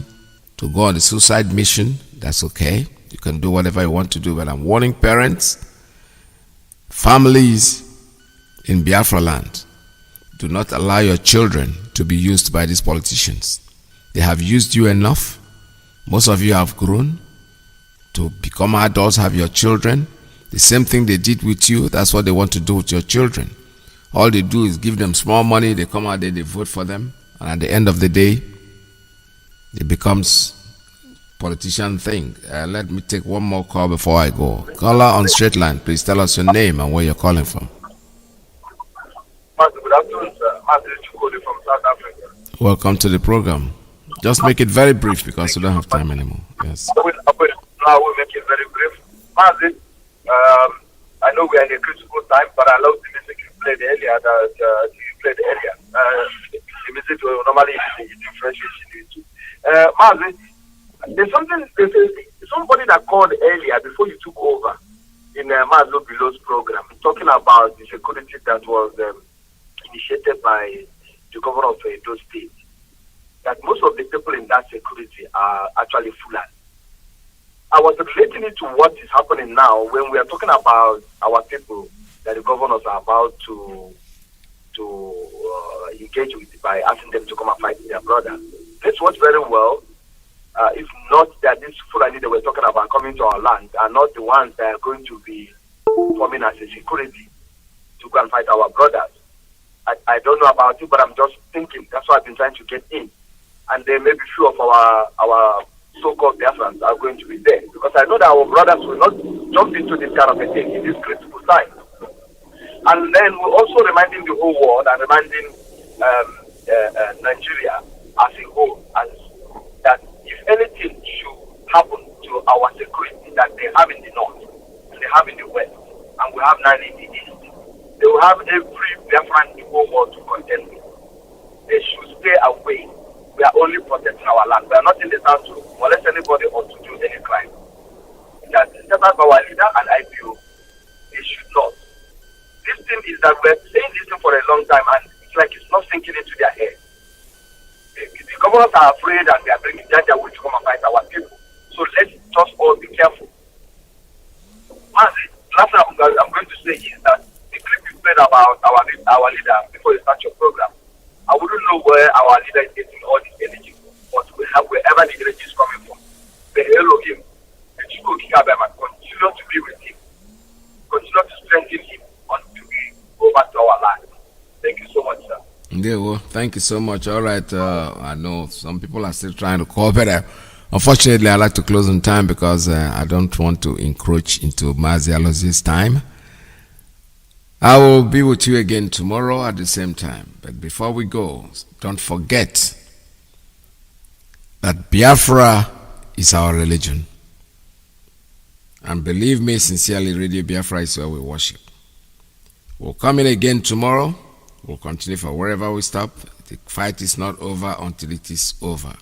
to go on the suicide mission, that's okay. You can do whatever you want to do, but I'm warning parents, families in Biafra land, do not allow your children to be used by these politicians. They have used you enough. Most of you have grown to become adults, have your children. The same thing they did with you, that's what they want to do with your children. All they do is give them small money, they come out there, they vote for them, and at the end of the day, it becomes politician thing. Let me take one more call before I go. Caller on straight line, please tell us your name and where you're calling from. Good afternoon, sir. Mazi from South Africa. Welcome to the program. Just make it very brief because we don't have time anymore. Yes. I will make it very brief. Mazi, I know we are in a critical time, but I love the music you played earlier. The music normally is differentiation. Mazi, there's somebody that called earlier before you took over in Maslow Below's program, talking about the security that was initiated by the governor of Edo State, that most of the people in that security are actually Fulani. I was relating it to what is happening now when we are talking about our people that the governors are about to engage with by asking them to come and fight their brothers. This works very well. If not that these Fulani that we're talking about coming to our land are not the ones that are going to be forming as a security to go and fight our brothers. I don't know about it, but I'm just thinking. That's why I've been trying to get in. And then maybe few of our so-called Biafrans are going to be there. Because I know that our brothers will not jump into this kind of a thing in this critical time. And then we're also reminding the whole world and reminding Nigeria as a whole as that if anything should happen to our security that they have in the north, and they have in the west, and we have none in the east, they will have every Biafran in the whole world to contend with. They should stay away. We are only protecting our land. We are not in the town to molest anybody or to do any crime. That is set up by our leader and IPO. They should not. This thing is that we're saying this thing for a long time, and it's like it's not sinking into their head. The governors are afraid and they are bringing Jaja to come and fight our people. So let's just all be careful. Last thing I'm going to say is that the clip you played about our leader before you start your program, I wouldn't know where our leader is getting all this energy from, but we have wherever the energy is coming from. The Elohim, the Chukwu continue to be with him, continue to strengthen him until we go back to our land. Thank you so much, sir. Yeah, well, thank you so much. All right, I know some people are still trying to call, but unfortunately, I like to close on time because I don't want to encroach into Mazi Alozie's time. I will be with you again tomorrow at the same time. But before we go, don't forget that Biafra is our religion. And believe me sincerely, Radio Biafra is where we worship. We'll come in again tomorrow. We'll continue for wherever we stop. The fight is not over until it is over.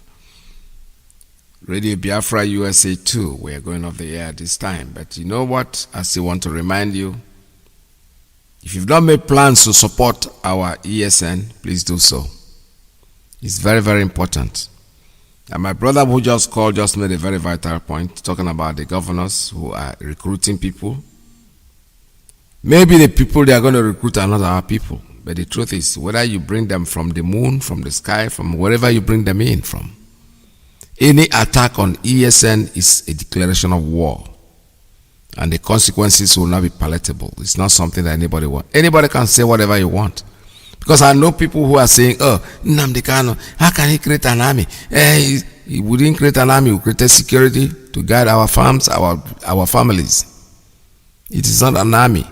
Radio Biafra USA 2, we are going off the air this time. But you know what? I still want to remind you, if you've not made plans to support our ESN, please do so. It's very, very important. And my brother who just called just made a very vital point, talking about the governors who are recruiting people. Maybe the people they are going to recruit are not our people. But the truth is, whether you bring them from the moon, from the sky, from wherever you bring them in from, any attack on ESN is a declaration of war. And the consequences will not be palatable. It's not something that anybody wants. Anybody can say whatever you want. Because I know people who are saying, oh, Nnamdi Kanu, how can he create an army? We didn't create an army. We created security to guide our farms, our families. It is not an army.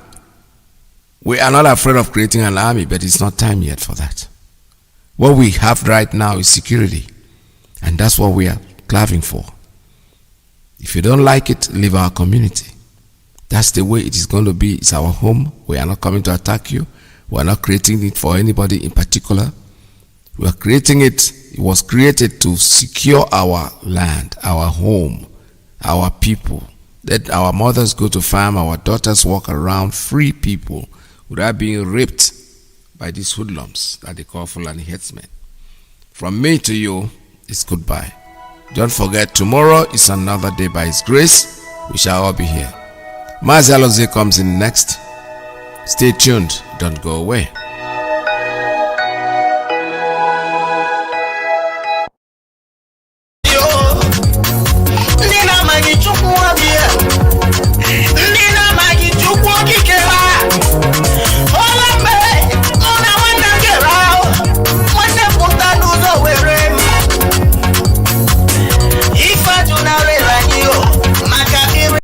We are not afraid of creating an army, but it's not time yet for that. What we have right now is security, and that's what we are clapping for. If you don't like it, leave our community. That's the way it is going to be. It's our home. We are not coming to attack you. We are not creating it for anybody in particular. We are creating it. It was created to secure our land, our home, our people. Let our mothers go to farm, our daughters walk around free people without being raped by these hoodlums that they call Fulani headsmen. From me to you, it's goodbye. Don't forget, tomorrow is another day. By His grace, we shall all be here. Mazi comes in next. Stay tuned. Don't go away.